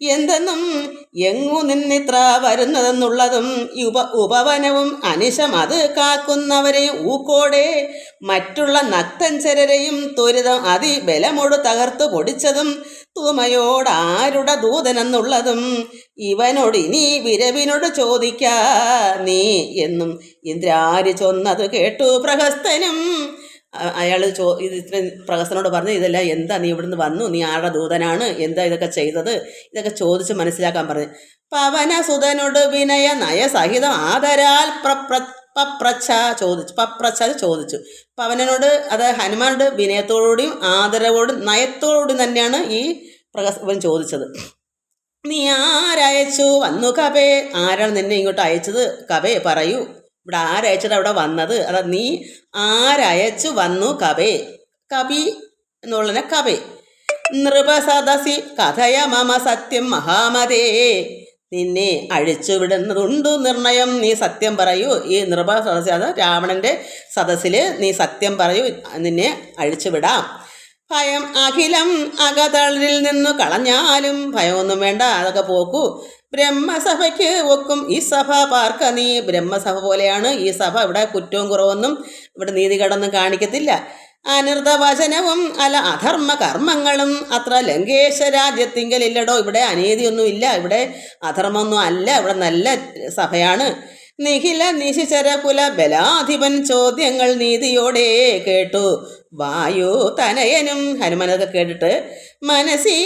എന്തെന്നും എങ്ങു നിന്നിത്ര വരുന്നതെന്നുള്ളതും ഉപവനവും അനിശം അത് കാക്കുന്നവരെയും ഊക്കോടെ മറ്റുള്ള നക്തഞ്ചരരെയും ത്വരിതം അതിബലമോട് തകർത്തു പൊടിച്ചതും തൂമയോട് ആരുടെ ദൂതനെന്നുള്ളതും ഇവനോട് ഇനി വിരവിനോട് ചോദിക്കാ നീ എന്നും ഇന്ദ്രാരി ചൊന്നത് കേട്ടു പ്രഹസ്തനും. അയാൾ ഇത്രയും പ്രഹസ്തനോട് പറഞ്ഞു, ഇതെല്ലാം എന്താ, നീ ഇവിടുന്ന് വന്നു, നീ ആരുടെ ദൂതനാണ്, എന്താ ഇതൊക്കെ ചെയ്തത്, ഇതൊക്കെ ചോദിച്ച് മനസ്സിലാക്കാൻ പറഞ്ഞു. പവനസുതനോട് വിനയ നയസഹിതം ആദരാൽ പപ്രച്ഛ ചോദിച്ചു. പവനനോട്, അത് ഹനുമാനോട് വിനയത്തോടുകൂടിയും ആദരവോടും നയത്തോടുകൂടി തന്നെയാണ് ഈ പ്രഹസ്തൻ ചോദിച്ചത്. നീ ആരയച്ചു വന്നു കവേ, ആരാണ് നിന്നെ ഇങ്ങോട്ട് അയച്ചത്, കവേ പറയൂ, ഇവിടെ ആരയച്ചത്, അവിടെ വന്നത്, അതാ നീ ആരയച്ചു വന്നു കവേ. കവി എന്നുള്ളതിനെ കവേ. നൃപസദസി കഥയ മമ സത്യം മഹാമതേ, നിന്നെ അഴിച്ചുവിടുന്നതുണ്ടു നിർണയം, നീ സത്യം പറയൂ. ഈ നൃപസദസ്സി, അത് രാവണന്റെ സദസ്സിൽ നീ സത്യം പറയൂ, നിന്നെ അഴിച്ചുവിടാം. ഭയം അഖിലം അകതളിൽ നിന്നു കളഞ്ഞാലും, ഭയമൊന്നും വേണ്ട, അതൊക്കെ പോക്കൂ. ബ്രഹ്മസഭയ്ക്ക് ഒക്കും ഈ സഭ പാർക്ക നീ, ബ്രഹ്മസഭ പോലെയാണ് ഈ സഭ, ഇവിടെ കുറ്റവും കുറവൊന്നും, ഇവിടെ നീതികേടൊന്നും കാണിക്കത്തില്ല. അനൃതവചനവും അല്ല അധർമ്മ കർമ്മങ്ങളും അത്ര ലങ്കേശ രാജ്യത്തിങ്കലില്ലടോ, ഇവിടെ അനീതിയൊന്നുമില്ല, ഇവിടെ അധർമ്മമൊന്നും അല്ല, ഇവിടെ നല്ല സഭയാണ്. നിഖില നിശിചര കുല ബലാധിപൻ ചോദ്യങ്ങൾ നീതിയോടെ കേട്ടു വായു തനയനും. ഹനുമാനൊക്കെ കേട്ടിട്ട് മനസ്സി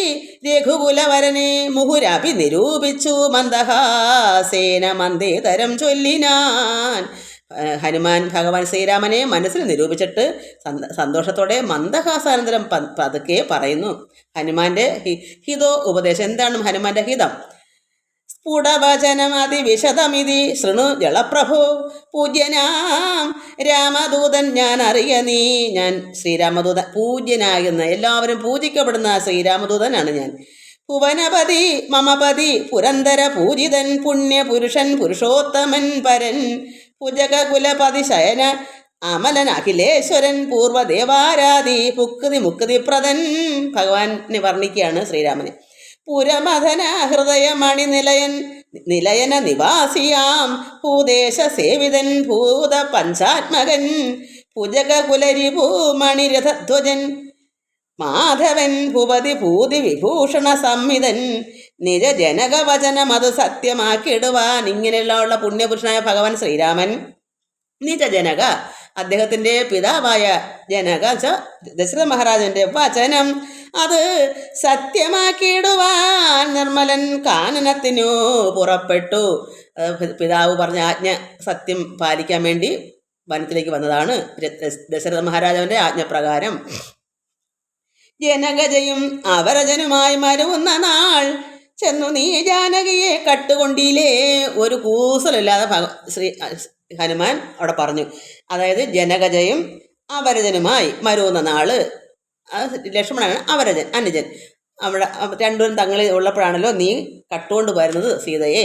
രഘുകുലവരനെ മുഹുരഭി നിരൂപിച്ചു മന്ദഹാസേന മന്ദേതരം ചൊല്ലിനാൻ. ഹനുമാൻ ഭഗവാൻ ശ്രീരാമനെ മനസ്സിൽ നിരൂപിച്ചിട്ട് സന്തോഷത്തോടെ മന്ദഹാസാനന്തരം പതുക്കെ പറയുന്നു. ഹനുമാന്റെ ഹിതോ ഉപദേശം. എന്താണ് ഹനുമാന്റെ ഹിതം? സ്ഫുടവചനമതി വിശദമിതി ശൃണു ജളപ്രഭു, പൂജ്യനാം രാമദൂതൻ ഞാൻ അറിയ നീ. ഞാൻ ശ്രീരാമദൂതൻ, പൂജ്യനാകുന്ന എല്ലാവരും പൂജിക്കപ്പെടുന്ന ശ്രീരാമദൂതനാണ് ഞാൻ. ഭുവനപതി മമപതി പുരന്തര പൂജിതൻ പുണ്യപുരുഷൻ പുരുഷോത്തമൻ പരൻ ഭുജകുലപതി ശയന അമലൻ അഖിലേശ്വരൻ പൂർവദേവാരാധി പുക്തി മുക്തി പ്രദൻ. ഭഗവാനെ വർണ്ണിക്കുകയാണ് ശ്രീരാമനെ. പുരമഥന ഹൃദയമണി നിലയന നിവാസിയാം ഭൂദേശ സേവിതൻ ഭൂത പഞ്ചാത്മകൻ ഭുജകുലരിഭൂമണിരഥധ്വജൻ മാധവൻ ഭൂപതി ഭൂതി വിഭൂഷണ സംഹിതൻ നിജ ജനകവചനം അത് സത്യമാക്കിയിടുവാൻ. ഇങ്ങനെയുള്ള പുണ്യപുരുഷനായ ഭഗവാൻ ശ്രീരാമൻ നിജജനക, അദ്ദേഹത്തിൻ്റെ പിതാവായ ജനക ദശരഥ മഹാരാജന്റെ വചനം അത് സത്യമാക്കിയിടുവാൻ നിർമ്മലൻ കാനനത്തിനു പുറപ്പെട്ടു. പിതാവ് പറഞ്ഞ ആജ്ഞ സത്യം പാലിക്കാൻ വേണ്ടി വനത്തിലേക്ക് വന്നതാണ് ദശരഥ മഹാരാജാവിൻ്റെ ആജ്ഞപ്രകാരം. ജനകജയും അവരജനുമായി മരുവുന്ന നാൾ ചെന്നു നീ ജാനകിയെ കട്ടുകൊണ്ടില്ലേ. ഒരു കൂസലില്ലാതെ ശ്രീ ഹനുമാൻ അവിടെ പറഞ്ഞു. അതായത് ജനകജയും അവരജനുമായി മരുവുന്ന നാള്, ലക്ഷ്മണനാണ് അവരജൻ, അനുജൻ. അവിടെ രണ്ടുപേരും തങ്ങളിൽ ഉള്ളപ്പോഴാണല്ലോ നീ കട്ടുകൊണ്ട് വരുന്നത് സീതയെ.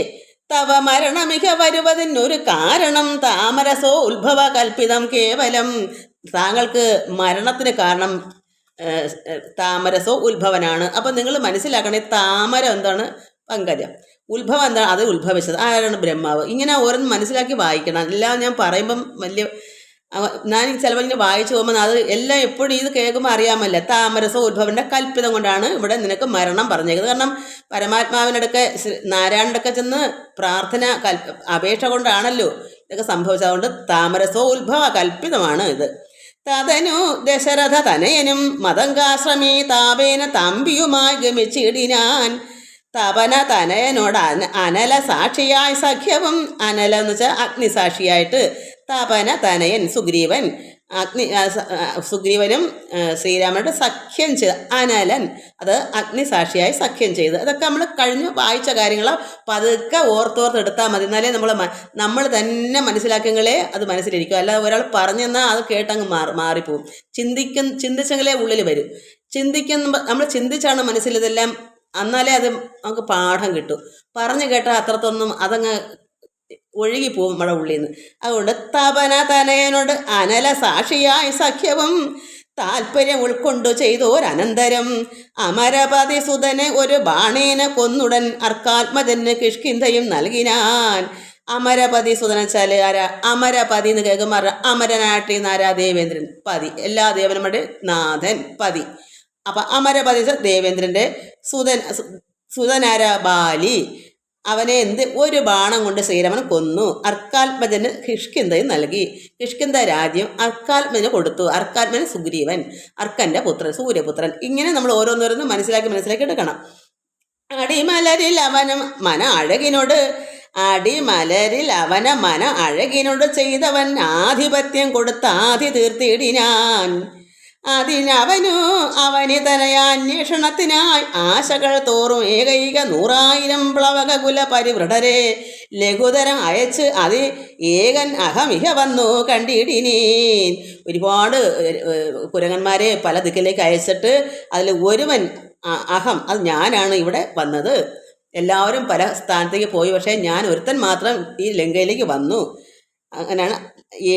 തവ മരണമിക വരുവതിനൊരു കാരണം താമരസോ ഉത്ഭവ കൽപ്പിതം കേവലം. താങ്കൾക്ക് മരണത്തിന് കാരണം താമരസോ ഉത്ഭവനാണ്. അപ്പം നിങ്ങൾ മനസ്സിലാക്കണേ, താമര എന്താണ്? പങ്കജം. ഉത്ഭവം എന്താണ്? അത് ഉത്ഭവിച്ചത് ആരാണ്? ബ്രഹ്മാവ്. ഇങ്ങനെ ഓരോന്ന് മനസ്സിലാക്കി വായിക്കണം. എല്ലാം ഞാൻ പറയുമ്പം വലിയ ഞാൻ ചിലപ്പോൾ ഇങ്ങനെ വായിച്ചു പോകുമ്പോൾ അത് എല്ലാം എപ്പോഴും ഇത് കേൾക്കുമ്പോൾ അറിയാമല്ല. താമരസോ ഉത്ഭവൻ്റെ കൽപ്പിതം കൊണ്ടാണ് ഇവിടെ നിനക്ക് മരണം പറഞ്ഞേക്കുന്നത്. കാരണം പരമാത്മാവിനടുക്കെ നാരായണനടുക്കെ ചെന്ന് പ്രാർത്ഥന അപേക്ഷ കൊണ്ടാണല്ലോ ഇതൊക്കെ സംഭവിച്ചത്. അതുകൊണ്ട് താമരസോ ഉത്ഭവ കൽപ്പിതമാണ് ഇത്. തതനു ദശരഥ തനയനും മതങ്കാശ്രമീ താപേന തമ്പിയുമായി ഗമിച്ചിടിനാൻ. തപന തനയനോട് അനല സാക്ഷിയായി സഖ്യവും, അനല എന്ന് വെച്ചാൽ അഗ്നിസാക്ഷിയായിട്ട് തപന തനയൻ സുഗ്രീവൻ, സുഗ്രീവനും ശ്രീരാമനോട് സഖ്യം ചെയ്ത് അനലൻ, അത് അഗ്നിസാക്ഷിയായി സഖ്യം ചെയ്ത്. അതൊക്കെ നമ്മൾ കഴിഞ്ഞ് വായിച്ച കാര്യങ്ങളോ പതുക്കെ ഓർത്തെടുത്താൽ മതി. എന്നാലേ നമ്മൾ തന്നെ മനസ്സിലാക്കിയെങ്കിലേ അത് മനസ്സിലിരിക്കും. അല്ലാതെ ഒരാൾ പറഞ്ഞെന്നാൽ അത് കേട്ടങ്ങ് മാറിപ്പോവും. ചിന്തിച്ചെങ്കിലേ ഉള്ളിൽ വരും. നമ്മൾ ചിന്തിച്ചാണ് മനസ്സിൽ ഇതെല്ലാം, എന്നാലേ അത് നമുക്ക് പാഠം കിട്ടും. പറഞ്ഞു കേട്ടാൽ അത്രത്തൊന്നും അതങ്ങ് ഒഴുകിപ്പോവും നമ്മുടെ ഉള്ളിൽ നിന്ന്. അതുകൊണ്ട് തപന തനയനോട് അനല സാക്ഷിയായി സഖ്യവും താൽപ്പര്യം ഉൾക്കൊണ്ടു ചെയ്തോരനന്തരം അമരപതി സുതനെ ഒരു ബാണേന കൊന്നുടൻ അർക്കാത്മജന് കിഷ്കിന്ധയും നൽകിനാൻ. അമരപതി സുതൻ വെച്ചാൽ ആരാ? അമരപതി എന്ന് കേൾക്കുമ്പോൾ അമരനാട്ടിൽ ആരാ? ദേവേന്ദ്രൻ. പതി, എല്ലാ ദേവന്മാരുടെ നാഥൻ പതി. അപ്പം അമരപതി ദേവേന്ദ്രൻ്റെ സുതനാരാ? ബാലി. അവനെ ഒരു ബാണം കൊണ്ട് ശ്രീരാമൻ കൊന്നു. അർക്കാത്മജന് കിഷ്കിന്ധയും നൽകി. കിഷ്കിന്ധ രാജ്യം അർക്കാത്മജന് കൊടുത്തു. അർക്കാത്മജൻ സുഗ്രീവൻ, അർക്കൻ്റെ പുത്രൻ, സൂര്യപുത്രൻ. ഇങ്ങനെ നമ്മൾ ഓരോന്നോരോന്നും മനസ്സിലാക്കി എടുക്കണം. അടിമലരിൽ അവനും മന അഴകിനോട് ചെയ്തവൻ ആധിപത്യം കൊടുത്ത ആധി തീർത്തിടിനാൻ. അവനിതനയാന്വേഷണത്തിനായി ആശകൾ തോറും ഏകൈക 100,000 പ്ലവക കുല പരിവൃഢരെ ലഘുതരം അയച്ച് അത് ഏകൻ അഹമിഹ വന്നു കണ്ടിടിനീൻ. ഒരുപാട് കുരങ്ങന്മാരെ പല ദിക്കിലേക്ക് അയച്ചിട്ട് അതിൽ ഒരുവൻ അഹം, അത് ഞാനാണ് ഇവിടെ വന്നത്. എല്ലാവരും പല സ്ഥാനത്തേക്ക് പോയി, പക്ഷേ ഞാൻ ഒരുത്തൻ മാത്രം ഈ ലങ്കയിലേക്ക് വന്നു. അങ്ങനെയാണ്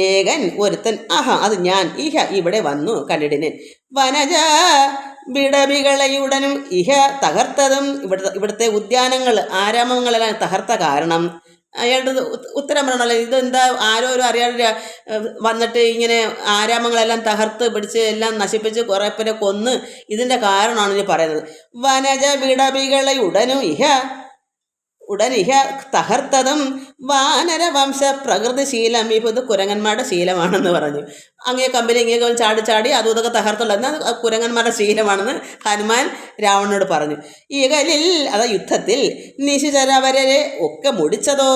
ഏകൻ, ഒരുത്തൻ, അത് ഞാൻ ഇഹ ഇവിടെ വന്നു കണ്ടിടിനേൻ. വനജ വിടവികളയുടനും ഇഹ തകർത്തതും ഇവിടുത്തെ ഉദ്യാനങ്ങൾ ആരാമങ്ങളെല്ലാം തകർത്ത കാരണം അയാളുടെ ഉത്തരം പറയണല്ലോ. ഇതെന്താ ആരോ അറിയാതെ വന്നിട്ട് ഇങ്ങനെ ആരാമങ്ങളെല്ലാം തകർത്ത് പിടിച്ച് എല്ലാം നശിപ്പിച്ച് കുറേ പേരെ കൊന്ന്, ഇതിൻ്റെ കാരണമാണ് ഇനി പറയുന്നത്. വനജ വിടവികളയുടനും ഇഹ തകർത്തതും വാനരവംശ പ്രകൃതിശീലം. ഇപ്പോൾ ഇത് കുരങ്ങന്മാരുടെ ശീലമാണെന്ന് പറഞ്ഞു. അങ്ങേ കമ്പനി ഇങ്ങേ ചാടി അതും ഇതൊക്കെ തകർത്തുള്ള എന്നാൽ കുരങ്ങന്മാരുടെ ശീലമാണെന്ന് ഹനുമാൻ രാവണനോട് പറഞ്ഞു. ഈകലിൽ യുദ്ധത്തിൽ നിശിചരവരെ ഒക്കെ മുടിച്ചതോ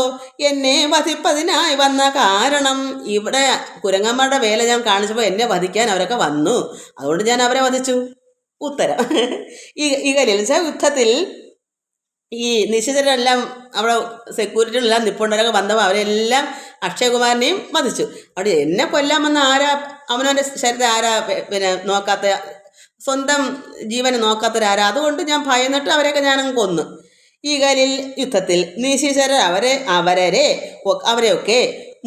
എന്നെ വധിപ്പതിനായി വന്ന കാരണം. ഇവിടെ കുരങ്ങന്മാരുടെ വേല ഞാൻ കാണിച്ചപ്പോൾ എന്നെ വധിക്കാൻ അവരൊക്കെ വന്നു, അതുകൊണ്ട് ഞാൻ അവരെ വധിച്ചു. ഉത്തരം ഈകലിൽ യുദ്ധത്തിൽ ഈ നിശിതരെല്ലാം അവിടെ സെക്യൂരിറ്റികളെല്ലാം നിപ്പുണ്ടവരൊക്കെ വന്നപ്പോൾ അവരെല്ലാം അക്ഷയകുമാരനെയും വധിച്ചു. അവിടെ എന്നെ കൊല്ലാമെന്ന് അവനവൻ്റെ ശരീരത്തെ നോക്കാത്ത, സ്വന്തം ജീവനെ നോക്കാത്തവരാരാ, അതുകൊണ്ട് ഞാൻ ഭയന്നിട്ട് അവരെയൊക്കെ ഞാനങ്ങ് കൊന്നു. ഈകലിൽ യുദ്ധത്തിൽ നിശിചര അവരെയൊക്കെ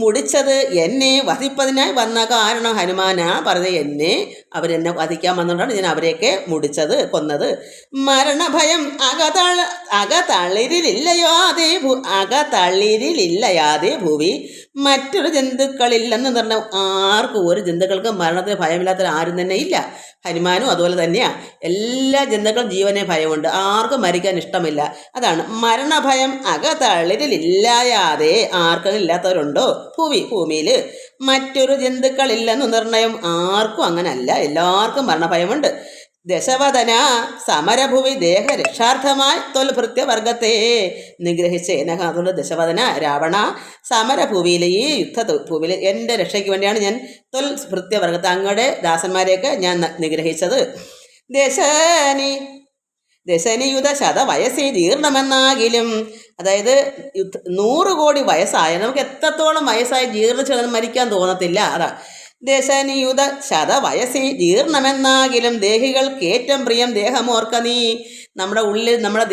മുടിച്ചത് എന്നെ വധിപ്പതിനായി വന്ന കാരണം. ഹനുമാനാ പറഞ്ഞത് അവരെന്നെ വധിക്കാൻ വന്നുകൊണ്ടാണ് ഞാൻ അവരെയൊക്കെ മുടിച്ചത്, കൊന്നത്. മരണഭയം അകതളിരിലില്ലയാതെ ഭൂവി മറ്റൊരു ജന്തുക്കളില്ലെന്ന് പറഞ്ഞാൽ ആർക്കും ഒരു ജന്തുക്കൾക്ക് മരണത്തിന് ഭയമില്ലാത്ത ആരും തന്നെ ഇല്ല. ഹനുമാനും അതുപോലെ തന്നെയാണ്. എല്ലാ ജന്തുക്കളും ജീവനെ ഭയമുണ്ട്, ആർക്കും മരിക്കാൻ ഇഷ്ടമില്ല. അതാണ് മരണഭയം അകതളിരിലില്ലാതെ ആർക്കും ഇല്ലാത്തവരുണ്ടോ ഭൂമിയിൽ. മറ്റൊരു ജന്തുക്കളില്ലെന്ന് നിർണയം ആർക്കും അങ്ങനല്ല, എല്ലാവർക്കും മരണഭയമുണ്ട്. ദശവദന സമരഭൂവി ദേഹരക്ഷാർത്ഥമായി തൊൽഭൃത്യവർഗത്തെ നിഗ്രഹിച്ചേന. അതുകൊണ്ട് ദശവദന രാവണ സമരഭൂവിയിൽ, ഈ യുദ്ധഭൂവിയിൽ എൻ്റെ രക്ഷയ്ക്ക് വേണ്ടിയാണ് ഞാൻ തൊൽഭൃത്യവർഗത്തെ, അങ്ങയുടെ ദാസന്മാരെയൊക്കെ ഞാൻ നിഗ്രഹിച്ചത്. ദശനിയുധ ശതവയസ്സി ജീർണമെന്നാകിലും, അതായത് 100 കോടി വയസ്സായ നമുക്ക് എത്രത്തോളം വയസ്സായി ജീർണിച്ചെന്ന് മരിക്കാൻ തോന്നത്തില്ല. അതാ ദശനിയുധ ശതവയസ്സി ജീർണമെന്നാകിലും ദേഹികൾക്കേറ്റം പ്രിയം ദേഹമോർക്ക നീ. നമ്മുടെ ഉള്ളിൽ നമ്മുടെ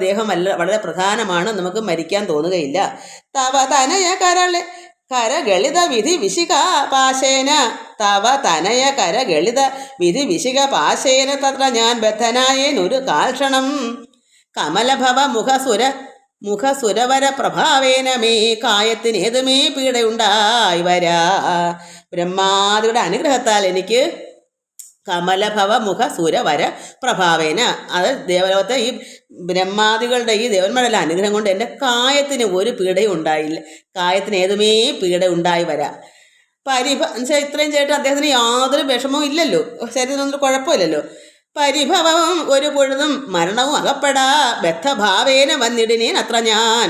ദേഹം വളരെ പ്രധാനമാണ്, നമുക്ക് മരിക്കാൻ തോന്നുകയില്ല. തവ തനയ കരഗളിത വിധി വിശിക പാശേന തത്ര ഞാൻ ബദ്ധനായേനൊരു കാൽക്ഷണം. കമലഭവ മുഖസുരവര പ്രഭാവേന മേ കായത്തിനേതുമേ പീഡയുണ്ടായി വരാ. ബ്രഹ്മാദിയുടെ അനുഗ്രഹത്താൽ എനിക്ക് കമലഭവ മുഖസുരവര പ്രഭാവേന, അത് ദേവലോകത്തെ ഈ ബ്രഹ്മാദികളുടെ ഈ ദേവന്മാരുടെ അനുഗ്രഹം കൊണ്ട് എൻ്റെ കായത്തിന് ഒരു പീഡയും ഉണ്ടായില്ല, കായത്തിന് ഏതുമേ പീഡ ഉണ്ടായി വരാം. എന്നുവെച്ചാൽ ഇത്രയും ചെയ്തിട്ട് അദ്ദേഹത്തിന് യാതൊരു വിഷമവും ഇല്ലല്ലോ, ശരീരത്തിനൊന്നും കുഴപ്പമില്ലല്ലോ. പരിഭവം ഒരു പൊഴുതും മരണവും അകപ്പെടാ ബദ്ധഭാവേന വന്നിടിനേൻ അത്ര ഞാൻ.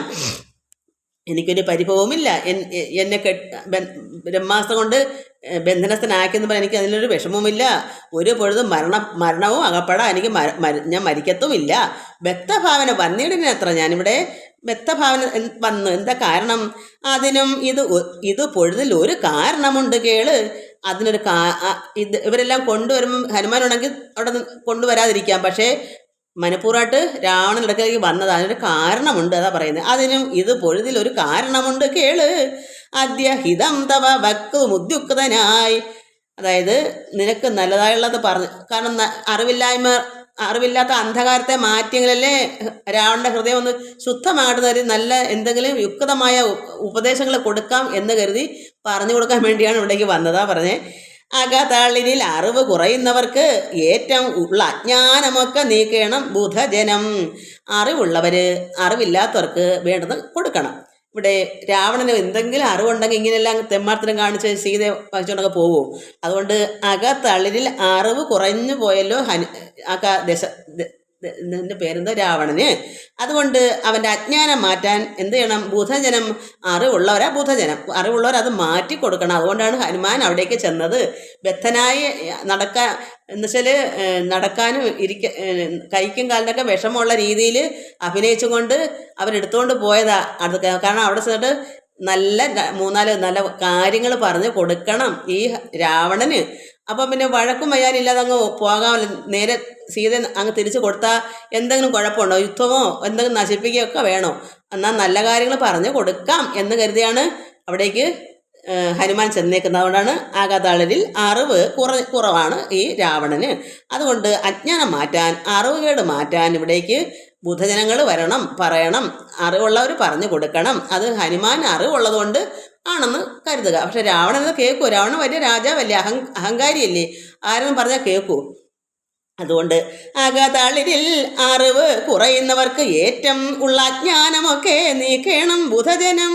എനിക്കൊരു പരിഭവമില്ല, എന്നെ ബ്രഹ്മാസ്ത്രം കൊണ്ട് ബന്ധനസ്ഥനാക്കിയെന്ന് പറഞ്ഞാൽ എനിക്ക് അതിലൊരു വിഷമവുമില്ല. ഒരു പൊഴുതും മരണവും അകപ്പെടാൻ എനിക്ക് ഞാൻ മരിക്കത്തുമില്ല. ബദ്ധഭാവന വന്നിടിനെ അത്ര ഞാനിവിടെ ബദ്ധഭാവന വന്നു. എന്താ കാരണം? അതിനും ഇത് പൊഴുതിൽ ഒരു കാരണമുണ്ട് കേള്. അതിനൊരു ഇവരെല്ലാം കൊണ്ടുവരുമ്പം ഹനുമാനുണ്ടെങ്കിൽ അവിടെ കൊണ്ടുവരാതിരിക്കാം, പക്ഷേ മനഃപൂർവ്വമായിട്ട് രാവണൻ ഇടയ്ക്കിടയ്ക്ക് വന്നത് അതിനൊരു കാരണമുണ്ട്, അതാ പറയുന്നത്. അതിനും ഇത് പൊഴുതിൽ ഒരു കാരണമുണ്ട് കേള്. അദ്യ ഹിതം തവ വക്തു മുദ്യുക്തനായി അതായത് നിനക്ക് നല്ലതായുള്ളത് പറഞ്ഞു, കാരണം അറിവില്ലാത്ത അന്ധകാരത്തെ മാറ്റിയെങ്കിലല്ലേ രാവണന്റെ ഹൃദയം ഒന്ന് ശുദ്ധമാകുന്ന ഒരു നല്ല എന്തെങ്കിലും യുക്തമായ ഉപദേശങ്ങൾ കൊടുക്കാം എന്ന് കരുതി പറഞ്ഞു കൊടുക്കാൻ വേണ്ടിയാണ് ഇവിടേക്ക് വന്നതാ പറഞ്ഞേ. അകതളിരിൽ അറിവ് കുറയുന്നവർക്ക് ഏറ്റവും ഉള്ള അജ്ഞാനമൊക്കെ നീക്കണം ബുധജനം. അറിവില്ലാത്തവർക്ക് വേണ്ടത് കൊടുക്കണം. ഇവിടെ രാവണന് എന്തെങ്കിലും അറിവുണ്ടെങ്കിൽ ഇങ്ങനെയെല്ലാം തെമ്മാർത്തരം കാണിച്ച് സീതയെ വഹിച്ചുകൊണ്ടൊക്കെ പോവോ? അതുകൊണ്ട് അകത്തളിരിൽ അറിവ് കുറഞ്ഞു പോയല്ലോ എൻ്റെ പേരെന്തോ രാവണന്. അതുകൊണ്ട് അവൻ്റെ അജ്ഞാനം മാറ്റാൻ എന്ത് ചെയ്യണം? ബുധജനം. അറിവുള്ളവർ അത് മാറ്റി കൊടുക്കണം. അതുകൊണ്ടാണ് ഹനുമാൻ അവിടേക്ക് ചെന്നത്. ബദ്ധനായി എന്നുവെച്ചാൽ നടക്കാനും കൈക്കും കാലിനൊക്കെ വിഷമമുള്ള രീതിയിൽ അഭിനയിച്ചുകൊണ്ട് അവരെടുത്തുകൊണ്ട് പോയതാ. കാരണം അവിടെ ചെന്നിട്ട് നല്ല കാര്യങ്ങൾ പറഞ്ഞു കൊടുക്കണം ഈ രാവണന്. അപ്പം പിന്നെ വഴക്കും വയ്യാനില്ലാതെ അങ്ങ് പോകാമല്ലോ. നേരെ സീത അങ്ങ് തിരിച്ചു കൊടുത്താൽ എന്തെങ്കിലും കുഴപ്പമുണ്ടോ? യുദ്ധമോ എന്തെങ്കിലും നശിപ്പിക്കുകയൊക്കെ വേണോ? എന്നാൽ നല്ല കാര്യങ്ങൾ പറഞ്ഞു കൊടുക്കാം എന്ന് കരുതിയാണ് അവിടേക്ക് ഹനുമാൻ ചെന്നേക്കുന്നത്. അതുകൊണ്ടാണ് അകതളിരിൽ അറിവ് കുറവാണ് ഈ രാവണന്. അതുകൊണ്ട് അജ്ഞാനം മാറ്റാൻ, അറിവുകേട് മാറ്റാൻ ഇവിടേക്ക് ബുധജനങ്ങൾ പറയണം. അറിവുള്ളവർ പറഞ്ഞു കൊടുക്കണം. അത് ഹനുമാൻ അറിവുള്ളത് കൊണ്ട് ആണെന്ന് കരുതുക. പക്ഷെ രാവണൻ കേൾക്കൂ? രാവണൻ വലിയ രാജാവല്ലേ, അഹങ്കാരിയല്ലേ, ആരെന്നും പറഞ്ഞാൽ കേൾക്കൂ. അതുകൊണ്ട് അകതളിരിൽ അറിവ് കുറയുന്നവർക്ക് ഏറ്റവും ഉള്ള അജ്ഞാനമൊക്കെ നീക്കണം ബുധജനം.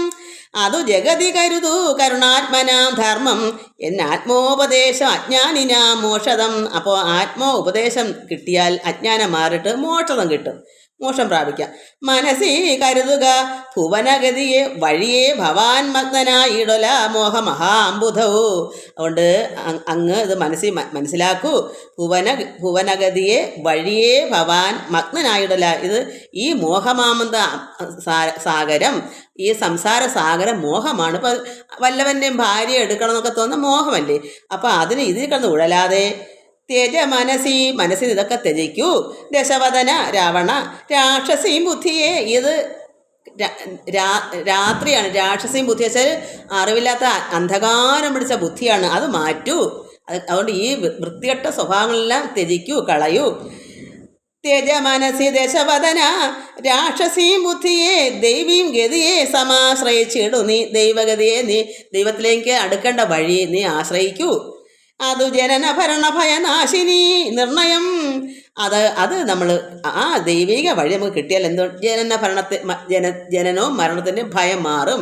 അതു ജഗതി കരുതൂ കരുണാത്മനാം ധർമ്മം എന്നാത്മോപദേശം അജ്ഞാനിനാ മോക്ഷതം. അപ്പോൾ ആത്മോപദേശം കിട്ടിയാൽ അജ്ഞാനം മാറിയിട്ട് മോക്ഷതം കിട്ടും, മോക്ഷം പ്രാപിക്കാം. മനസ്സി കരുതുക ഭുവനഗതിയെ വഴിയെ ഭവാൻ മഗ്നനായിടൊല മോഹമഹാംബുധവോ. അതുകൊണ്ട് അങ്ങ് ഇത് മനസ്സിലാക്കൂ. ഭുവനഗതിയെ വഴിയെ ഭവാൻ മഗ്നനായിടൊല. ഇത് ഈ മോഹമാമന്ത സാഗരം, ഈ സംസാര സാഗരം മോഹമാണ്. ഇപ്പം വല്ലവൻ്റെയും ഭാര്യ എടുക്കണം എന്നൊക്കെ തോന്നുന്ന മോഹമല്ലേ. അപ്പം ഇതിൽ കിടന്ന് ഉഴലാതെ മനസ്സിന് ഇതൊക്കെ ത്യജിക്കൂ. ദശവദന രാവണ രാക്ഷസീം ബുദ്ധിയെ. ഇത് രാത്രിയാണ്. രാക്ഷസീം ബുദ്ധി വെച്ചാൽ അറിവില്ലാത്ത അന്ധകാരം പിടിച്ച ബുദ്ധിയാണ്. അത് മാറ്റൂ. അതുകൊണ്ട് ഈ വൃത്തികെട്ട സ്വഭാവങ്ങളെല്ലാം ത്യജിക്കൂ, കളയൂ. ത്യജമനസി ദശവദന രാക്ഷസീം ബുദ്ധിയെ ദൈവീം ഗതിയെ സമാശ്രയിച്ചിടു. നീ ദൈവഗതിയെ, നീ ദൈവത്തിലേക്ക് അടുക്കേണ്ട വഴി നീ ആശ്രയിക്കൂ. അതു ജനന ഭരണ ഭയനാശിനി നിർണയം. അത് നമ്മൾ ആ ദൈവിക വഴി നമുക്ക് കിട്ടിയാൽ എന്തോ ജനനവും മരണത്തിൻ്റെ ഭയം മാറും.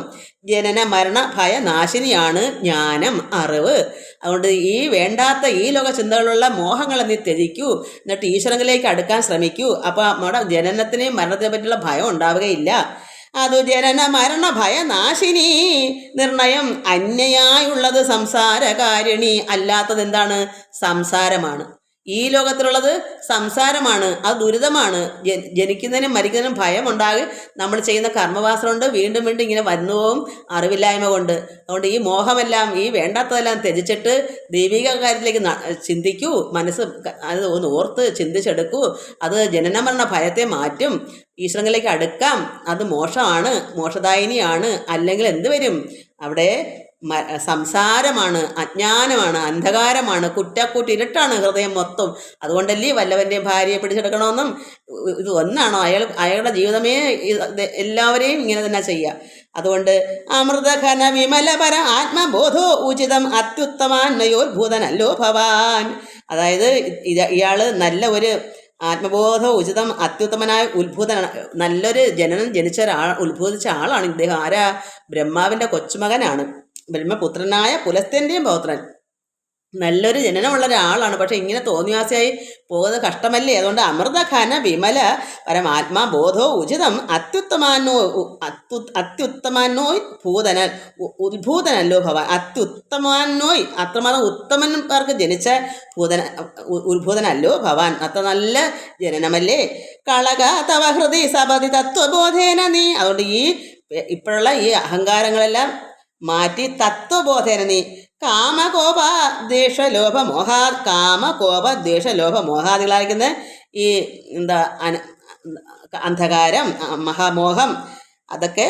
ജനന മരണ ഭയനാശിനിയാണ് ജ്ഞാനം, അറിവ്. അതുകൊണ്ട് ഈ വേണ്ടാത്ത ഈ ലോക ചിന്തകളുള്ള മോഹങ്ങളെ നീ ത്യജിക്കൂ. എന്നിട്ട് ഈശ്വരങ്ങളിലേക്ക് അടുക്കാൻ ശ്രമിക്കൂ. അപ്പോൾ നമ്മുടെ ജനനത്തിനെയും മരണത്തിനെ പറ്റിയുള്ള ഭയം ഉണ്ടാവുകയില്ല. അതു ജനന മരണ ഭയനാശിനി നിർണയം. അന്യയായുള്ളത് സംസാരകാരിണി. അല്ലാത്തത് എന്താണ്? സംസാരമാണ്. ഈ ലോകത്തിലുള്ളത് സംസാരമാണ്, അത് ദുരിതമാണ്. ജനിക്കുന്നതിനും മരിക്കുന്നതിനും ഭയമുണ്ടാകി നമ്മൾ ചെയ്യുന്ന കർമ്മവാസന കൊണ്ട് വീണ്ടും വീണ്ടും ഇങ്ങനെ വരുന്നവും അറിവില്ലായ്മ കൊണ്ട്. അതുകൊണ്ട് ഈ മോഹമെല്ലാം, ഈ വേണ്ടാത്തതെല്ലാം ത്യജിച്ചിട്ട് ദൈവിക കാര്യത്തിലേക്ക് ചിന്തിക്കൂ. മനസ്സ് അത് ഒന്ന് ഓർത്ത് ചിന്തിച്ചെടുക്കൂ. അത് ജനനമരണ ഭയത്തെ മാറ്റും. ഈശ്വരങ്ങളിലേക്ക് അടുക്കാം. അത് മോക്ഷമാണ്, മോക്ഷദായിനിയാണ്. അല്ലെങ്കിൽ എന്ത് വരും? അവിടെ സംസാരമാണ്, അജ്ഞാനമാണ്, അന്ധകാരമാണ്, കുറ്റക്കൂട്ടിരുട്ടാണ് ഹൃദയം മൊത്തം. അതുകൊണ്ടല്ലേ വല്ലവൻ്റെയും ഭാര്യയെ പിടിച്ചെടുക്കണമെന്നും ഇത് ഒന്നാണോ? അയാളുടെ ജീവിതമേ എല്ലാവരെയും ഇങ്ങനെ തന്നെ ചെയ്യുക. അതുകൊണ്ട് അമൃതഘന വിമലപര ആത്മബോധോ ഉചിതം അത്യുത്തമാന്നയോത്ഭൂതനല്ലോ ഭവാൻ. അതായത് ഇയാൾ നല്ല ഒരു ആത്മബോധം ഉചിതം അത്യുത്തമനായ ഉത്ഭൂതനാണ്. നല്ലൊരു ജനിച്ച ഉത്ഭൂതിച്ച ആളാണ് ഇദ്ദേഹം. ആരാ? ബ്രഹ്മാവിൻ്റെ കൊച്ചുമകനാണ്. ബ്രഹ്മപുത്രനായ പുലസ്ത്യൻ്റെയും പൗത്രൻ. നല്ലൊരു ജനനമുള്ള ഒരാളാണ്. പക്ഷെ ഇങ്ങനെ തോന്നിയാസയായി പോകുന്നത് കഷ്ടമല്ലേ. അതുകൊണ്ട് അമൃതഘന വിമല പരമാത്മാ ബോധോ ഉചിതം അത്യുത്തമാനോയ് ഉത്ഭൂതനല്ലോ ഭവാൻ. അത്യുത്തമാനോയ്, അത്രമാത്രം ഉത്തമന്മാർക്ക് ജനിച്ച ഉത്ഭൂതനല്ലോ ഭവാൻ. അത്ര നല്ല ജനനമല്ലേ. കളക തവ ഹൃദി സപതി തത്വബോധേന നീ. അതുകൊണ്ട് ഇപ്പോഴുള്ള ഈ അഹങ്കാരങ്ങളെല്ലാം മാറ്റി തത്വബോധേന നീ കാമകോപ ദ്വേഷലോഭ മോഹാദികളായിരിക്കുന്ന ഈ അന്ധകാരം, മഹാമോഹം, അതൊക്കെ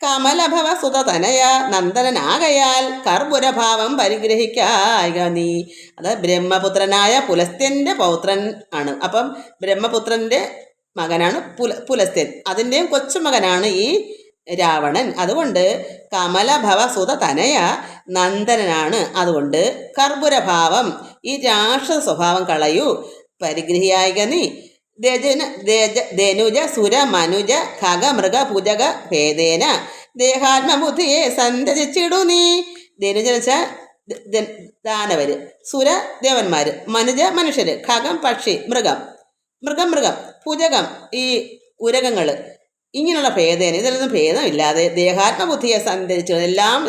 കമലഭവ സുതതനയ നന്ദനാകയാൽ കർപ്പുരഭാവം പരിഗ്രഹിക്കായ നീ. അത് ബ്രഹ്മപുത്രനായ പുലസ്ത്യൻ്റെ പൗത്രൻ ആണ്. അപ്പം ബ്രഹ്മപുത്രൻ്റെ മകനാണ് പുലസ്ത്യൻ. അതിൻ്റെയും കൊച്ചുമകനാണ് ഈ രാവണൻ. അതുകൊണ്ട് കമലഭവ സുതതനയ നന്ദനാണ്. അതുകൊണ്ട് കർപ്പുരഭാവം, ഈ രാക്ഷസ സ്വഭാവം കളയൂ, പരിഗ്രഹിയായ നീ. ധനുജ സുര മനുജ ഖഗ മൃഗ ഭുജക ഭേദേന ദേഹാത്മബുദ്ധിയെ സന്തതിച്ചിടു നീ. ധനുജ ദാനവര്, സുര ദേവന്മാര്, മനുജ മനുഷ്യര്, ഖഗം പക്ഷി, മൃഗം, ഭുജകം ഈ ഉരകങ്ങൾ, ഇങ്ങനെയുള്ള ഭേദേന, ഇതിലൊന്നും ഭേദമില്ലാതെ ദേഹാത്മബുദ്ധിയെ സഞ്ചരിച്ചു.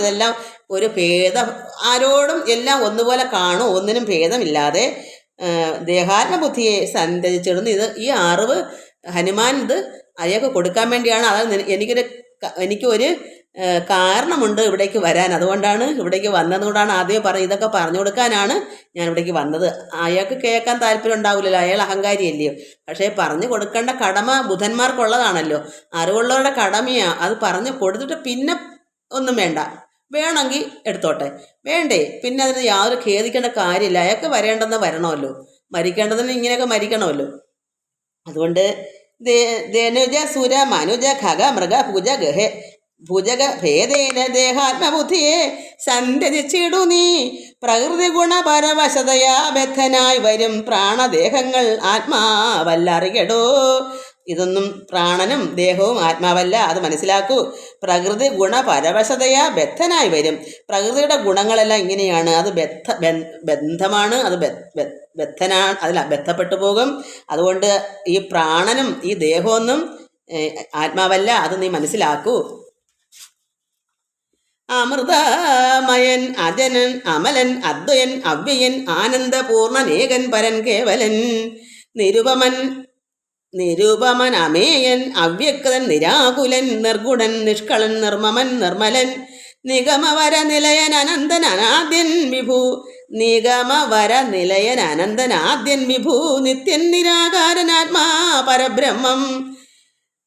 ഇതെല്ലാം ഒരു ഭേദം, ആരോടും എല്ലാം ഒന്നുപോലെ കാണും, ഒന്നിനും ഭേദമില്ലാതെ ദേഹാത്മബുദ്ധിയെ സഞ്ചരിച്ചിടുന്നു. ഈ അറിവ് ഹനുമാൻ ഇത് അയാൾക്ക് കൊടുക്കാൻ വേണ്ടിയാണ്. അത് എനിക്കൊരു കാരണമുണ്ട് ഇവിടേക്ക് വരാൻ, അതുകൊണ്ടാണ് ഇവിടേക്ക് വന്നതുകൊണ്ടാണ് ആദ്യം ഇതൊക്കെ പറഞ്ഞു കൊടുക്കാനാണ് ഞാൻ ഇവിടേക്ക് വന്നത്. അയാൾക്ക് കേൾക്കാൻ താല്പര്യം ഉണ്ടാവില്ലല്ലോ, അയാൾ അഹങ്കാരിയല്ലയോ. പക്ഷേ പറഞ്ഞു കൊടുക്കേണ്ട കടമ ബുധന്മാർക്കുള്ളതാണല്ലോ, അറിവുള്ളവരുടെ കടമയാണ്. അത് പറഞ്ഞു കൊടുത്തിട്ട് പിന്നെ ഒന്നും വേണ്ട, വേണമെങ്കിൽ എടുത്തോട്ടെ, വേണ്ടേ പിന്നെ അതിന് യാതൊരു ഖേദിക്കേണ്ട കാര്യമില്ല. അയാൾക്ക് വരേണ്ടെന്ന് വരണമല്ലോ, മരിക്കേണ്ടതിന് ഇങ്ങനെയൊക്കെ മരിക്കണമല്ലോ. അതുകൊണ്ട് ധനുജ സുര മനുജ ഖഗ മൃഗ ഭുജക ഭേദേന ദേഹാത്മബുദ്ധിയെ സന്ധ്യജിച്ചിടു നീ. പ്രകൃതി ഗുണപരവശതയാ ബദ്ധനായി വരും പ്രാണദേഹങ്ങൾ ആത്മാവല്ലറിയടോ. ഇതൊന്നും പ്രാണനും ദേഹവും ആത്മാവല്ല, അത് മനസ്സിലാക്കൂ. പ്രകൃതി ഗുണപരവശതയാ ബദ്ധനായി വരും. പ്രകൃതിയുടെ ഗുണങ്ങളെല്ലാം ഇങ്ങനെയാണ്, അത് ബന്ധമാണ്, അത് ബദ്ധനാണ്, അതിൽ ബന്ധപ്പെട്ടു പോകും. അതുകൊണ്ട് ഈ പ്രാണനും ഈ ദേഹമൊന്നും ആത്മാവല്ല, അത് നീ മനസ്സിലാക്കൂ. അമൃതമയൻ അജനൻ അമലൻ അദ്വയൻ അവ്യയൻ ആനന്ദപൂർണനേകൻ പരൻ കേവലൻ നിരുപമൻ അമേയൻ അവ്യക്തൻ നിരാകുലൻ നിർഗുണൻ നിഷ്കളൻ നിർമ്മമൻ നിർമ്മലൻ നിഗമവര നിലയൻ അനന്തൻ അനാദ്യൻ വിഭു നിത്യൻ നിരാകാരനാത്മാ പരബ്രഹ്മം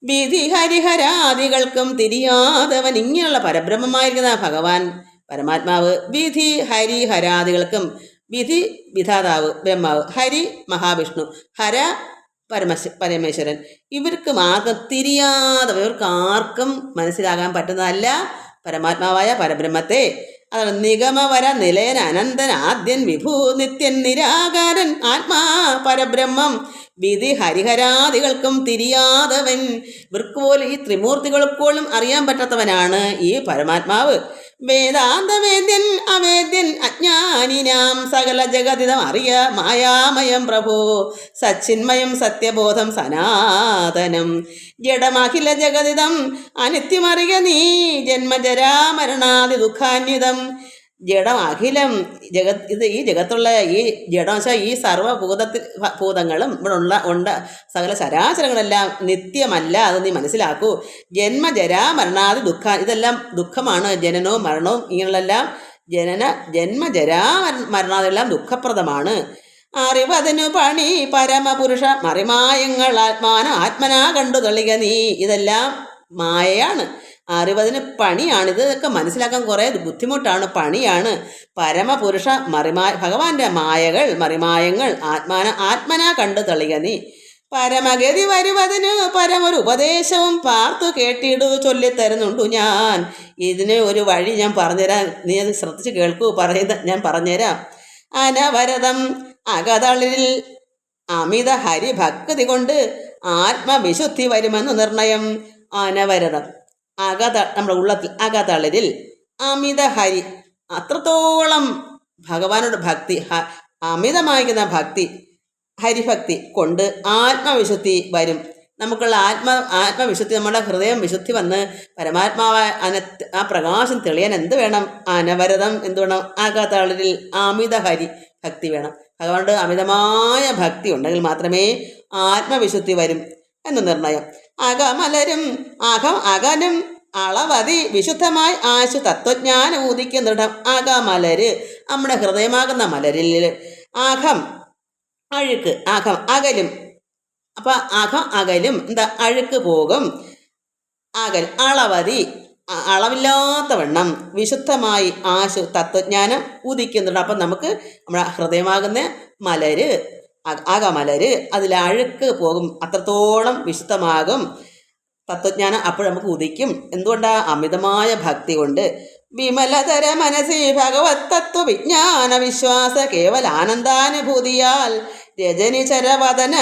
വിധി ഹരിഹരാദികൾക്കും തിരിയാതവൻ. ഇങ്ങനെയുള്ള പരബ്രഹ്മമായിരിക്കുന്ന ഭഗവാൻ പരമാത്മാവ് വിധി ഹരിഹരാദികൾക്കും, വിധി വിധാതാവ് ബ്രഹ്മാവ്, ഹരി മഹാവിഷ്ണു, ഹര പരമേശ്വരൻ, ഇവർക്ക് മാർഗം തിരിയാതെ, ഇവർക്ക് ആർക്കും മനസ്സിലാകാൻ പറ്റുന്നതല്ല പരമാത്മാവായ പരബ്രഹ്മത്തെ. അതാണ് നിഗമവര നിലയൻ അനന്തൻ ആദ്യൻ വിഭു നിത്യൻ നിരാകാരൻ ആത്മാ പരബ്രഹ്മം വിധി ഹരിഹരാദികൾക്കും തിരിയാതവൻ. ഇവർക്ക് പോലും ഈ ത്രിമൂർത്തികൾക്കോളും അറിയാൻ പറ്റാത്തവനാണ് ഈ പരമാത്മാവ്. വേദാന്തവേദ്യൻ അവേദ്യൻ അജ്ഞാനിനാം സകല ജഗതിതം അറിയ മായാമയം പ്രഭോ സച്ചിന്മയം സത്യബോധം സനാതനം ജഡമഖില ജഗതിതം അനിത്യമറിയ നീ ജന്മജരാമരണാദി ദുഃഖാന്വിതം. ജഡം അഖിലം ഈ ജഗത്തുള്ള ഈ ജഡം വെച്ചാൽ ഈ ഭൂതങ്ങളും ഇവിടെ ഉണ്ട് സകല ചരാചരങ്ങളെല്ലാം നിത്യമല്ല, അത് നീ മനസ്സിലാക്കൂ. ജന്മജരാമരണാദി ഇതെല്ലാം ദുഃഖമാണ്, ജനനവും മരണവും ഇങ്ങനെയുള്ളെല്ലാം ജന്മജരാമരണാതെല്ലാം ദുഃഖപ്രദമാണ്. അറിവതിനു പണി പരമപുരുഷ മറിമായങ്ങൾ ആത്മനാ കണ്ടു തെളിക നീ. ഇതെല്ലാം മായയാണ്, അറിവതിന് പണിയാണ്. ഇതൊക്കെ മനസ്സിലാക്കാൻ കുറേ ബുദ്ധിമുട്ടാണ്, പണിയാണ്. പരമപുരുഷ ഭഗവാന്റെ മായകൾ മറിമായങ്ങൾ ആത്മനാ കണ്ടു തെളിക നീ. പരമഗതി വരുവതിന് പരമൊരു ഉപദേശവും പാർത്തു കേട്ടിടു ചൊല്ലിത്തരുന്നുണ്ടു ഞാൻ. ഇതിന് ഒരു വഴി ഞാൻ പറഞ്ഞുതരാം, നീ അത് ശ്രദ്ധിച്ച് കേൾക്കൂ. ഞാൻ പറഞ്ഞുതരാം. അനവരതം അകതളിൽ അമിത ഹരിഭക്തി കൊണ്ട് ആത്മവിശുദ്ധി വരുമെന്ന് നിർണയം. അനവരതം നമ്മുടെ ഉള്ളത്തിൽ അകതളിരിൽ അമിത ഹരി, അത്രത്തോളം ഭഗവാനോട് ഭക്തി, അമിതമായിരിക്കുന്ന ഭക്തി, ഹരിഭക്തി കൊണ്ട് ആത്മവിശുദ്ധി വരും. നമുക്കുള്ള ആത്മവിശുദ്ധി, നമ്മുടെ ഹൃദയം വിശുദ്ധി വന്ന് പരമാത്മാവായ ആ പ്രകാശം തെളിയാൻ എന്ത് വേണം? അനവരതം എന്ത് വേണം? അകതളിരിൽ അമിത ഹരി ഭക്തി വേണം. അതുകൊണ്ട് അമിതമായ ഭക്തി ഉണ്ടെങ്കിൽ മാത്രമേ ആത്മവിശുദ്ധി വരും എന്ന് നിർണയം. അകമലരും അകനും അളവതി വിശുദ്ധമായി ആശു തത്വജ്ഞാനം ഊതിക്കും ദൃഢം. അകമലര് നമ്മുടെ ഹൃദയമാകുന്ന മലരിൽ അഴുക്ക് അകലും. അപ്പം അകലും എന്താ? അഴുക്ക് പോകും. അളവതി അളവില്ലാത്ത വണ്ണം വിശുദ്ധമായി തത്വജ്ഞാനം ഉദിക്കുന്നുണ്ട്. അപ്പം നമുക്ക് നമ്മുടെ ഹൃദയമാകുന്ന മലര് അകമലര് അതിൽ അഴുക്ക് പോകും, അത്രത്തോളം വിശുദ്ധമാകും തത്വജ്ഞാനം. അപ്പോൾ നമുക്ക് ഉദിക്കും. എന്തുകൊണ്ടാ? അമിതമായ ഭക്തി കൊണ്ട്. വിമലതര മനസ്സി ഭഗവത് തത്വ വിജ്ഞാന വിശ്വാസ കേവല ആനന്ദാനുഭൂതിയാൽ രജനിചരവദന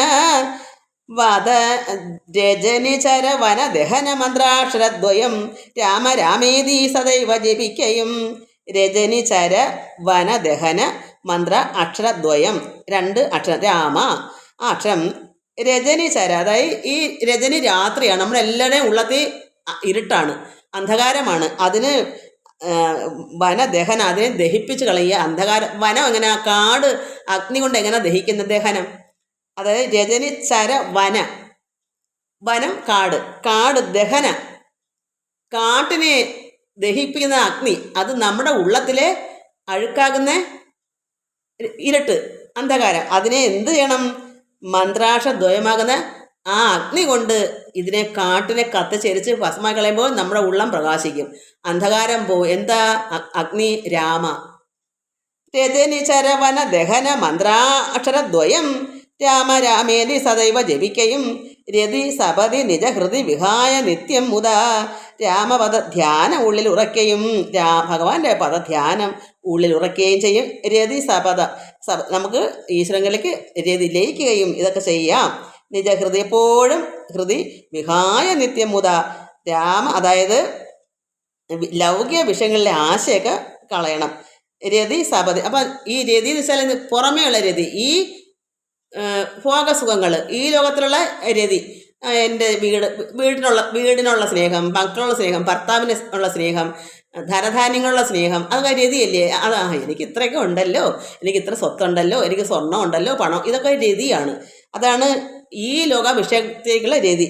രജനിചരവന ദഹന മന്ത്രാക്ഷരദ്വയം രാമ രാമേതി സദൈവ ജപിക്കയും. രജനിചര വന ദഹന മന്ത്ര അക്ഷരദ്വയം, 2 അക്ഷരം. രാമ ആ അക്ഷരം. രജനിചര, അതായത് ഈ രജനി രാത്രിയാണ്, നമ്മളെല്ലാവരുടെയും ഉള്ളത്തിൽ ഇരുട്ടാണ്, അന്ധകാരമാണ്. അതിന് വനദഹന, അതിനെ ദഹിപ്പിച്ച് കളയുക. അന്ധകാരം വനം എങ്ങനെ? കാട് അഗ്നി കൊണ്ട് എങ്ങനെ ദഹിക്കുന്ന ദഹനം? അതായത് രജനിചര വനം കാട്, കാട് ദഹന, കാട്ടിനെ ദഹിപ്പിക്കുന്ന അഗ്നി. അത് നമ്മുടെ ഉള്ളത്തിലെ അഴുക്കാകുന്ന ഇരുട്ട്, അന്ധകാരം. അതിനെ എന്ത് ചെയ്യണം? മന്ത്രാക്ഷദ്വയമാകുന്ന ആ അഗ്നി കൊണ്ട് ഇതിനെ കാട്ടിനെ കത്തിച്ചെരിച്ച് ഭസ്മമായി കളയുമ്പോൾ നമ്മുടെ ഉള്ളം പ്രകാശിക്കും, അന്ധകാരം പോവും. എന്താ അഗ്നി? രാമ. രജനിചരവന ദഹന മന്ത്രാക്ഷരദ്വയം രാമ രാമേതി സദൈവ ജപിക്കയും. രതി സപതി നിജഹൃതി വിഹായ നിത്യം മുതാ രാമപദ ധ്യാനം ഉള്ളിൽ ഉറയ്ക്കുകയും. ഭഗവാന്റെ പദധ്യാനം ഉള്ളിൽ ഉറയ്ക്കുകയും ചെയ്യും. രതി സപദ നമുക്ക് ഈശ്വരങ്ങളിലേക്ക് രതി ലയിക്കുകയും ഇതൊക്കെ ചെയ്യാം. നിജഹൃതി എപ്പോഴും ഹൃതി വിഹായ നിത്യം മുത രാമ, അതായത് ലൗകിക വിഷയങ്ങളിലെ ആശയൊക്കെ കളയണം. രതി സപതി. അപ്പം ഈ രതി എന്ന് വെച്ചാൽ പുറമേയുള്ള രതി, ഈ ഭോഗസുഖങ്ങൾ, ഈ ലോകത്തിലുള്ള രതി. എൻ്റെ വീടിനുള്ള സ്നേഹം, മക്കളുള്ള സ്നേഹം, ഭർത്താവിന് ഉള്ള സ്നേഹം, ധനധാന്യങ്ങളുള്ള സ്നേഹം, അതൊക്കെ രതിയല്ലേ? എനിക്ക് ഇത്രയൊക്കെ ഉണ്ടല്ലോ, എനിക്ക് ഇത്ര സ്വത്തുണ്ടല്ലോ, എനിക്ക് സ്വർണ്ണം ഉണ്ടല്ലോ, പണം, ഇതൊക്കെ രതിയാണ്. അതാണ് ഈ ലോക വിഷയത്തേക്കുള്ള രതി.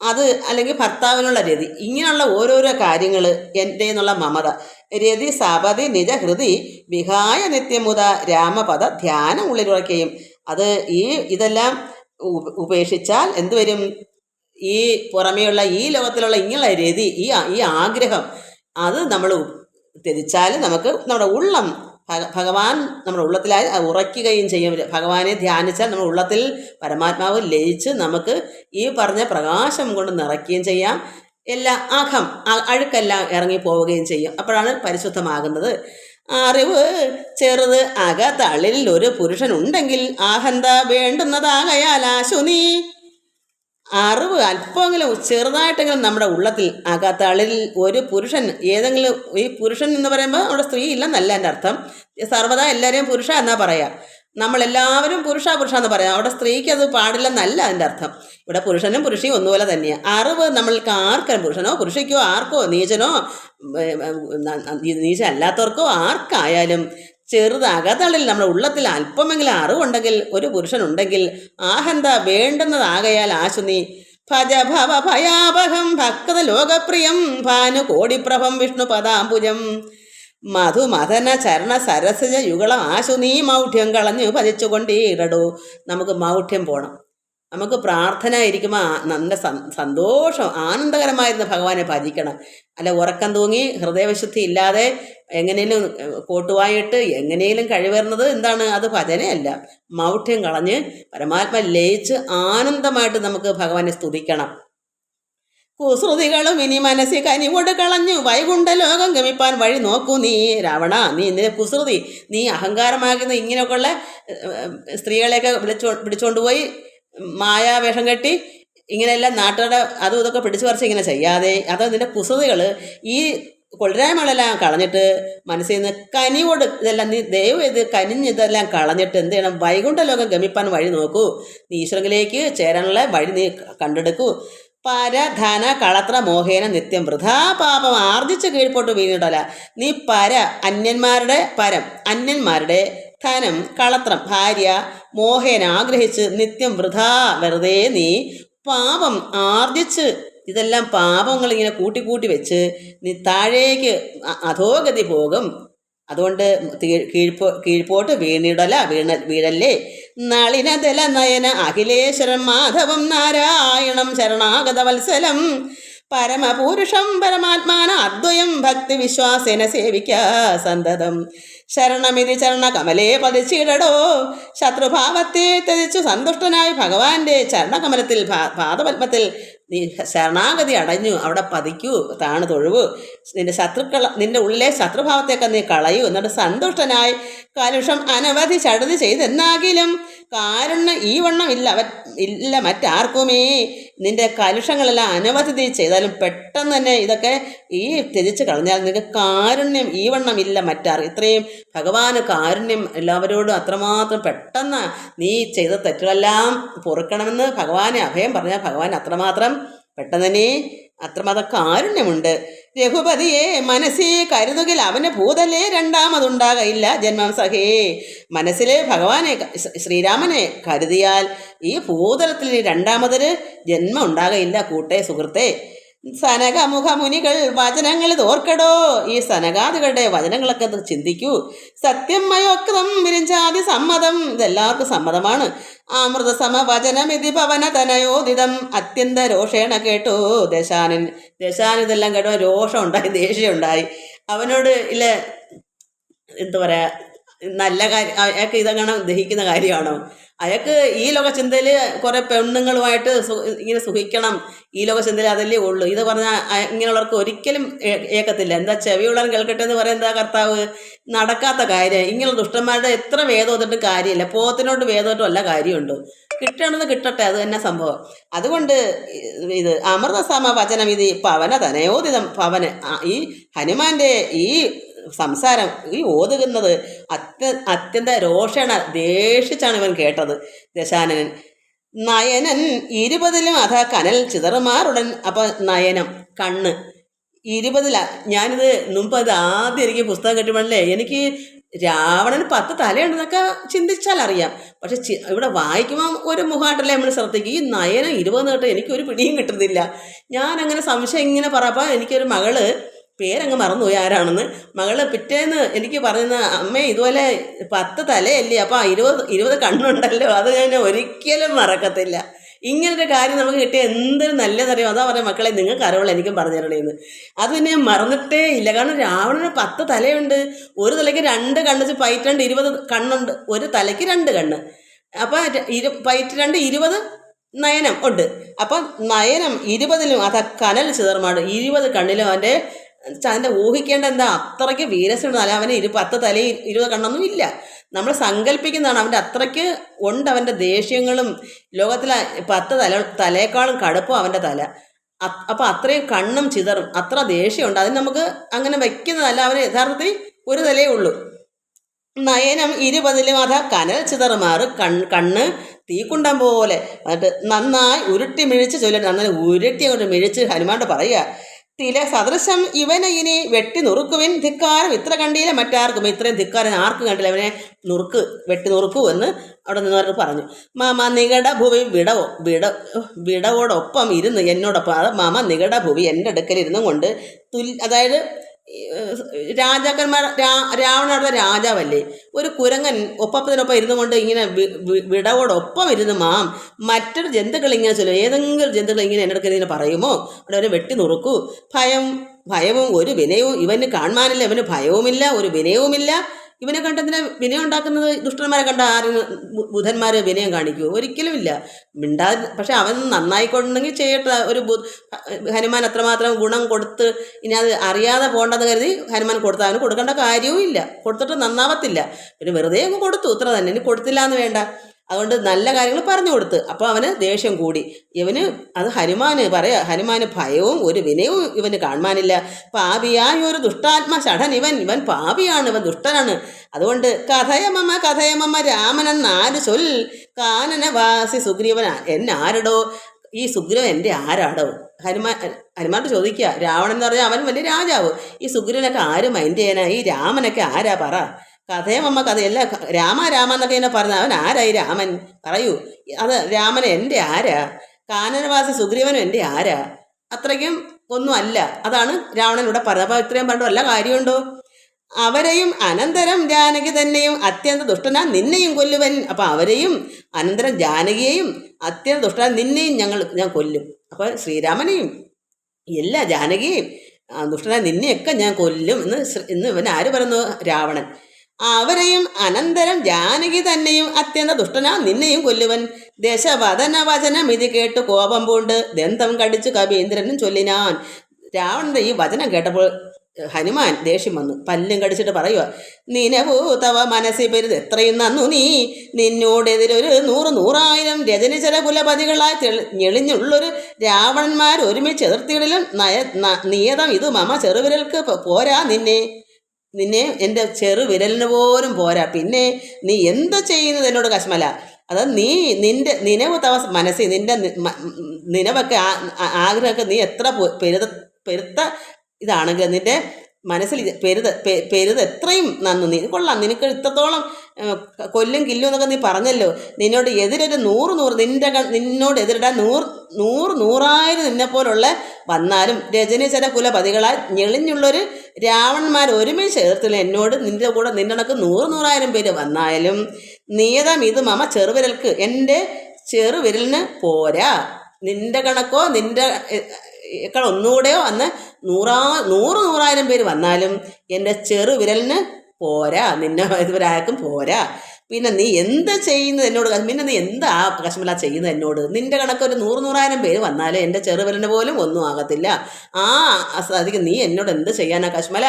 അത് അല്ലെങ്കിൽ ഭർത്താവിനുള്ള രതി. ഇങ്ങനെയുള്ള ഓരോരോ കാര്യങ്ങൾ എൻ്റെ എന്നുള്ള മമത. രതി സപതി നിജഹൃതി വിഹായ നിത്യമുത രാമപദ ധ്യാനം ഉള്ളിലുറയ്ക്കുകയും. അത് ഇതെല്ലാം ഉപേക്ഷിച്ചാൽ എന്തുവരും? ഈ പുറമേയുള്ള ഈ ലോകത്തിലുള്ള ഇങ്ങനെയുള്ള രതി, ഈ ആഗ്രഹം, അത് നമ്മൾ ത്യജിച്ചാൽ നമുക്ക് നമ്മുടെ ഉള്ളം ഭഗവാൻ നമ്മുടെ ഉള്ളത്തിലായി ഉറയ്ക്കുകയും ചെയ്യും. ഭഗവാനെ ധ്യാനിച്ചാൽ നമ്മുടെ ഉള്ളത്തിൽ പരമാത്മാവ് ലയിച്ച് നമുക്ക് ഈ പറഞ്ഞ പ്രകാശം കൊണ്ട് നിറയ്ക്കുകയും ചെയ്യാം. എല്ലാ അഴുക്കെല്ലാം ഇറങ്ങിപ്പോവുകയും ചെയ്യും. അപ്പോഴാണ് പരിശുദ്ധമാകുന്നത്. അറിവ് ചെറുത് അകത്തളിൽ ഒരു പുരുഷനുണ്ടെങ്കിൽ ആഹന്ത വേണ്ടുന്നതാകയാൽ ആശു നീ. അറിവ് അല്പമെങ്കിലും ചെറുതായിട്ടെങ്കിലും നമ്മുടെ ഉള്ളത്തിൽ അകത്തളിൽ ഒരു പുരുഷൻ, ഏതെങ്കിലും, ഈ പുരുഷൻ എന്ന് പറയുമ്പോൾ അവിടെ സ്ത്രീ ഇല്ലെന്നല്ല എൻ്റെ അർത്ഥം. സർവ്വതാ എല്ലാവരെയും പുരുഷ എന്നാ പറയാ. നമ്മളെല്ലാവരും പുരുഷ എന്ന് പറയാം. അവിടെ സ്ത്രീക്ക് അത് പാടില്ലെന്നല്ല അതിൻ്റെ അർത്ഥം. ഇവിടെ പുരുഷനും പുരുഷയും ഒന്നുപോലെ തന്നെയാണ്. അറിവ് നമ്മൾക്ക് ആർക്കും, പുരുഷനോ പുരുഷയ്ക്കോ ആർക്കോ, നീചനോ നീച അല്ലാത്തവർക്കോ ആർക്കായാലും ചെറുതകതളിൽ നമ്മുടെ ഉള്ളത്തിൽ അല്പമെങ്കിലും അറിവുണ്ടെങ്കിൽ, ഒരു പുരുഷനുണ്ടെങ്കിൽ ആഹന്ത വേണ്ടുന്നതാകയാൽ ആശു നീ. ഭജ ഭവ ഭയാപഹം ഭക്ത ലോകപ്രിയം ഭാനു കോടിപ്രഭം വിഷ്ണു പദാംബുജം മധുമഥന ചരണ സരസജ യുഗളം ആശു നീ. മൗഢ്യം കളഞ്ഞു ഭജിച്ചുകൊണ്ടീടടോ. നമുക്ക് മൗഢ്യം പോകണം. നമുക്ക് പ്രാർത്ഥന ഇരിക്കുമ്പോൾ നല്ല സന്തോഷം, ആനന്ദകരമായിരുന്ന ഭഗവാനെ ഭജിക്കണം. അല്ല ഉറക്കം തൂങ്ങി ഹൃദയവിശുദ്ധി ഇല്ലാതെ എങ്ങനെയും കോട്ടുവായിട്ട് എങ്ങനെയും കഴിവരുന്നത് എന്താണ്? അത് ഭജനയല്ല. മൗഢ്യം കളഞ്ഞ് പരമാത്മ ലയിച്ച് ആനന്ദമായിട്ട് നമുക്ക് ഭഗവാനെ സ്തുതിക്കണം. കുസൃതികളും ഇനി മനസ്സിൽ കനിവോട് കളഞ്ഞു വൈകുണ്ഠ ലോകം ഗമിപ്പാൻ വഴി നോക്കൂ നീ. രാവണ, നീ നിന്റെ കുസൃതി, നീ അഹങ്കാരമാകുന്ന ഇങ്ങനെയൊക്കെയുള്ള സ്ത്രീകളെയൊക്കെ പിടിച്ചുകൊണ്ടുപോയി മായാവേഷം കെട്ടി ഇങ്ങനെയെല്ലാം നാട്ടുകാരുടെ അതും ഇതൊക്കെ പിടിച്ചു പറിച്ച് ഇങ്ങനെ ചെയ്യാതെ, അത് നിന്റെ കുസൃതികൾ, ഈ കൊള്ളരായ്മകളെല്ലാം കളഞ്ഞിട്ട് മനസ്സിൽ നിന്ന് കനിവോട് ഇതെല്ലാം നീ ദയവ് ചെയ്ത് കനിഞ്ഞ് ഇതെല്ലാം കളഞ്ഞിട്ട് എന്ത് ചെയ്യണം? വൈകുണ്ഠ ലോകം ഗമിപ്പാൻ വഴി നോക്കൂ. നീ ഈശ്വരനിലേക്ക് ചേരാനുള്ള വഴി നീ കണ്ടെടുക്കൂ. പരധന കളത്ര മോഹേന നിത്യം വൃഥാ പാപം ആർജിച്ച് കീഴ്പോട്ട് വീണിടല. നീ അന്യന്മാരുടെ ധനം, കളത്രം, ഭാര്യ, മോഹേന ആഗ്രഹിച്ച് നിത്യം വൃഥാ വെറുതെ നീ പാപം ആർജിച്ച്, ഇതെല്ലാം പാപങ്ങൾ ഇങ്ങനെ കൂട്ടി വെച്ച് നീ താഴേക്ക് അധോഗതി പോകും. അതുകൊണ്ട് കീഴ്പോട്ട് വീഴല്ലേ. നളിനദല നയന അഖിലേശ്വരം മാധവം നാരായണം ശരണാഗത വത്സലം പരമപുരുഷം പരമാത്മാന അദ്വയം ഭക്തി വിശ്വാസേന സേവിക്ക സന്തതം. ശരണമിതി ചരണ കമലേ പതിച്ചിടടോ. ശത്രുഭാവത്തെ ത്യജിച്ചു സന്തുഷ്ടനായി ഭഗവാന്റെ ചരണകമലത്തിൽ പാദപത്മത്തിൽ നീ ശരണാഗതി അടഞ്ഞു. അവിടെ പതിക്കൂ, താണ് തൊഴുവു. നിന്റെ ഉള്ളിലെ ശത്രുഭാവത്തേക്ക് നീ കളയൂ. എന്നിട്ട് സന്തുഷ്ടനായി കലുഷം അനവധി ചടുതി ചെയ്തെന്നാകിലും കാരുണ്യം ഈ വണ്ണം ഇല്ല മറ്റാർക്കുമേ. നിന്റെ കലുഷങ്ങളെല്ലാം അനവധി നീ ചെയ്താലും പെട്ടെന്ന് തന്നെ ഇതൊക്കെ ത്യജിച്ച് കളഞ്ഞാൽ നിനക്ക് കാരുണ്യം ഈ വണ്ണം ഇല്ല മറ്റാർ. ഇത്രയും ഭഗവാന് കാരുണ്യം എല്ലാവരോടും അത്രമാത്രം പെട്ടെന്ന് നീ ചെയ്ത തെറ്റുകളെല്ലാം പൊറുക്കണമെന്ന് ഭഗവാനെ അഭയം പറഞ്ഞാൽ ഭഗവാൻ അത്രമാത്രം പെട്ടെന്ന് തന്നെ അത്രമാത്രം കാരുണ്യമുണ്ട്. രഘുപതിയെ മനസ്സിൽ കരുതുകിൽ അവന് ഭൂതലേ രണ്ടാമതുണ്ടാകയില്ല ജന്മം സഖേ. മനസ്സിലെ ഭഗവാനെ ശ്രീരാമനെ കരുതിയാൽ ഈ ഭൂതലത്തിൽ രണ്ടാമതൊരു ജന്മം ഉണ്ടാകയില്ല കൂട്ടേ സുഹൃത്തെ. സനകമുഖ മുനികൾ വചനങ്ങൾ തോർക്കടോ. ഈ സനകാദികളുടെ വചനങ്ങളൊക്കെ ചിന്തിക്കൂ. സത്യം മയോക്തം വിരിഞ്ചാതി സമ്മതം, ഇതെല്ലാവർക്കും സമ്മതമാണ്. അമൃത സമവചനമിതി പവനതനയോദിതം. അത്യന്ത രോഷേണ കേട്ടോ ദശാനൻ. ഇതെല്ലാം കേട്ടോ രോഷം ഉണ്ടായി, ദേഷ്യം ഉണ്ടായി. അവനോട് ഇല്ല എന്താ പറയാ, നല്ല കാര്യം അയാൾക്ക് ഇതങ്ങനെ ദഹിക്കുന്ന കാര്യമാണോ? അയാൾക്ക് ഈ ലോക ചിന്തയിൽ കുറേ പെണ്ണുങ്ങളുമായിട്ട് ഇങ്ങനെ സുഖിക്കണം, ഈ ലോക ചിന്തയിൽ അതല്ലേ ഉള്ളൂ. ഇത് പറഞ്ഞാൽ ഇങ്ങനെയുള്ളവർക്ക് ഒരിക്കലും ഏക്കത്തില്ല. എന്താ ചെവിയുള്ളവൻ കേൾക്കട്ടെ എന്ന് പറയാൻ എന്താ കർത്താവ്? നടക്കാത്ത കാര്യം. ഇങ്ങനെയുള്ള ദുഷ്ടന്മാരുടെ എത്ര വേദോത്തിട്ടും കാര്യമില്ല. പോത്തിനോട്ട് വേദോട്ടും അല്ല കാര്യമുണ്ടോ? കിട്ടണമെന്ന് കിട്ടട്ടെ, അത് തന്നെ സംഭവം. അതുകൊണ്ട് ഇത് അമൃതസമ വചനം ഇത് പവന തനയോദിതം. പവന് ഈ ഹനുമാന്റെ ഈ സംസാരം ഓതുന്നത് അത്യന്ത രോഷണ ദേഷിച്ചാണ് ഇവൻ കേട്ടത് ദശാനനൻ. നയനൻ 20 അഥ കനൽ ചിതറുമാറുടൻ. അപ്പം നയനം കണ്ണ് 20. ഞാനിത് മുമ്പ് അത് ആദ്യം എനിക്ക് പുസ്തകം കിട്ടുമ്പോഴല്ലേ എനിക്ക് രാവണന് 10 തലയുണ്ടെന്നൊക്കെ ചിന്തിച്ചാൽ അറിയാം. പക്ഷെ ഇവിടെ വായിക്കുമ്പോൾ ഒരു മുഖമായിട്ടല്ലേ നമ്മൾ ശ്രദ്ധിക്കും. ഈ നയനം 20 കേട്ട് എനിക്കൊരു പിടിയും കിട്ടുന്നില്ല. ഞാനങ്ങനെ സംശയം ഇങ്ങനെ പറയപ്പോൾ എനിക്കൊരു മകള്, പേരങ്ങ് മറന്നുപോയി ആരാണെന്ന്, മകള് പിറ്റേന്ന് എനിക്ക് പറയുന്ന അമ്മേ ഇതുപോലെ 10 തലയല്ലേ, അപ്പോൾ 20 കണ്ണുണ്ടല്ലോ. അത് ഞാൻ ഒരിക്കലും മറക്കത്തില്ല. ഇങ്ങനൊരു കാര്യം നമുക്ക് കിട്ടിയ എന്തൊരു നല്ലതറിയോ. അതാ പറയാം മക്കളെ, നിങ്ങൾക്ക് അറിവുള്ള എനിക്കും പറഞ്ഞു തരണേന്ന്. അത് പിന്നെ മറന്നിട്ടേ ഇല്ല. കാരണം രാവണന് 10 തലയുണ്ട്. ഒരു തലയ്ക്ക് 2 കണ്ണ്, പയറ്റുണ്ട് 20 കണ്ണുണ്ട്. ഒരു തലയ്ക്ക് 2 കണ്ണ്. അപ്പം പയറ്റ് 20 നയനം ഉണ്ട്. അപ്പം നയനം 20 അതാ കനൽ ചിതർമാട് 20 കണ്ണിലും അതിൻ്റെ ഊഹിക്കേണ്ട എന്താ, അത്രയ്ക്ക് വീരസുണ്ട്. അല്ല അവന് 10 തലയും 20 കണ്ണൊന്നും ഇല്ല. നമ്മൾ സങ്കല്പിക്കുന്നതാണ്. അവൻ്റെ അത്രയ്ക്ക് ഉണ്ട് അവൻ്റെ ദേഷ്യങ്ങളും. ലോകത്തിലെ 10 തലയേക്കാളും കടുപ്പം അവൻ്റെ തല. അപ്പം അത്രയും കണ്ണും ചിതറും, അത്ര ദേഷ്യമുണ്ട്. അതിന് നമുക്ക് അങ്ങനെ വയ്ക്കുന്നതല്ല. അവന് യഥാർത്ഥത്തിൽ ഒരു തലയേ ഉള്ളൂ. നയനം 20 അതാ കനൽ ചിതറുമാറ്. കണ്ണ് തീക്കുണ്ടം പോലെ. എന്നിട്ട് നന്നായി ഉരുട്ടി മിഴിച്ച് ചൊല്ലിട്ട് നന്നായി ഉരുട്ടി അങ്ങോട്ട് മിഴിച്ച് ഹനുമാനോട് പറയുക, തില സദൃശം ഇവനെ ഇനി വെട്ടി നുറുക്കുവിൻ. ധിക്കാരം ഇത്ര കണ്ടില്ല മറ്റാർക്കും. ഇത്രയും ധിക്കാരൻ ആർക്കും കണ്ടില്ല. അവനെ വെട്ടി നുറുക്കൂ എന്ന് അവിടെ നിന്നവർക്ക് പറഞ്ഞു. മാമ നികട ഭൂവി വിടവോടൊപ്പം ഇരുന്ന് എന്നോടൊപ്പം, അത് മാമ നികട ഭൂവി എൻ്റെ അടുക്കലിരുന്നും കൊണ്ട് അതായത് രാജാക്കന്മാർ രാവണയുടെ രാജാവല്ലേ, ഒരു കുരങ്ങൻ ഒപ്പത്തിനൊപ്പം ഇരുന്നു കൊണ്ട് ഇങ്ങനെ വിടവോടൊപ്പം ഇരുന്ന് മറ്റൊരു ജന്തുക്കൾ ഇങ്ങനെ ചൊല്ലും. ഏതെങ്കിലും ജന്തുക്കൾ ഇങ്ങനെ എൻ്റെ അടുക്കൽ ഇങ്ങനെ പറയുമോ അവിടെ അവനെ വെട്ടി നുറുക്കൂ. ഭയവും ഒരു വിനയവും ഇവന് കാണാനില്ല. ഇവന് ഭയവുമില്ല, ഒരു വിനയവുമില്ല. ഇവനെ കണ്ടതിനെ വിനയം ഉണ്ടാക്കുന്നത് ദുഷ്ടന്മാരെ കണ്ട ആരും ബുധന്മാർ വിനയം കാണിക്കുമോ? ഒരിക്കലും ഇല്ല. പക്ഷെ അവൻ നന്നായിക്കൊണ്ടെങ്കിൽ ചെയ്യട്ടെ. ഹനുമാൻ അത്രമാത്രം ഗുണം കൊടുത്ത് ഇനി അത് അറിയാതെ പോകണ്ടെന്ന് കരുതി ഹനുമാൻ കൊടുത്ത അവന് കൊടുക്കേണ്ട കാര്യവും ഇല്ല. കൊടുത്തിട്ട് നന്നാവത്തില്ല. പിന്നെ വെറുതെ അങ്ങ് കൊടുത്തു, ഇത്ര തന്നെ. ഇനി കൊടുത്തില്ല എന്ന് വേണ്ട. അതുകൊണ്ട് നല്ല കാര്യങ്ങൾ പറഞ്ഞു കൊടുത്ത്. അപ്പോൾ അവന് ദേഷ്യം കൂടി. അത് ഹനുമാന് ഭയവും ഒരു വിനയവും ഇവന് കാണാനില്ല. പാപിയായ ഒരു ദുഷ്ടാത്മ ഷഠൻ ഇവൻ പാപിയാണ്, ഇവൻ ദുഷ്ടനാണ്. അതുകൊണ്ട് കഥയമമ്മ രാമനെന്നാര് ചൊൽ. കാനനവാസി സുഗ്രീവൻ എന്നാരടോ. ഈ സുഗ്രീവൻ എൻ്റെ ആരാടോ? ഹനുമാനോട് ചോദിക്കുക. രാവണൻ എന്ന് പറഞ്ഞാൽ അവൻ വലിയ രാജാവ്. ഈ സുഗ്രീവനൊക്കെ ആര് മൈൻഡ് ചെയ്യാനാ? ഈ രാമനൊക്കെ ആരാ പറ. കഥയമമ്മ കഥയല്ല. രാമ എന്നൊക്കെ എന്നെ പറഞ്ഞ അവൻ ആരായി രാമൻ? പറയൂ. അത് രാമൻ എൻ്റെ ആരാ? കാനനവാസി സുഗ്രീവനും എൻ്റെ ആരാ? അത്രയ്ക്കും ഒന്നും അല്ല. അതാണ് രാവണൻ ഇവിടെ പറഞ്ഞത്. അപ്പോൾ ഇത്രയും പറഞ്ഞ വല്ല കാര്യമുണ്ടോ? അവരെയും അനന്തരം ജാനകി തന്നെയും അത്യന്ത ദുഷ്ടനാ നിന്നെയും കൊല്ലുവൻ. അപ്പം അവരെയും അനന്തരം ജാനകിയെയും അത്യന്ത ദുഷ്ടനാ നിന്നെയും ഞാൻ കൊല്ലും. അപ്പോൾ ശ്രീരാമനെയും ഇല്ല ജാനകി, ദുഷ്ടനായ നിന്നെയൊക്കെ ഞാൻ കൊല്ലും ഇന്ന് ഇവൻ ആര് പറയുന്നു? രാവണൻ. അവരെയും അനന്തരം ജാനകി തന്നെയും അത്യന്ത ദുഷ്ടനാ നിന്നെയും കൊല്ലുവൻ. ദശവദന വചനം ഇത് കേട്ട് കോപം പൂണ്ട് ദന്തം കടിച്ചു കവീന്ദ്രനും ചൊല്ലിനാൻ. രാവണന്റെ ഈ വചനം കേട്ടപ്പോൾ ഹനുമാൻ ദേഷ്യം വന്നു. പല്ലും കടിച്ചിട്ട് പറയുക, നിനവൂ തവ മനസ്സിൽ പെരുത് എത്രയും നന്നു നീ. നിന്നോടെതിരൊരു 100,000 രജനിചര കുലപതികളായി ഞെളിഞ്ഞുള്ളൊരു രാവണന്മാർ ഒരുമിച്ച് എതിർത്തിടലും നിയതം ഇത് മമ ചെറുവിരൽക്ക് പോരാ. നിന്നെ എൻ്റെ ചെറുവിരലിന് പോലും പോരാ. പിന്നെ നീ എന്ത് ചെയ്യുന്നത് എന്നോട് കശ്മല? അത് നിന്റെ നിലവ് തവ മനസ്സിൽ നിലവൊക്കെ ആഗ്രഹമൊക്കെ നീ എത്ര പെരുത്ത ഇതാണെങ്കിൽ നിന്റെ മനസ്സിൽ പെരുത് എത്രയും നന്നു. നീ കൊള്ളാം, നിനക്ക് ഇത്രത്തോളം കൊല്ലും കില്ലും എന്നൊക്കെ നീ പറഞ്ഞല്ലോ. നിന്നോട് എതിരൊരു 100 നിന്നോട് എതിരിടാൻ 100,000 നിന്നെപ്പോലുള്ള വന്നാലും രജനീചര കുലപതികളാൽ ഞെളിഞ്ഞുള്ളൊരു രാവണന്മാർ ഒരുമിച്ച് ചേർത്തില്ല എന്നോട്. നിന്റെ കൂടെ നിന്റെ കണക്ക് 100,000 പേര് വന്നാലും നിയതം ഇത് മമ ചെറുവിരൽക്ക്, എൻ്റെ ചെറുവിരലിന് പോരാ. നിന്റെ കണക്കോ നിന്റെ ഒന്നുകൂടെയോ അന്ന് 100,000 പേര് വന്നാലും എൻ്റെ ചെറുവിരലിന് പോരാ. നിന്നെ ഇവരാർക്കും പോരാ. പിന്നെ നീ എന്ത് ചെയ്യുന്നത് എന്നോട്? പിന്നെ നീ എന്താ കശ്മല ചെയ്യുന്നത് എന്നോട്? നിന്റെ കണക്കൊരു 100,000 പേര് വന്നാലും എൻ്റെ ചെറുവിരലിന് പോലും ഒന്നും ആകത്തില്ല. സാധിക്കും നീ എന്നോട് എന്ത് ചെയ്യാനാ കശ്മല?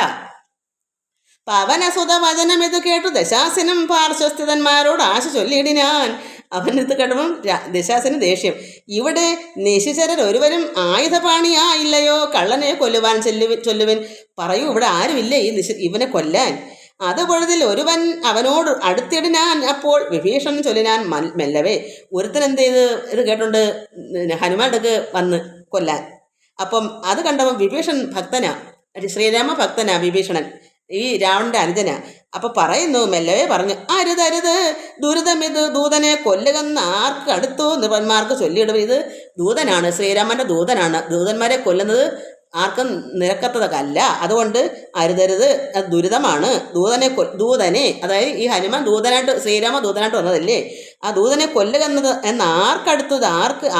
പവനസുത വചനം ഇത് കേട്ടു ദശാസനും പാർശ്വസ്ഥിതന്മാരോട് ആശ ചൊല്ലിയിടിനാൻ. അവനത് കേട്ടപ്പം ദശാസന് ദേഷ്യം. ഇവിടെ നിശിചരർ ഒരുവരും ആയുധപാണിയായില്ലയോ? കള്ളനെ കൊല്ലുവാൻ ചൊല്ലുവൻ. പറയൂ, ഇവിടെ ആരുമില്ലേ ഇവനെ കൊല്ലാൻ? അത് പൊഴുതിൽ ഒരുവൻ അവനോട് അടുത്തിടിനാൻ. അപ്പോൾ വിഭീഷണൻ ചൊല്ലിനാൻ മെല്ലവേ. ഒരുത്തൻ എന്ത് ചെയ്ത് ഇത് കേട്ടോണ്ട് ഹനുമാനടുക്ക് വന്ന് കൊല്ലാൻ. അപ്പം അത് കണ്ടപ്പം വിഭീഷൺ ഭക്തനാ, ശ്രീരാമ ഭക്തനാ വിഭീഷണൻ, ഈ രാവണന്റെ അനുജന. അപ്പൊ പറയുന്നു, മെല്ലവേ പറഞ്ഞു, അരുതരുത് ദുരിതമിത് ദൂതനെ കൊല്ലുകെന്ന് ആർക്ക് അടുത്തു നൃപന്മാർക്ക് ചൊല്ലിയിടും. ഇത് ദൂതനാണ്, ശ്രീരാമന്റെ ദൂതനാണ്. ദൂതന്മാരെ കൊല്ലുന്നത് ആർക്കും നിരക്കത്തതല്ല. അതുകൊണ്ട് അരുതരുത്, അത് ദുരിതമാണ്. ദൂതനെ അതായത് ഈ ഹനുമാൻ ദൂതനായിട്ട്, ശ്രീരാമ ദൂതനായിട്ട് വന്നതല്ലേ, ആ ദൂതനെ കൊല്ലുക എന്ന് ആർക്കടുത്തത്?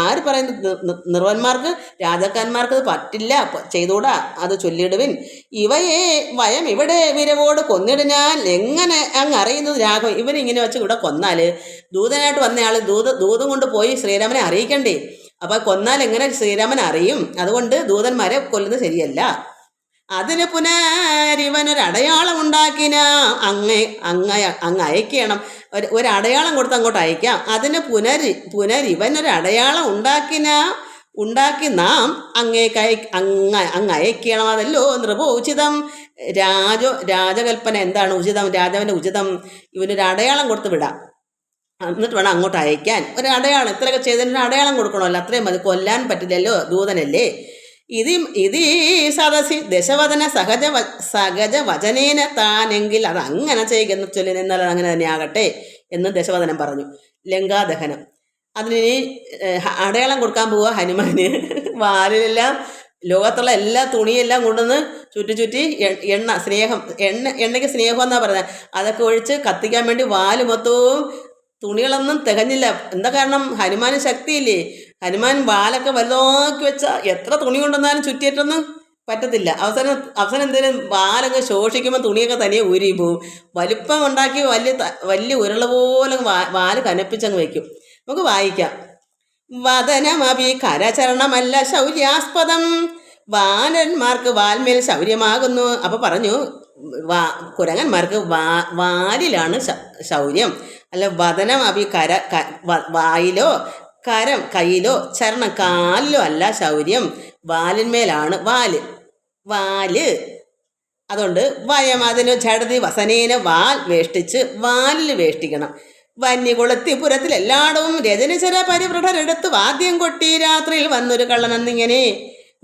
ആര് പറയുന്നത്? നിർവന്മാർക്ക്, രാജാക്കന്മാർക്ക് അത് പറ്റില്ല, ചെയ്തുകൂടാ, അത് ചൊല്ലിയിടുവിൻ. ഇവയെ വയം ഇവിടെ വിരവോട് കൊന്നിടിനാൽ എങ്ങനെ അങ്ങ് അറിയുന്നത് രാഘവൻ? ഇവനിങ്ങനെ വെച്ച് ഇവിടെ കൊന്നാല് ദൂതനായിട്ട് വന്നയാൾ ദൂതം കൊണ്ട് പോയി ശ്രീരാമനെ അറിയിക്കണ്ടേ? അപ്പൊ കൊന്നാൽ എങ്ങനെ ശ്രീരാമൻ അറിയും? അതുകൊണ്ട് ദൂതന്മാരെ കൊല്ലുന്നത് ശരിയല്ല. അതിന് പുനരിവനൊരടയാളം ഉണ്ടാക്കിന അങ്ങ് അയക്കണം. ഒരടയാളം കൊടുത്ത് അങ്ങോട്ട് അയക്കാം. അതിന് പുനരിവനൊരടയാളം ഉണ്ടാക്കി നാം അങ്ങ് അയക്കണം. അതല്ലോ നൃപോ ഉചിതം. രാജകൽപ്പന എന്താണ് ഉചിതം? രാജാവിൻ്റെ ഉചിതം ഇവനൊരു അടയാളം കൊടുത്ത് വിടാം, എന്നിട്ട് വേണം അങ്ങോട്ട് അയക്കാൻ. ഒരു അടയാളം, ഇത്രയൊക്കെ ചെയ്തതിന് അടയാളം കൊടുക്കണമല്ലോ, അത്രയും മതി. കൊല്ലാൻ പറ്റില്ലല്ലോ, ദൂതനല്ലേ. ഇത് സദസി ദശവദന സഹജ വചനേന താനെങ്കിൽ അത് അങ്ങനെ ചെയ്യുന്ന ചൊല്ലിന്, എന്നാൽ അങ്ങനെ തന്നെ ആകട്ടെ എന്ന് ദശവദനം പറഞ്ഞു. ലങ്കാദഹനം, അതിന് അടയാളം കൊടുക്കാൻ പോവുക ഹനുമാന്. വാലിലെല്ലാം ലോകത്തുള്ള എല്ലാ തുണിയെല്ലാം കൊണ്ടുവന്ന് ചുറ്റി എണ്ണയ്ക്ക് സ്നേഹം എന്നാ പറഞ്ഞത്, അതൊക്കെ ഒഴിച്ച് കത്തിക്കാൻ വേണ്ടി വാല് മൊത്തവും തുണികളൊന്നും തികഞ്ഞില്ല. എന്താ കാരണം? ഹനുമാന് ശക്തിയില്ലേ. ഹനുമാൻ വാലൊക്കെ വലുതാക്കി വെച്ചാൽ എത്ര തുണി കൊണ്ടുവന്നാലും ചുറ്റിയിട്ടൊന്നും പറ്റത്തില്ല. അവസാനം എന്തേലും വാലൊക്കെ ശോഷിക്കുമ്പോൾ തുണിയൊക്കെ തനിയെ ഊരി പോവും. വലിപ്പം ഉണ്ടാക്കി വലിയ ഉരുള പോലെ വാല് കനപ്പിച്ചങ്ങ് വയ്ക്കും. നമുക്ക് വായിക്കാം. വദനമഭി കരചരണമല്ല ശൗര്യാസ്പദം, വാനന്മാർക്ക് വാൽമേൽ ശൗര്യമാകുന്നു. അപ്പൊ പറഞ്ഞു, കുരങ്ങന്മാർക്ക് വാലിലാണ് ശൗര്യം, അല്ല വദനം അഭി വായിലോ കരം കയ്യിലോ ചരണം കാലിലോ അല്ല ശൗര്യം, വാലിന്മേലാണ് വാല്. അതുകൊണ്ട് വയം അതിന് ഝടതി വസനേന വാൽ വേഷ്ടിച്ച് വാലിൽ വേഷ്ടിക്കണം. വന്യകുളത്തി പുരത്തിൽ എല്ലായിടവും രജനിചര പരിവൃഢരെടുത്ത് വാദ്യം കൊട്ടി രാത്രിയിൽ വന്നൊരു കള്ളനെന്നിങ്ങനെ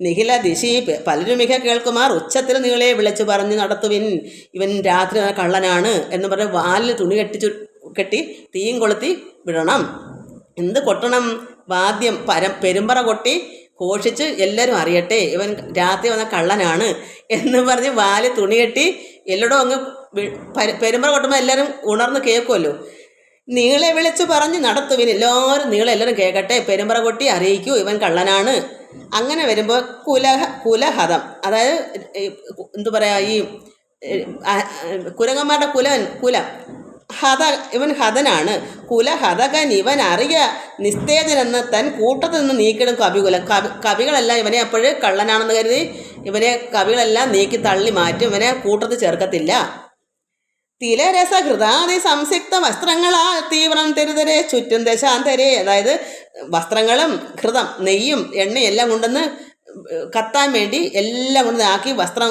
നിഖില ദിശി പലരുമിക കേൾക്കുമാർ ഉച്ചത്തിൽ നീളെ വിളിച്ചു പറഞ്ഞു നടത്തുവിൻ. ഇവൻ രാത്രി കള്ളനാണ് എന്ന് പറഞ്ഞ് വാലിൽ തുണി കെട്ടി തീയും കൊളുത്തി വിടണം. എന്ത് കൊട്ടണം? വാദ്യം പെരുമ്പറ കൊട്ടി ഘോഷിച്ച് എല്ലാവരും അറിയട്ടെ ഇവൻ രാത്രി വന്ന കള്ളനാണ് എന്ന് പറഞ്ഞ് വാല് തുണി കെട്ടി എല്ലായിടും അങ്ങ് പെരുമ്പറ കൊട്ടുമ്പോൾ എല്ലാവരും ഉണർന്ന് കേൾക്കുമല്ലോ. നീളെ വിളിച്ചു പറഞ്ഞ് നടത്തുവിൻ. എല്ലാവരും എല്ലാവരും കേൾക്കട്ടെ, പെരുമ്പറ കൊട്ടി അറിയിക്കൂ ഇവൻ കള്ളനാണ് അങ്ങനെ വരുമ്പോൾ കുലഹതം, അതായത് എന്തു പറയുക, ഈ കുരങ്ങന്മാരുടെ കുലം ഹത, ഇവൻ ഹതനാണ്. കുലഹതകൻ ഇവൻ അറിയ നിസ്തേജനെന്ന് തൻ കൂട്ടത്തിൽ നിന്ന് നീക്കിടും കവികുലം. കവികളെല്ലാം ഇവനെ അപ്പോഴ് കള്ളനാണെന്ന് കരുതി ഇവനെ കവികളെല്ലാം നീക്കി തള്ളി മാറ്റും, ഇവനെ കൂട്ടത്തിൽ ചേർക്കത്തില്ല. തിലരസ ഹൃദാതി സംസിക്ത വസ്ത്രങ്ങളാ തീവ്രം തെരുതരെ ചുറ്റും ദശാന്തരെ, അതായത് വസ്ത്രങ്ങളും ഘൃതം, നെയ്യും എണ്ണയും എല്ലാം കൊണ്ടുവന്ന് കത്താൻ വേണ്ടി എല്ലാം കൊണ്ട് ആക്കി വസ്ത്രം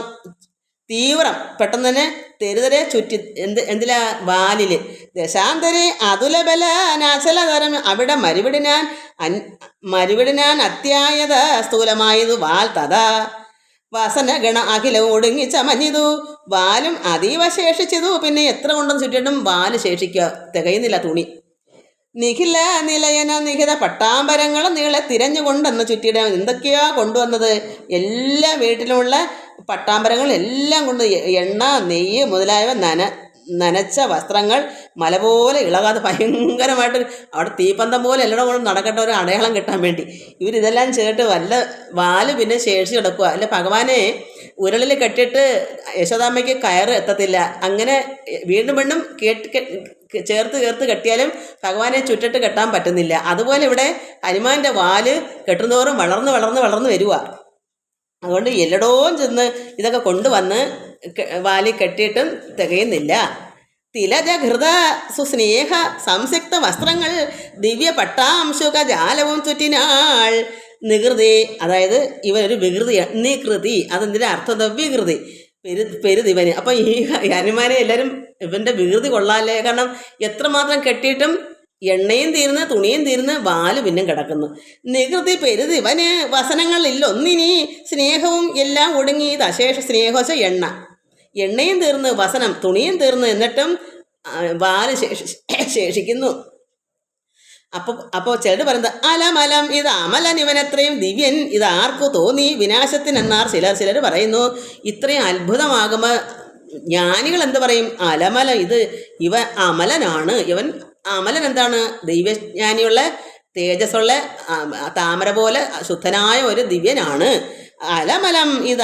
തീവ്രം പെട്ടെന്ന് തന്നെ തെരുതരെ ചുറ്റി എന്തിലാ വാലില് ദശാന്തരെ അതുലബല നാശലതരം, അവിടെ മരുവിടിനാൻ അത്യായത സ്ഥൂലമായതു വാൽ തഥാ വസനഗണ അഖിലവും ഒടുങ്ങി ചമഞ്ഞിതു, വാലും അതീവ ശേഷിച്ചതു. പിന്നെ എത്ര കൊണ്ടെന്ന് ചുറ്റിട്ടും വാല് ശേഷിക്കുക തികയുന്നില്ല തുണി. നിഖില നിലയന നിഹിത പട്ടാമ്പരങ്ങളും നീളെ തിരഞ്ഞുകൊണ്ടെന്ന് ചുറ്റിയിട. എന്തൊക്കെയാ കൊണ്ടുവന്നത്? എല്ലാ വീട്ടിലുമുള്ള പട്ടാമ്പരങ്ങൾ എല്ലാം കൊണ്ട് എണ്ണ, നെയ്യ് മുതലായവ നനച്ച വസ്ത്രങ്ങൾ മല പോലെ ഇളകാതെ ഭയങ്കരമായിട്ട് അവിടെ തീപ്പന്തം പോലെ എല്ലാം കൊണ്ട് നടക്കട്ടെ, ഒരു അടയാളം കിട്ടാൻ വേണ്ടി ഇവരിതെല്ലാം ചേർത്ത് വല്ല വാല് പിന്നെ ശേഷി കിടക്കുക. അല്ല ഭഗവാനെ ഉരളിൽ കെട്ടിയിട്ട് യശോദാമ്മയ്ക്ക് കയറ് എത്തത്തില്ല. അങ്ങനെ വീണ്ടും വീണ്ടും ചേർത്ത് കെട്ടിയാലും ഭഗവാനെ ചുറ്റിട്ട് കെട്ടാൻ പറ്റുന്നില്ല. അതുപോലെ ഇവിടെ ഹനുമാന്റെ വാല് കെട്ടുന്നോറും വളർന്ന് വരിക. അതുകൊണ്ട് എല്ലടവും ചെന്ന് ഇതൊക്കെ കൊണ്ടുവന്ന് വാലി കെട്ടിയിട്ടും തികയുന്നില്ല. തിലജഘൃത സുസ്നേഹ സംസിക്ത വസ്ത്രങ്ങൾ ദിവ്യ പട്ടാംശുക ജാലവും ചുറ്റിനാൾ. നികൃതി, അതായത് ഇവനൊരു വികൃതിയാണ്. നികൃതി അതെന്തിൻ്റെ അർത്ഥം? വികൃതി, പെരുതിവന്. അപ്പം ഈ ഹനുമാനെ എല്ലാവരും ഇവൻ്റെ വികൃതി കൊള്ളാല്ലേ, കാരണം എത്രമാത്രം കെട്ടിയിട്ടും എണ്ണയും തീർന്ന് തുണിയും തീർന്ന് വാല് പിന്നെ കിടക്കുന്നു. നികൃതി പെരുതിവന് വസനങ്ങളില്ലൊന്നിനി സ്നേഹവും എല്ലാം ഒടുങ്ങി. അശേഷ സ്നേഹോശ എണ്ണയും തീർന്ന് വസനം തുണിയും തീർന്ന് എന്നിട്ടും വാല് ശേഷിക്കുന്നു. അപ്പോൾ ചിലർ പറയുന്നത് അലമലം ഇത് അമലൻ ഇവനത്രയും ദിവ്യൻ ഇത് ആർക്കു തോന്നി വിനാശത്തിനെന്നാർ ചിലർ പറയുന്നു. ഇത്രയും അത്ഭുതമാകുമ്പോൾ ജ്ഞാനികൾ എന്ത് പറയും? അലമലം ഇവ അമലനാണ്. ഇവൻ അമലൻ എന്താണ്? ദൈവജ്ഞാനിയുള്ള തേജസ്സുള്ള താമര പോലെ ശുദ്ധനായ ഒരു ദിവ്യനാണ്. അലമലം ഇത്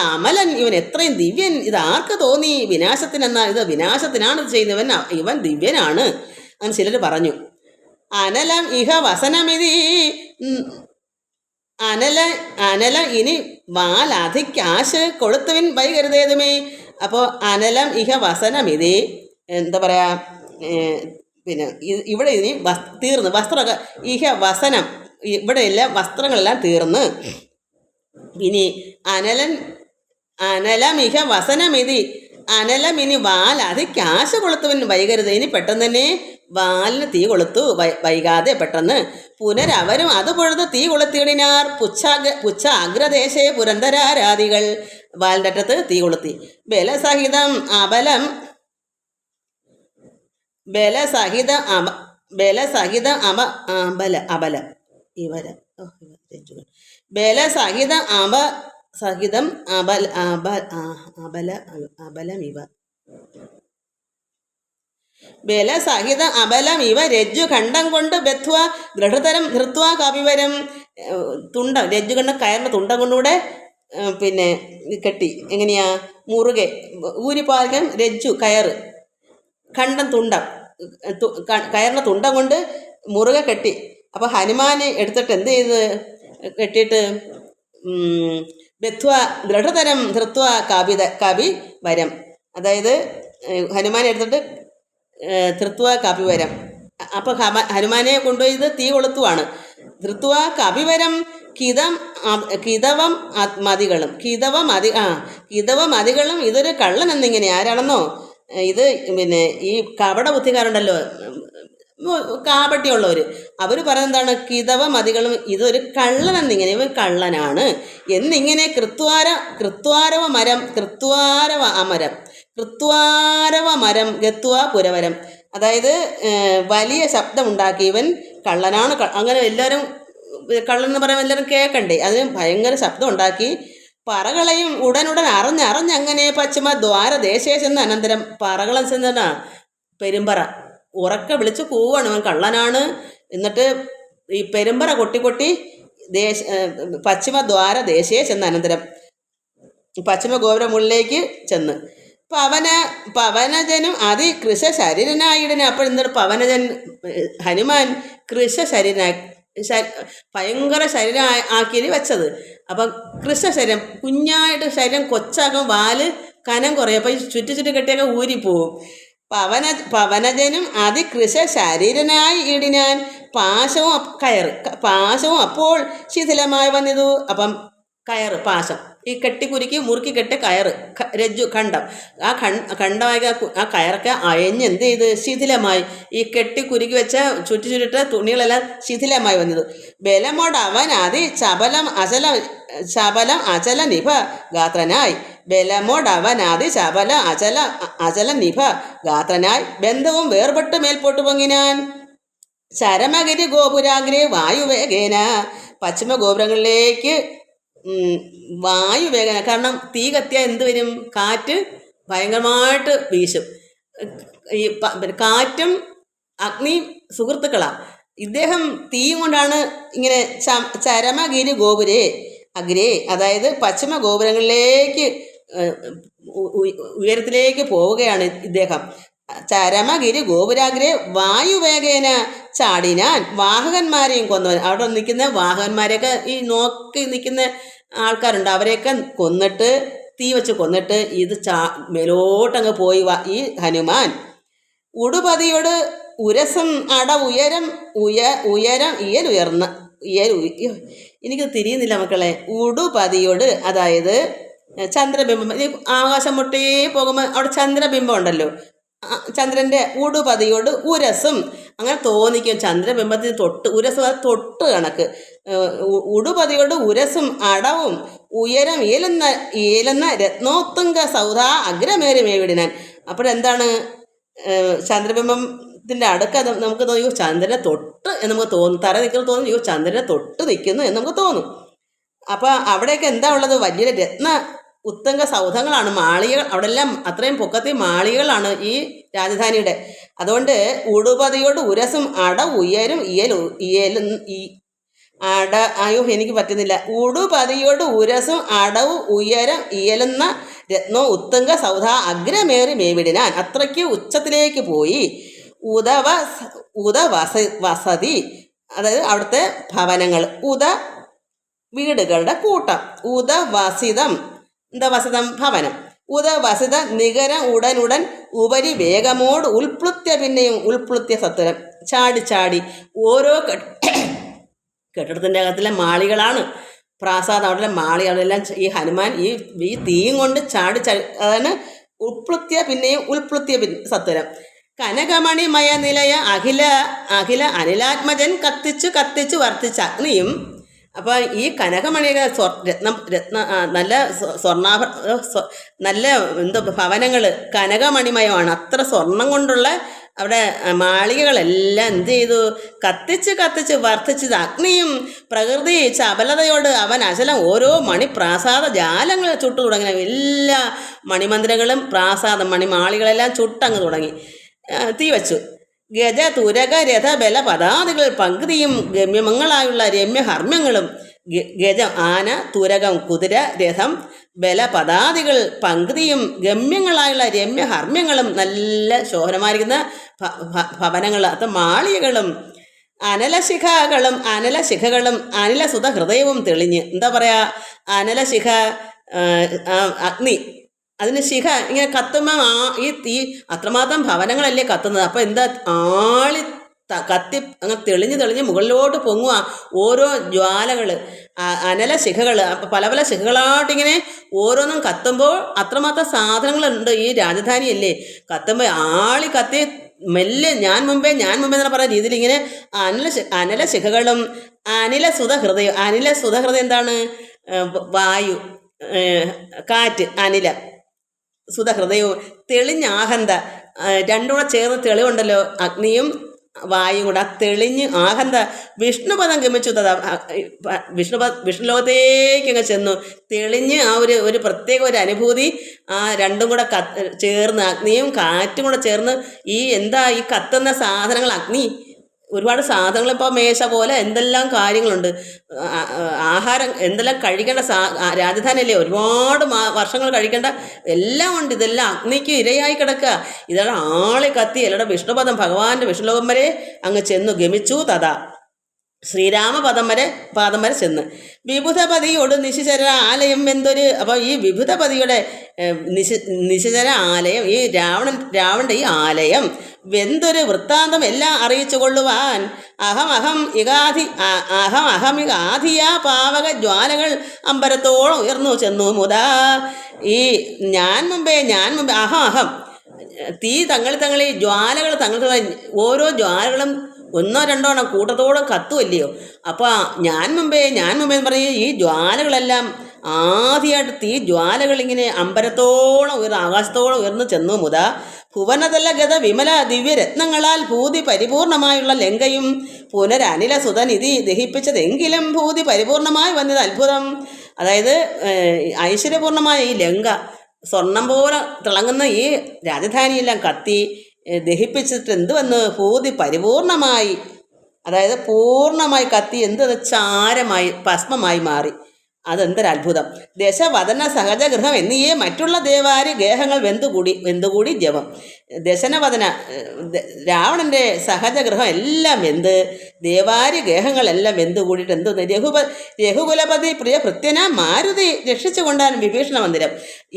അമലൻ ഇവൻ എത്രയും ദിവ്യൻ ഇത് ആർക്ക് തോന്നി വിനാശത്തിനെന്നാൽ ഇത് വിനാശത്തിനാണ് ചെയ്യുന്നവൻ, ഇവൻ ദിവ്യനാണ് അങ്ങനെ ചിലർ പറഞ്ഞു. അനലം ഇഹ വസനമിതി അനലം ഇനി വാലധിക്കാശ് കൊളുത്തുവിൻ വൈകരുതേതുമേ. അപ്പോൾ അനലം ഇഹ വസനമിതി എന്താ പറയാ, പിന്നെ ഇവിടെ ഇനി തീർന്ന് വസ്ത്രമൊക്കെ ഇഹ വസനം ഇവിടെയെല്ലാം വസ്ത്രങ്ങളെല്ലാം തീർന്ന്. ഇനി അനലം ഇഹ വസനമിതി അനലം ഇനി വാലധിക്കാശ് കൊളുത്തുവിൻ വൈകരുത്. ഇനി പെട്ടെന്ന് തന്നെ വാലിന് തീ കൊളുത്തു, വൈകാതെ പെട്ടെന്ന്. പുനരവരും അത് പൊഴുത് തീ കൊളുത്തിയിടിനാർ. പുച്ഛാഗ്രദേശേ പുരന്തരാരാദികൾ വാലിൻ്റെ അറ്റത്ത് തീ കൊളുത്തി. ബലസഹിതം അബലം ഇവ രജ്ജു ഖണ്ഡം കൊണ്ട് ബത്വ ദൃഢതരം ധൃത്വ കവിവരം. തുണ്ടം രജ്ജുഖണ്ഡം കയറിൻ്റെ തുണ്ടം കൊണ്ടുകൂടെ പിന്നെ കെട്ടി. എങ്ങനെയാ? മുറുകെ ഊരിപ്പാലിക്കാൻ രജ്ജു കയറ്, ഖണ്ഡം തുണ്ടം, കയറിൻ്റെ തുണ്ടം കൊണ്ട് മുറുകെ കെട്ടി. അപ്പോൾ ഹനുമാനെ എടുത്തിട്ട് എന്ത് ചെയ്ത് കെട്ടിയിട്ട് ബത്വ ദൃഢതരം ധൃത്വ കവി വരം, അതായത് ഹനുമാനെ എടുത്തിട്ട് ധൃത്വ കവിവരം. അപ്പോൾ ഹനുമാനെ കൊണ്ടുപോയി ഇത് തീ കൊളുത്തുവാണ്. ധൃത്വ കവിവരം കിതവം മതികളും ഇതൊരു കള്ളൻ എന്നിങ്ങനെ. ആരാണെന്നോ ഇത് പിന്നെ ഈ കപട ബുദ്ധിക്കാരുണ്ടല്ലോ, കാപട്യമുള്ളവർ, അവർ പറയുന്നതാണ് കിതവ മതികളും ഇതൊരു കള്ളൻ എന്നിങ്ങനെ, ഇവൻ കള്ളനാണ് എന്നിങ്ങനെ. കൃത്വാരവ മരം ഗത്വ പുരവരം, അതായത് വലിയ ശബ്ദമുണ്ടാക്കി ഇവൻ കള്ളനാണ്. അങ്ങനെ എല്ലാവരും കള്ളൻ എന്ന് പറയുമ്പോൾ എല്ലാവരും കേൾക്കണ്ടേ, അതിന് ഭയങ്കര ശബ്ദം ഉണ്ടാക്കി. പറകളയും ഉടനുടൻ അറിഞ്ഞങ്ങനെ പശ്ചിമ ദ്വാരദേശേ ചെന്ന് അനന്തരം പറകളൻ ചെന്നാ പെരുമ്പറ ഉറക്കെ വിളിച്ച് കൂവാണ് ഇവൻ കള്ളനാണ്. എന്നിട്ട് ഈ പെരുമ്പറ കൊട്ടി പശ്ചിമദ്വാര ദേശേ ചെന്ന് അനന്തരം പശ്ചിമ ഗോപുരമുള്ളിലേക്ക് ചെന്ന് പവനജനും കൃശ ശരീരനായിടനെ. അപ്പോൾ എന്താണ് പവനജൻ ഹനുമാൻ കൃശ ശരീരനായി ഭയങ്കര ശരീരം ആക്കി വെച്ചത്. അപ്പം കൃശ ശരീരം കുഞ്ഞായിട്ട് ശരീരം കൊച്ചാകും, വാല് കനം കുറയും, അപ്പം ഈ ചുറ്റി കെട്ടിയൊക്കെ ഊരിപ്പോവും. പവനജനും കൃശ ശരീരനായി ഇടിനാൻ പാശവും അപ്പോൾ ശിഥിലമായി വന്നിതു. അപ്പം കയറ് പാശം ഈ കെട്ടിക്കുരുക്കി മുറുക്കി കെട്ടി കയറ് രജ്ജു ഖണ്ഡം, ഖണ്ഡമായ ആ കയറൊക്കെ അയഞ്ഞ് എന്ത് ചെയ്ത് ശിഥിലമായി, ഈ കെട്ടിക്കുരുക്കി വെച്ച ചുറ്റിട്ട തുണികളെല്ലാം ശിഥിലമായി വന്നത്. ബലമോട് അവൻ ശബലം അചല നിഭ ഗാത്രനായി. ബലമോട് അവൻ അചല നിഭ ഗാത്രനായി. ബന്ധവും വേർപെട്ട് മേൽപോട്ട് പൊങ്ങിനാൻ. ചരമഗിരി ഗോപുരാഗ്രേ വായുവേഗേന. പശ്ചിമ ഗോപുരങ്ങളിലേക്ക് വായുവേഗന, കാരണം തീ കത്തിയാൽ എന്ത് വരും, കാറ്റ് ഭയങ്കരമായിട്ട് വീശും. ഈ കാറ്റും അഗ്നിയും സുഹൃത്തുക്കളാണ്. ഇദ്ദേഹം തീയും കൊണ്ടാണ് ഇങ്ങനെ ചരമഗിരി അഗ്രേ, അതായത് പശ്ചിമ ഗോപുരങ്ങളിലേക്ക് ഉയരത്തിലേക്ക് പോവുകയാണ് ഇദ്ദേഹം. ചരമഗിരി ഗോപുരാഗ്രേ വായുവേഗേന ചാടിനാൻ. വാഹകന്മാരെയും കൊന്നവൻ. അവിടെ നിൽക്കുന്ന വാഹകന്മാരെയൊക്കെ ഈ നോക്കി നിൽക്കുന്ന ആൾക്കാരുണ്ട്, അവരെയൊക്കെ കൊന്നിട്ട് തീ വെച്ച് കൊന്നിട്ട് ഇത് മേലോട്ടങ്ങ് പോയി ഈ ഹനുമാൻ. ഉടുപതിയോട് ഉരസം ഉയരം എനിക്ക് തിരിയുന്നില്ല മക്കളെ. ഉടുപതിയോട്, അതായത് ചന്ദ്രബിംബം, ആകാശം മുട്ടേ പോകുമ്പോൾ അവിടെ ചന്ദ്രബിംബം ഉണ്ടല്ലോ, ചന്ദ്രൻ്റെ ഉടുപതിയോട് ഉരസും, അങ്ങനെ തോന്നിക്കും ചന്ദ്രബിംബത്തിന് ഉരസും, അത് കണക്ക്. ഉടുപതിയോട് ഉരസും അടവും ഉയരം ഏലുന്ന രത്നോത്തുംഗ സൗധ അഗ്രമേറി മേവിടിനാൻ. അപ്പോഴെന്താണ് ചന്ദ്രബിംബത്തിൻ്റെ അടുക്ക നമുക്ക് തോന്നി ചന്ദ്രനെ തൊട്ട് എന്ന് നമുക്ക് തോന്നും, തറ നിൽക്കുന്ന തോന്നും ചന്ദ്രനെ തൊട്ട് നിൽക്കുന്നു എന്ന് നമുക്ക് തോന്നും. അപ്പോൾ അവിടെയൊക്കെ എന്താ ഉള്ളത്, വലിയൊരു രത്ന ഉത്തംഗ സൗധങ്ങളാണ്, മാളികകൾ, അവിടെ എല്ലാം അത്രയും പൊക്കത്തിൽ മാളികകളാണ് ഈ രാജധാനിയുടെ. അതുകൊണ്ട് ഉടുപതിയോട് ഉരസും ഉയരും എനിക്ക് പറ്റുന്നില്ല. ഉടുപതിയോട് ഉരസും ഉയരം ഇയലുന്ന രത്നോ ഉത്തംഗ സൗധ അഗ്രമേറി മേവിടിനാൻ. അത്രയ്ക്ക് ഉച്ചത്തിലേക്ക് പോയി. വസതി, അതായത് അവിടുത്തെ ഭവനങ്ങൾ, വീടുകളുടെ കൂട്ടം, വസതം ഭവനം, വസിത നികരം ഉടനുടൻ ഉപരി വേഗമോട് ഉൾപ്ലുത്യ സത്വരം. ചാടി ഓരോ കെട്ടിടത്തിൻ്റെ അകത്തിലെ മാളികളാണ് പ്രാസാദം, അവിടെ മാളികളെല്ലാം ഈ ഹനുമാൻ ഈ തീയും കൊണ്ട് അതാണ് ഉൾപ്ലുത്യ സത്വരം. കനകമണിമയ നിലയ അഖില അനിലാത്മജൻ കത്തിച്ചു വർത്തിച്ച അഗ്നിയും. അപ്പോൾ ഈ കനകമണിയുടെ നല്ല ഭവനങ്ങൾ കനകമണിമയമാണ്. അത്ര സ്വർണം കൊണ്ടുള്ള അവിടെ മാളികകളെല്ലാം എന്ത് ചെയ്തു, കത്തിച്ച് വർദ്ധിച്ചത് അഗ്നിയും. പ്രകൃതി ചപലതയോട് അവൻ അചലം ഓരോ പ്രാസാദ ജാലങ്ങൾ ചുട്ടു തുടങ്ങി. എല്ലാ മണിമന്ദിരങ്ങളും മണിമാളികളെല്ലാം ചുട്ടങ്ങ് തുടങ്ങി, തീ വച്ചു. ഗജ തുരക രഥ ബല പദാദികൾ പങ്ക്തിയും ഗമ്യമങ്ങളായുള്ള രമ്യഹർമ്മ്യങ്ങളും. ഗജം ആന, തുരകം കുതിര, രഥം, ബല പദാദികൾ പങ്ക്തിയും ഗമ്യങ്ങളായുള്ള രമ്യഹർമ്മ്യങ്ങളും, നല്ല ശോഭനമായിരിക്കുന്ന ഭവനങ്ങൾ, അത് മാളികകളും. അനലശിഖകളും അനിലസുത ഹൃദയവും തെളിഞ്ഞ്. എന്താ പറയുക, അനലശിഖ അഗ്നി, അതിന് ശിഖ ഇങ്ങനെ കത്തുമ്പോൾ ഈ തീ അത്രമാത്രം ഭവനങ്ങളല്ലേ കത്തുന്നത്. അപ്പോൾ എന്താ കത്തി അങ്ങനെ തെളിഞ്ഞ് മുകളിലോട്ട് പൊങ്ങുക ഓരോ ജ്വാലകൾ, അനലശിഖകൾ. അപ്പം പല ശിഖകളായിട്ടിങ്ങനെ ഓരോന്നും കത്തുമ്പോൾ അത്രമാത്രം സാധനങ്ങളുണ്ട് ഈ രാജധാനിയല്ലേ. കത്തുമ്പോൾ കത്തി മെല്ലെ ഞാൻ മുമ്പേ എന്ന് പറയുന്ന രീതിയിൽ ഇങ്ങനെ അനലശിഖകളും അനിലസുത ഹൃദയം എന്താണ്, വായു, കാറ്റ്, സുതഹൃദയവും തെളിഞ്ഞ ആഹന്ത, രണ്ടും കൂടെ ചേർന്ന് തെളിവുണ്ടല്ലോ, അഗ്നിയും വായും കൂടെ തെളിഞ്ഞ് ആഹന്ത വിഷ്ണുപദം ഗമിച്ചു. വിഷ്ണുലോകത്തേക്കങ്ങ് ചെന്നു തെളിഞ്ഞ് ആ ഒരു പ്രത്യേക ഒരു അനുഭൂതി. ആ രണ്ടും കൂടെ ചേർന്ന് അഗ്നിയും കാറ്റും കൂടെ ചേർന്ന് ഈ കത്തുന്ന സാധനങ്ങൾ, അഗ്നി ഒരുപാട് സാധനങ്ങൾ, ഇപ്പോൾ മേശ പോലെ എന്തെല്ലാം കാര്യങ്ങളുണ്ട്. ആഹാരം എന്തെല്ലാം കഴിക്കേണ്ട രാജധാനിയല്ലേ, ഒരുപാട് വർഷങ്ങൾ കഴിക്കേണ്ട എല്ലാം ഉണ്ട്. ഇതെല്ലാം അഗ്നിക്ക് ഇരയായി കിടക്കുക. ഇതാണ് ആളെ കത്തി എല്ലാവരുടെ വിഷ്ണുപദം, ഭഗവാന്റെ വിഷ്ണുലോകം വരെ അങ്ങ് ചെന്നു ഗമിച്ചു. തഥാ ശ്രീരാമപദം വരെ ചെന്ന് വിബുധപതിയോട് നിശിചര ആലയം എന്തൊരു. അപ്പോൾ ഈ വിബുധപതിയുടെ നിശിചര ആലയം, ഈ രാവണൻ്റെ ഈ ആലയം വെന്തൊരു വൃത്താന്തം എല്ലാം അറിയിച്ചു കൊള്ളുവാൻ അഹമികാധിയാ പാവക ജ്വാലകൾ അമ്പരത്തോളം ഉയർന്നു ചെന്നു മുതാ. ഈ ഞാൻ മുമ്പേ അഹം തീ തങ്ങളി ജ്വാലകൾ ഓരോ ജ്വാലകളും ഒന്നോ രണ്ടോ എണ്ണം കൂട്ടത്തോളം കത്തുമല്ലയോ. അപ്പോൾ ഞാൻ മുമ്പേ എന്ന് പറഞ്ഞ് ഈ ജ്വാലകളെല്ലാം ആദ്യമായിട്ട് തീ ജ്വാലകളിങ്ങനെ അമ്പരത്തോളം ആകാശത്തോളം ഉയർന്നു ചെന്നു മുതാ. ഭുവനതല ഗത വിമല ദിവ്യരത്നങ്ങളാൽ ഭൂതി പരിപൂർണമായുള്ള ലങ്കയും പുനരനില സുതനിധി ദഹിപ്പിച്ചതെങ്കിലും ഭൂതി പരിപൂർണമായി വന്നത് അത്ഭുതം. അതായത് ഐശ്വര്യപൂർണമായ ഈ ലങ്ക, സ്വർണം പോലെ തിളങ്ങുന്ന ഈ രാജധാനിയെല്ലാം കത്തി ദഹിപ്പിച്ചിട്ട് എന്ത് വന്ന് ഭൂതി പരിപൂർണമായി, അതായത് പൂർണ്ണമായി കത്തി എന്ത് ചാരമായി ഭസ്മമായി മാറി. അതെന്തൊരത്ഭുതം. ദശവദന സഹജഗൃഹം എന്നിയേ മറ്റുള്ള ദേവാരി ഗേഹങ്ങൾ വെന്തുകൂടി ജപം. ദശനവദന രാവണൻ്റെ സഹജഗൃഹം എല്ലാം ദേവാരി ഗേഹങ്ങളെല്ലാം വെന്തുകൂടിയിട്ട് രഘുകുലപതി പ്രിയ ഭൃത്യന മാരുതി രക്ഷിച്ചുകൊണ്ടാണ് വിഭീഷണ മന്ദിരം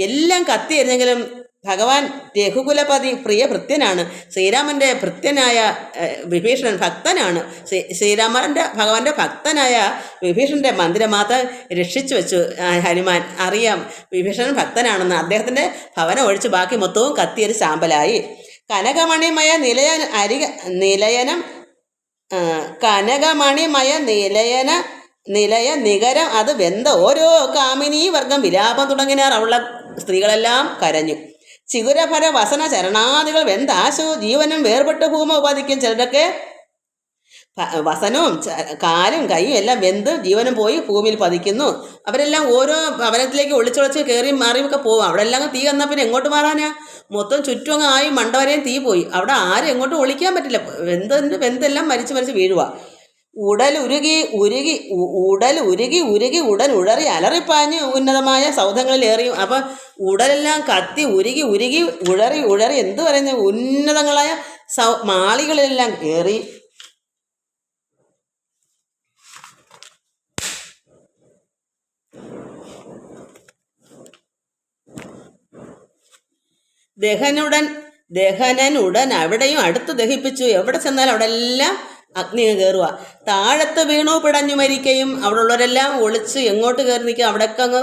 എല്ലാം കത്തിയിരുന്നെങ്കിലും ഭഗവാൻ രഘുകുലപതി പ്രിയ ഭൃത്യനാണ്. ശ്രീരാമൻ്റെ ഭൃത്യനായ വിഭീഷണൻ ഭക്തനാണ്. ഭഗവാന്റെ ഭക്തനായ വിഭീഷണൻ്റെ മന്ദിരം മാത്രം രക്ഷിച്ചു വെച്ചു ഹനുമാൻ. അറിയാം വിഭീഷണൻ ഭക്തനാണെന്ന്. അദ്ദേഹത്തിൻ്റെ ഭവനം ഒഴിച്ച് ബാക്കി മൊത്തവും കത്തിയൊരു ചാമ്പലായി. കനകമണിമയ നിലയ നികരം അത് വെന്ത ഓരോ കാമിനീ വർഗം വിലാപം തുടങ്ങിനാർ. അവളുടെ സ്ത്രീകളെല്ലാം കരഞ്ഞു. ചിഗുരഭര വസന ചരണാദികൾ വെന്താശു ജീവനും വേർപെട്ട് ഭൂമ ഉപാധിക്കും. ചിലരൊക്കെ വസനവും കാലും കൈയും എല്ലാം വെന്ത് ജീവനും പോയി ഭൂമിയിൽ പതിക്കുന്നു. അവരെല്ലാം ഓരോ ഭവനത്തിലേക്ക് ഒളിച്ചൊളിച്ച് കയറിയും മാറിയൊക്കെ പോകും. അവിടെ എല്ലാം തീ വന്നാൽ പിന്നെ എങ്ങോട്ട് മാറാനാ? മൊത്തം ചുറ്റും അങ്ങ് ആയി മണ്ടവരെയും തീ പോയി. അവിടെ ആരും എങ്ങോട്ടും ഒളിക്കാൻ പറ്റില്ല. വെന്തെല്ലാം മരിച്ച് വീഴുക. ഉടൽ ഉരുകി ഉടൻ ഉഴറി അലറിപ്പാഞ്ഞ് ഉന്നതമായ സൗധങ്ങളിൽ ഏറിയും. അപ്പം ഉടലെല്ലാം കത്തി ഉരുകി ഉഴറി എന്ത് പറയുന്നു ഉന്നതങ്ങളായ മാളികളിലെല്ലാം ഏറി. ദഹനനുടൻ അവിടെയും അടുത്ത് ദഹിപ്പിച്ചു. എവിടെ ചെന്നാലും അവിടെ എല്ലാം അഗ്നി കയറുക. താഴത്ത് വീണു പിടഞ്ഞു മരിക്കുകയും അവിടെ ഉള്ളവരെല്ലാം ഒളിച്ച് എങ്ങോട്ട് കയറി നിൽക്കുക. അവിടെയൊക്കെ അങ്ങ്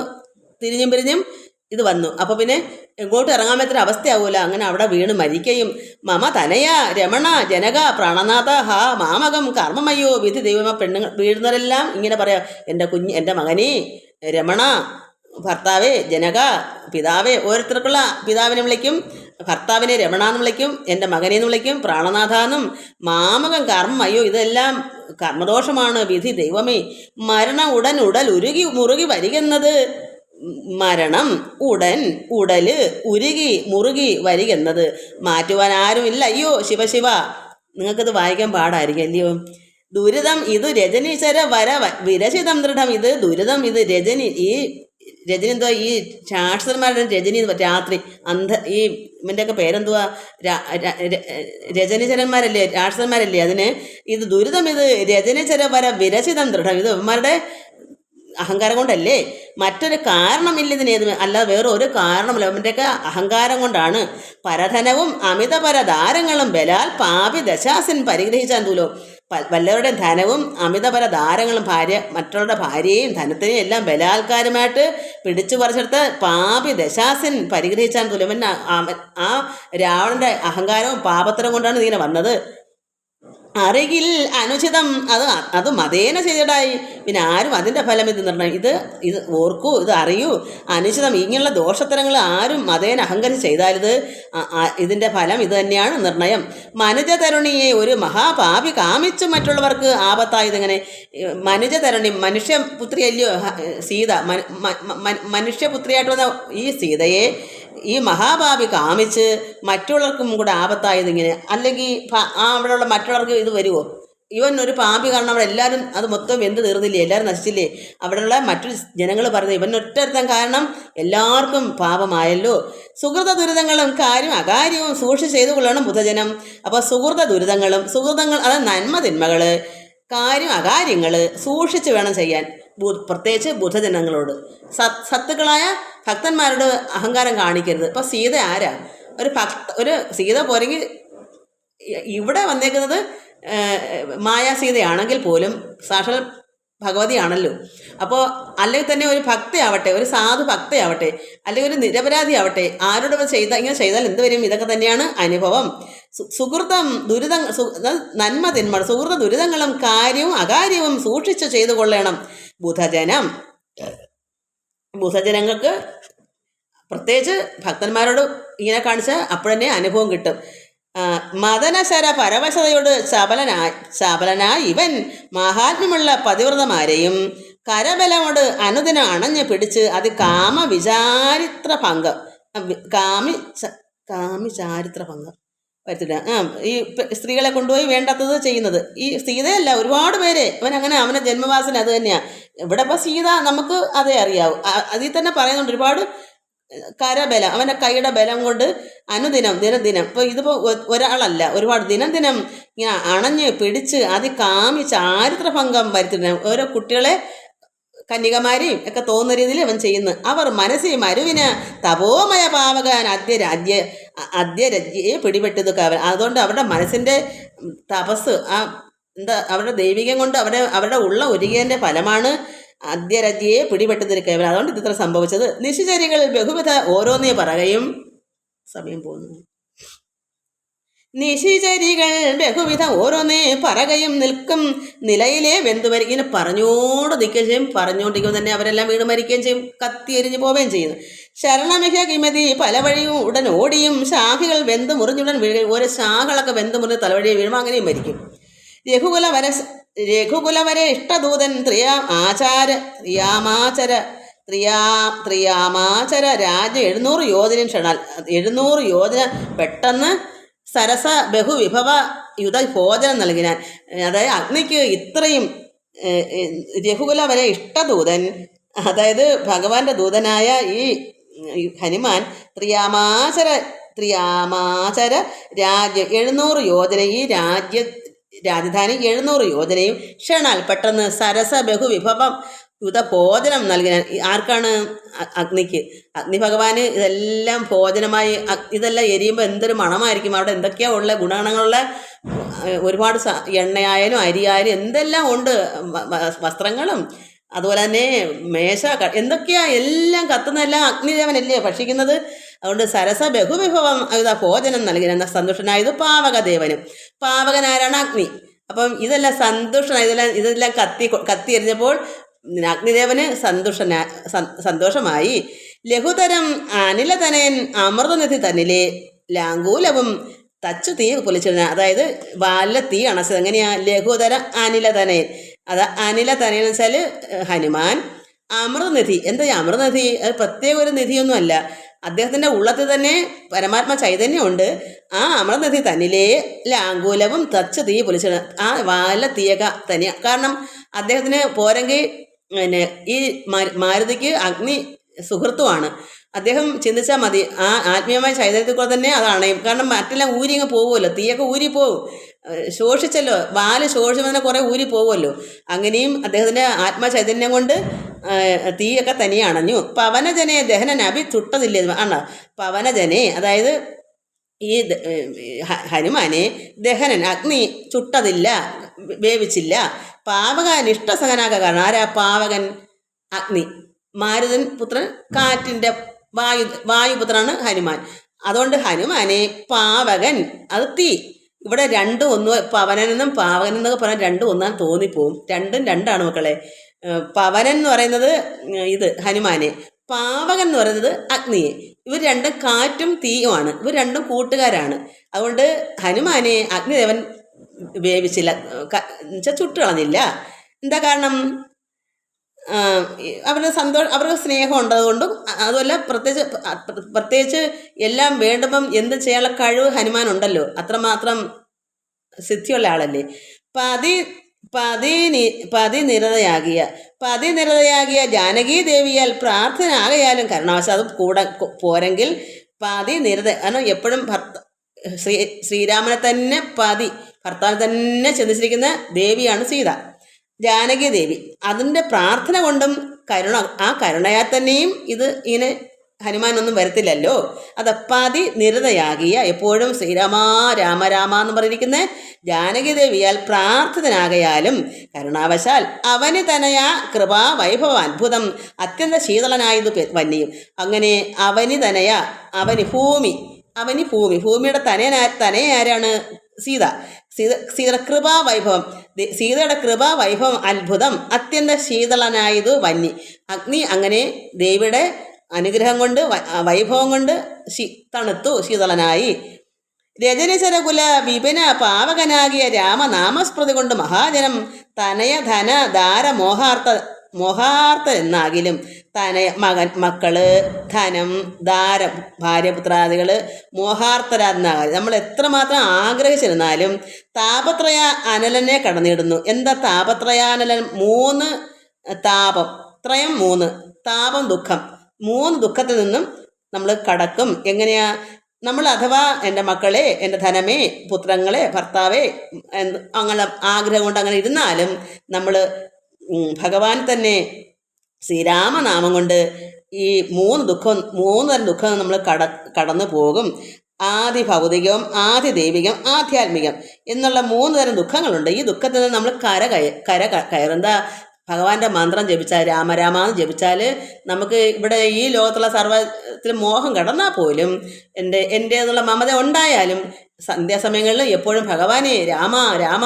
തിരിഞ്ഞും പിരിഞ്ഞും ഇത് വന്നു. അപ്പോൾ പിന്നെ എങ്ങോട്ട് ഇറങ്ങാൻ പറ്റുന്ന അവസ്ഥയാവൂല. അങ്ങനെ അവിടെ വീണ് മരിക്കുകയും. മമ തനയ രമണ ജനക പ്രാണനാഥ ഹാ മാമകം കർമ്മമയോ വിധി ദൈവമ. പെണ്ണുങ്ങൾ വീഴുന്നവരെല്ലാം ഇങ്ങനെ പറയാം, എൻ്റെ മകനേ രമണ, ഭർത്താവേ ജനക, പിതാവേ. ഓരോരുത്തർക്കുള്ള പിതാവിനെ വിളിക്കും, ഭർത്താവിനെ രമണ എന്ന് വിളിക്കും, എൻ്റെ മകനെ എന്ന് വിളിക്കും, പ്രാണനാഥ എന്നും. മാമകം കർമ്മം, അയ്യോ ഇതെല്ലാം കർമ്മദോഷമാണ്, വിധി ദൈവമേ. മരണം ഉടൻ ഉടൽ ഉരുകി മുറുകി വരികെന്നത്. മരണം ഉടല് ഉരുകി മുറുകി വരികെന്നത് മാറ്റുവാൻ ആരുമില്ല. അയ്യോ ശിവശിവ. നിങ്ങൾക്കിത് വായിക്കാൻ പാടായിരിക്കും അല്ലയോ. ദുരിതം ഇത് രജനീശ്വര വിരചിതം ദൃഢം. ഇത് ദുരിതം, ഇത് രജനി. ഈ രജനി എന്തുവാ? ഈ രാക്ഷസന്മാരുടെ രജനി രാത്രി ഈ ഇവൻ്റെയൊക്കെ പേരെന്തുവാ? രജനീചരന്മാരല്ലേ, രാക്ഷസന്മാരല്ലേ. അതിന് ഇത് ദുരിതം, ഇത് രജനീചര വിരചിതം ദൃഢം. ഇത് ഇവന്മാരുടെ അഹങ്കാരം കൊണ്ടല്ലേ, മറ്റൊരു കാരണമില്ല ഇതിനേത്. അല്ലാതെ വേറെ ഒരു കാരണമില്ല. അവൻ്റെയൊക്കെ അഹങ്കാരം കൊണ്ടാണ്. പരധനവും അമിത പരധാരങ്ങളും ബലാൽ പാപി ദശാസിൻ പരിഗ്രഹിച്ചാൻ തൂലോ. വല്ലവരുടെ ധനവും അമിതപരധാരങ്ങളും മറ്റുള്ളവരുടെ ഭാര്യയെയും ധനത്തിനെയും എല്ലാം ബലാത്കാരമായിട്ട് പിടിച്ചു പറിച്ചെടുത്ത് പാപി ദശാസിൻ പരിഗ്രഹിച്ചാൻ തുലവൻ. ആ രാവണൻ്റെ അഹങ്കാരവും പാപത്തരം കൊണ്ടാണ് ഇതിനെ വന്നത്. അറിയിൽ അനുചിതം അത് മതേന ചെയ്തിടായി. പിന്നെ ആരും അതിൻ്റെ ഫലം ഇത് നിർണ്ണയം. ഇത് ഓർക്കൂ, ഇത് അറിയൂ. അനുചിതം ഇങ്ങനെയുള്ള ദോഷത്തരങ്ങൾ ആരും മതേന അഹങ്കരിച്ച് ചെയ്താലിത് ഇതിൻ്റെ ഫലം ഇത് തന്നെയാണ് നിർണ്ണയം. മനുജതരുണിയെ ഒരു മഹാപാപി കാമിച്ചു മറ്റുള്ളവർക്ക് ആപത്തായതെങ്ങനെ? മനുജതരുണി മനുഷ്യപുത്രി അല്ലയോ സീത. മനുഷ്യപുത്രിയായിട്ട് വന്ന ഈ സീതയെ ഈ മഹാഭാവി കാമിച്ച് മറ്റുള്ളവർക്കും കൂടെ ആപത്തായത് ഇങ്ങനെ. അല്ലെങ്കിൽ അവിടെയുള്ള മറ്റുള്ളവർക്ക് ഇത് വരുമോ? ഇവൻ ഒരു പാമ്പി കാരണം അവിടെ എല്ലാവരും അത് മൊത്തം വെന്ത് തീർന്നില്ലേ, എല്ലാവരും നശിച്ചില്ലേ. അവിടെയുള്ള മറ്റു ജനങ്ങൾ പറഞ്ഞു ഇവൻ ഒറ്റൊരുത്തൻ കാരണം എല്ലാവർക്കും പാപമായല്ലോ. സുഹൃത ദുരിതങ്ങളും കാര്യം അകാര്യവും സൂക്ഷിച്ച് ചെയ്തു കൊള്ളണം ബുധജനം. അപ്പോൾ സുഹൃത ദുരിതങ്ങളും സുഹൃതങ്ങൾ അതായത് നന്മ തിന്മകൾ കാര്യം അകാര്യങ്ങൾ സൂക്ഷിച്ച് വേണം ചെയ്യാൻ, പ്രത്യേകിച്ച് ബുധജനങ്ങളോട്. സത്തുക്കളായ ഭക്തന്മാരോട് അഹങ്കാരം കാണിക്കരുത്. ഇപ്പോൾ സീത ആരാ? ഒരു സീത പോരെങ്കിൽ ഇവിടെ വന്നേക്കുന്നത് മായാസീതയാണെങ്കിൽ പോലും സാക്ഷാൽ ഭഗവതിയാണല്ലോ. അപ്പോൾ അല്ലെങ്കിൽ തന്നെ ഒരു ഭക്തയാവട്ടെ, ഒരു സാധു ഭക്തയാവട്ടെ, അല്ലെങ്കിൽ ഒരു നിരപരാധി ആവട്ടെ, ആരോട് ഇങ്ങനെ ചെയ്താൽ എന്ത് വരും? ഇതൊക്കെ തന്നെയാണ് അനുഭവം. സുഹൃതം ദുരിതം നന്മ തിന്മ സുഹൃത ദുരിതങ്ങളും കാര്യവും അകാര്യവും സൂക്ഷിച്ച് ചെയ്തു കൊള്ളണം ബുധജനങ്ങൾക്ക്. പ്രത്യേകിച്ച് ഭക്തന്മാരോട് ഇങ്ങനെ കാണിച്ചാൽ അപ്പോഴന്നെ അനുഭവം കിട്ടും. മദനശര പരവശതയോട് ചപലനായി ഇവൻ മഹാത്മ്യമുള്ള പതിവ്രതമാരെയും കരബലമോട് അനുദിനം അണഞ്ഞ് പിടിച്ച് അത് കാമവിചാരിത്ര ഭംഗം വരുത്തില്ല. ഈ സ്ത്രീകളെ കൊണ്ടുപോയി വേണ്ടാത്തത് ചെയ്യുന്നത്. ഈ സീതയല്ല, ഒരുപാട് പേരെ അവനെ ജന്മവാസന അത് തന്നെയാണ്. ഇവിടെ ഇപ്പോൾ സീത നമുക്ക് അതേ അറിയാവൂ. അതിൽ തന്നെ പറയുന്നുണ്ട് ഒരുപാട് കരബലം, അവൻ്റെ കൈയുടെ ബലം കൊണ്ട് അനുദിനം ദിനദിനം. ഇപ്പോൾ ഇതിപ്പോൾ ഒരാളല്ല, ഒരുപാട് ദിനം ഇങ്ങനെ അണഞ്ഞ് പിടിച്ച് ചാരിത്രഭംഗം വരുത്തുന്ന ഓരോ കുട്ടികളെ കന്യകമാരെയും ഒക്കെ തോന്നുന്ന രീതിയിൽ അവൻ ചെയ്യുന്നു. അവർ മനസ്സിൽ മരുവിന് തപോമയ പാവകാൻ അദ്യരജ്ഞയെ പിടിപെട്ടത് കവൻ. അതുകൊണ്ട് അവരുടെ മനസ്സിൻ്റെ തപസ് അവരുടെ ദൈവികം കൊണ്ട് അവരുടെ ഉള്ള ഒരുകിയതിൻ്റെ ഫലമാണ് അദ്യരജ്ഞയെ പിടിപെട്ടതിന് കേവലം. അതുകൊണ്ട് ഇത്ര സംഭവിച്ചത്. നിശിചരികൾ ബഹുവിധ ഓരോന്നേ പറയുകയും സമയം പോകുന്നു. നിശിചരികൾ ബഹുവിധ ഓരോന്നേ പറകയും നിൽക്കും നിലയിലെ വെന്തുമരി. ഇങ്ങനെ പറഞ്ഞോണ്ട് നിൽക്കുകയും ചെയ്യും, പറഞ്ഞുകൊണ്ടിരിക്കുമ്പോൾ തന്നെ അവരെല്ലാം വീണ് മരിക്കുകയും ചെയ്യും, കത്തി എരിഞ്ഞു പോവുകയും ചെയ്യുന്നു. ശരണമിക കിമതി പല വഴിയും ഉടൻ ഓടിയും ശാഖകൾ വെന്ത് മുറിഞ്ഞുടൻ വീഴുകയും ഓരോ ശാഖകളൊക്കെ വെന്ത് മുറിഞ്ഞ് തലവഴിയെ വീഴുമ്പോൾ അങ്ങനെയും മരിക്കും. രഘുകുല വരെ ഇഷ്ടദൂതൻ ത്രിയാമാചര രാജ്യ 700 യോജനം ക്ഷണാൽ 700 യോജന പെട്ടെന്ന് സരസ ബഹുവിഭവ യുധ ഭോജനം നൽകിനാൻ. അതായത് അഗ്നിക്ക് ഇത്രയും രഘുകുല വരെ ഇഷ്ടദൂതൻ, അതായത് ഭഗവാന്റെ ദൂതനായ ഈ ഹനുമാൻ ത്രിയാമാചര രാജ്യ 700 യോജന, ഈ രാജധാനി 700 യോജനയും ക്ഷണാൽ പെട്ടെന്ന് സരസ ബഹുവിഭവം യുധ ഭോജനം നൽകിനാൻ. ആർക്കാണ്? അഗ്നിക്ക്. അഗ്നി ഭഗവാന് ഇതെല്ലാം ഭോജനമായി. ഇതെല്ലാം എരിയുമ്പോൾ എന്തൊരു മണമായിരിക്കും. അവിടെ എന്തൊക്കെയാ ഉള്ള ഗുണഗണങ്ങളുള്ള ഒരുപാട് എണ്ണയായാലും അരിയായാലും എന്തെല്ലാം ഉണ്ട്, വസ്ത്രങ്ങളും അതുപോലെ തന്നെ മേശ എന്തൊക്കെയാ എല്ലാം കത്തുന്നതെല്ലാം അഗ്നിദേവനല്ലേ ഭക്ഷിക്കുന്നത്. അതുകൊണ്ട് സരസ ബഹുവിഭവം ഭോജനം നൽകിന സന്തുഷ്ടനായത് പാവകദേവനും. പാവകനാരാണ്? അഗ്നി. അപ്പം ഇതെല്ലാം ഇതെല്ലാം കത്തി എറിഞ്ഞപ്പോൾ അഗ്നിദേവന് സന്തോഷമായി. ലഘുതരം അനിലതനയൻ അമൃതനിധി തന്നിലെ ലാങ്കൂലവും തച്ചു തീ പൊലിച്ചിരുന്ന, അതായത് വാലിലെ തീ അണച്ചത്. എങ്ങനെയാ? ലഘുതര അനിലതനയൻ. അനിലതനയൻ എന്ന് വെച്ചാൽ ഹനുമാൻ. അമൃതനിധി. എന്താ അമൃതനിധി? അത് പ്രത്യേക ഒരു നിധിയൊന്നുമല്ല, അദ്ദേഹത്തിൻ്റെ ഉള്ളത്തിൽ തന്നെ പരമാത്മ ചൈതന്യമുണ്ട്. ആ അമൃതനിധി തന്നിലെ ലാങ്കൂലവും തച്ച് തീ പൊലിച്ചിട, ആ വാലിലെ തീയൊക്കെ തന്നെയാണ്. കാരണം അദ്ദേഹത്തിന് പോരെങ്കിൽ ഈ മാരുതിക്ക് അഗ്നി സുഹൃത്തുമാണ്. അദ്ദേഹം ചിന്തിച്ചാൽ മതി, ആ ആത്മീയമായ ചൈതന്യത്തിൽ കൂടെ തന്നെ അതാണ്. കാരണം മറ്റെല്ലാം ഊരിങ്ങ് പോകുമല്ലോ, തീയൊക്കെ ഊരിപ്പോവും. ശോഷിച്ചല്ലോ, വാല് ശോഷിച്ചതിനെ കുറേ ഊരി പോകുമല്ലോ. അങ്ങനെയും അദ്ദേഹത്തിൻ്റെ ആത്മചൈതന്യം കൊണ്ട് തീയൊക്കെ തനിയെ അണഞ്ഞു. പവനജനെ ദഹനൻ അഭി ചുട്ടതില്ലേ ആണ്. പവനജനെ അതായത് ഈ ഹനുമാനെ ദഹനൻ അഗ്നി ചുട്ടതില്ല, വേവിച്ചില്ല. പാവകൻ ഇഷ്ടസഹനാക കാരണം. ആരാ പാവകൻ? അഗ്നി. മാരുതൻ പുത്രൻ കാറ്റിൻ്റെ വായുപുത്രനാണ് ഹനുമാൻ. അതുകൊണ്ട് ഹനുമാനെ പാവകൻ, അത് തീ. ഇവിടെ രണ്ടും ഒന്ന്, പവനനെന്നും പാവകൻ എന്നൊക്കെ പറഞ്ഞാൽ രണ്ടും ഒന്നാൻ തോന്നിപ്പോവും. രണ്ടും രണ്ടാണ് മക്കളെ. പവനൻ എന്ന് പറയുന്നത് ഇത് ഹനുമാനെ, പാവകൻ എന്ന് പറയുന്നത് അഗ്നിയെ. ഇവർ രണ്ടും കാറ്റും തീയുമാണ്, ഇവർ രണ്ടും കൂട്ടുകാരാണ്. അതുകൊണ്ട് ഹനുമാനെ അഗ്നിദേവൻ വേവിച്ചില്ല, ചുട്ടു കളഞ്ഞില്ല. എന്താ കാരണം? അവർക്ക് സ്നേഹം ഉണ്ടതുകൊണ്ടും അതുമല്ല പ്രത്യേകിച്ച് എല്ലാം വേണ്ടുമ്പം എന്ത് ചെയ്യാനുള്ള കഴിവ് ഹനുമാനുണ്ടല്ലോ, അത്രമാത്രം സിദ്ധിയുള്ള ആളല്ലേ. പതി പതിനിരതയാകിയ പതിനിരതയാകിയ ജാനകീ ദേവിയാൽ പ്രാർത്ഥന ആകയാലും കരുണാവശാൽ അത് കൂടെ പോരെങ്കിൽ പതിനിരത കാരണം എപ്പോഴും ശ്രീരാമനെ തന്നെ ഭർത്താവിനെ തന്നെ ചിന്തിച്ചിരിക്കുന്ന ദേവിയാണ് സീത, ജാനകി ദേവി. അതിൻ്റെ പ്രാർത്ഥന കൊണ്ടും ആ കരുണയാൽ തന്നെയും ഇത് ഇങ്ങനെ ഹനുമാനൊന്നും വരത്തില്ലല്ലോ. അത് പതിനിരതയാകിയ എപ്പോഴും ശ്രീരാമ രാമ രാമ എന്ന് പറഞ്ഞിരിക്കുന്ന ജാനകി ദേവിയാൽ പ്രാർത്ഥിതനാകയാലും കരുണാവശാൽ അവന് തനയാ കൃപാ വൈഭവ അത്ഭുതം അത്യന്ത ശീതളനായത് വന്യയും. അങ്ങനെ അവന് തനയാ ഭൂമിയുടെ തനയാരാണ്? സീതയുടെ കൃപാവൈഭവം, സീതയുടെ കൃപാവൈഭവം അത്ഭുതം അത്യന്ത ശീതളനായത് വന്നി. അഗ്നി അങ്ങനെ ദേവിയുടെ അനുഗ്രഹം കൊണ്ട് വൈഭവം കൊണ്ട് തണുത്തു, ശീതളനായി. രജനിചരകുല വിപിന പാവകനാകിയ രാമനാമസ്മൃതി കൊണ്ട് മഹാജനം തനയ ധന ദാര മോഹാർത്ത എന്നാകിലും മക്കള് ധനം ദാരം ഭാര്യപുത്രാദികള് മോഹാർത്തരാന്നാകാതെ നമ്മൾ എത്രമാത്രം ആഗ്രഹിച്ചിരുന്നാലും താപത്രയ അനലനെ കടന്നിടുന്നു. എന്താ താപത്രയാനലൻ? 3 താപം, ത്രയം 3 താപം ദുഃഖം, 3 ദുഃഖത്തിൽ നിന്നും നമ്മൾ കടക്കും. എങ്ങനെയാ? നമ്മൾ അഥവാ എൻ്റെ മക്കളെ, എൻ്റെ ധനമേ, പുത്രങ്ങളെ, ഭർത്താവേ അങ്ങനെ ആഗ്രഹം കൊണ്ട് അങ്ങനെ ഇരുന്നാലും നമ്മൾ ഭഗവാൻ തന്നെ ശ്രീരാമനാമം കൊണ്ട് ഈ 3 തരം ദുഃഖം നമ്മൾ കടന്നു പോകും. ആദി ഭൗതികം, ആദി ദൈവികം, ആധ്യാത്മികം എന്നുള്ള 3 തരം ദുഃഖങ്ങളുണ്ട്. ഈ ദുഃഖത്തിൽ നിന്ന് നമ്മൾ കയറും. എന്താ? ഭഗവാന്റെ മന്ത്രം ജപിച്ചാൽ, രാമരാമ എന്ന് ജപിച്ചാൽ നമുക്ക് ഇവിടെ ഈ ലോകത്തുള്ള സർവ്വത്തിലും മോഹം കടന്നാൽ പോലും എന്നുള്ള മമത ഉണ്ടായാലും സന്ധ്യാസമയങ്ങളിൽ എപ്പോഴും ഭഗവാനെ രാമ രാമ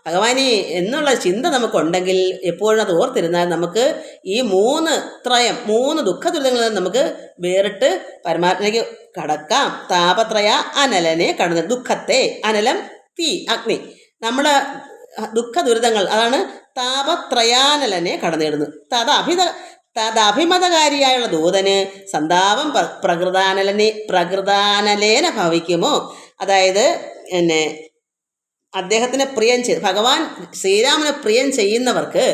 ഭഗവാനെ എന്നുള്ള ചിന്ത നമുക്കുണ്ടെങ്കിൽ എപ്പോഴും അത് ഓർത്തിരുന്നാൽ നമുക്ക് ഈ 3 ദുഃഖ ദുരിതങ്ങളിൽ നമുക്ക് വേറിട്ട് പരമാത്മയിലേക്ക് കടക്കാം. താപത്രയ അനലനെ കടന്ന് ദുഃഖത്തെ, അനലം തീ, അഗ്നി, നമ്മുടെ ദുഃഖ ദുരിതങ്ങൾ അതാണ് താപത്രയാനലനെ കടന്നിടുന്നു. തദഭിമതകാരിയായുള്ള ദൂതന് സന്താപം പ്രകൃതാനലേന ഭവിക്കുമോ? അതായത് അദ്ദേഹത്തിന് പ്രിയം ഭഗവാൻ ശ്രീരാമനെ പ്രിയം ചെയ്യുന്നവർക്ക്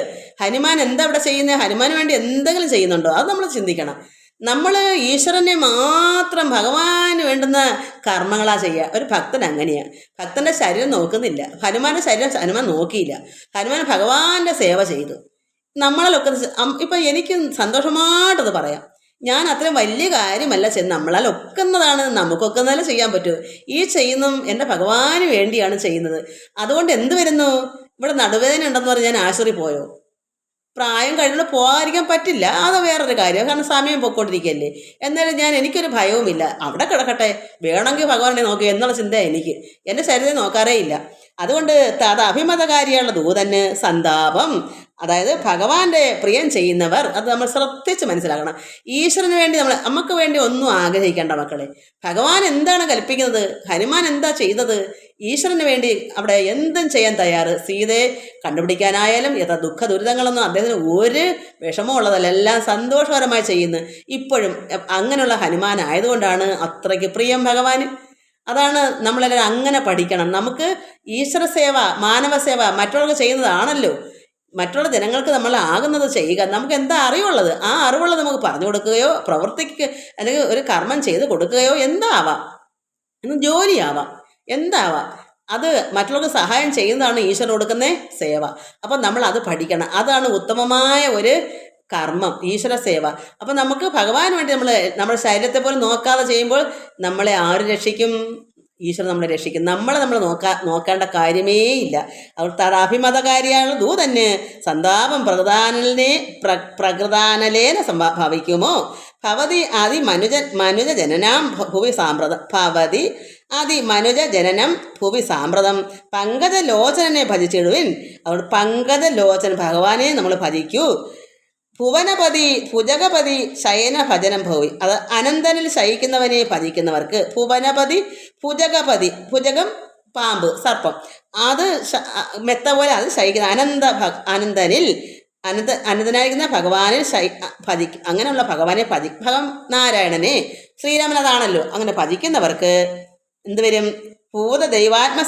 ഹനുമാൻ എന്താ ഇവിടെ ചെയ്യുന്നത്? ഹനുമാന് വേണ്ടി എന്തെങ്കിലും ചെയ്യുന്നുണ്ടോ? അത് നമ്മൾ ചിന്തിക്കണം. നമ്മൾ ഈശ്വരനെ മാത്രം ഭഗവാന് വേണ്ടുന്ന കർമ്മങ്ങളാ ചെയ്യുക. ഒരു ഭക്തൻ അങ്ങനെയാണ്. ഭക്തൻ്റെ ശരീരം നോക്കുന്നില്ല. ഹനുമാൻ്റെ ശരീരം ഹനുമാൻ നോക്കിയില്ല. ഹനുമാൻ ഭഗവാന്റെ സേവ ചെയ്തു. നമ്മളൊക്കെ ഇപ്പം എനിക്ക് സന്തോഷമായിട്ടത് പറയാം. ഞാൻ അത്രയും വലിയ കാര്യമല്ല നമ്മളാൽ ഒക്കുന്നതാണ്, നമുക്കൊക്കുന്നതല്ലേ ചെയ്യാൻ പറ്റൂ. ഈ ചെയ്യുന്നതും എൻ്റെ ഭഗവാന് വേണ്ടിയാണ് ചെയ്യുന്നത്. അതുകൊണ്ട് എന്ത് വരുന്നു? ഇവിടെ നടുവേദന ഉണ്ടെന്ന് പറഞ്ഞ് ഞാൻ ആശുപത്രി പോയോ? പ്രായം കഴിഞ്ഞ് പോകാതിരിക്കാൻ പറ്റില്ല, അത് വേറൊരു കാര്യം. കാരണം സമയം പൊയ്ക്കൊണ്ടിരിക്കുകയല്ലേ. എന്നാലും എനിക്കൊരു ഭയവുമില്ല. അവിടെ കിടക്കട്ടെ, വേണമെങ്കിൽ ഭഗവാനെ നോക്കി എന്നുള്ള ചിന്ത എനിക്ക്. എൻ്റെ ശരീരത്തെ നോക്കാറേ ഇല്ല. അതുകൊണ്ട് അഭിമതകാരിയുള്ള ദൂതന് സന്താപം, അതായത് ഭഗവാന്റെ പ്രിയം ചെയ്യുന്നവർ, അത് നമ്മൾ ശ്രദ്ധിച്ച് മനസ്സിലാക്കണം. ഈശ്വരന് വേണ്ടി നമുക്ക് വേണ്ടി ഒന്നും ആഗ്രഹിക്കേണ്ട മക്കളെ. ഭഗവാൻ എന്താണ് കൽപ്പിക്കുന്നത്? ഹനുമാൻ എന്താ ചെയ്തത്? ഈശ്വരന് വേണ്ടി അവിടെ എന്തും ചെയ്യാൻ തയ്യാറ്. സീതയെ കണ്ടുപിടിക്കാനായാലും ദുഃഖ ദുരിതങ്ങളൊന്നും അദ്ദേഹത്തിന് ഒരു വിഷമമുള്ളതല്ല, എല്ലാം സന്തോഷകരമായി ചെയ്യുന്നു. ഇപ്പോഴും അങ്ങനെയുള്ള ഹനുമാൻ ആയതുകൊണ്ടാണ് അത്രയ്ക്ക് പ്രിയം ഭഗവാന്. അതാണ് നമ്മളെല്ലാവരും അങ്ങനെ പഠിക്കണം. നമുക്ക് ഈശ്വര സേവ, മാനവ സേവ മറ്റുള്ളവർക്ക് ചെയ്യുന്നതാണല്ലോ. മറ്റുള്ള ജനങ്ങൾക്ക് നമ്മൾ ആകുന്നത് ചെയ്യുക. നമുക്ക് എന്താ അറിവുള്ളത് ആ അറിവുള്ളത് നമുക്ക് പറഞ്ഞു കൊടുക്കുകയോ അല്ലെങ്കിൽ ഒരു കർമ്മം ചെയ്ത് കൊടുക്കുകയോ എന്താവാം, ജോലിയാവാം, എന്താവാം. അത് മറ്റുള്ളവർക്ക് സഹായം ചെയ്യുന്നതാണ് ഈശ്വരൻ കൊടുക്കുന്ന സേവ. അപ്പം നമ്മൾ അത് പഠിക്കണം. അതാണ് ഉത്തമമായ ഒരു കർമ്മം, ഈശ്വര സേവ. അപ്പം നമുക്ക് ഭഗവാന് വേണ്ടി നമ്മുടെ ശരീരത്തെ പോലും നോക്കാതെ ചെയ്യുമ്പോൾ നമ്മളെ ആര് രക്ഷിക്കും? ഈശ്വരൻ നമ്മളെ രക്ഷിക്കും. നമ്മൾ നോക്കേണ്ട കാര്യമേ ഇല്ല. അവർ തദാഭിമതകാരിയാണ് ദൂതന് സന്താപം പ്രകൃതാനലേന ഭവിക്കുമോ? ഭവതി മനുജ ജനനാം ഭുവി സാമ്പ്രതം. ഭവതി മനുജ ജനനം ഭുവി സാമ്പ്രതം. പങ്കജലോചനെ ഭജിച്ചിടുവിൻ. അതുകൊണ്ട് പങ്കജലോചൻ ഭഗവാനെ നമ്മൾ ഭജിക്കൂ. ഭുവനപതി ഭുജഗപതി ശയന ഭജനം ഭവി. അത് അനന്തനിൽ ശയിക്കുന്നവനെ ഭജിക്കുന്നവർക്ക് ഭുവനപതി ഭുജഗപതി, ഭുജകം പാമ്പ്, സർപ്പം, അത് മെത്ത പോലെ അത് ശയിക്കുന്ന അനന്തനായിരിക്കുന്ന ഭഗവാനെ ഭജിക്കും. അങ്ങനെയുള്ള ഭഗവാനെ നാരായണനെ, ശ്രീരാമൻ അതാണല്ലോ. അങ്ങനെ ഭജിക്കുന്നവർക്ക് എന്തുവരും? ഭൂത ദൈവാത്മ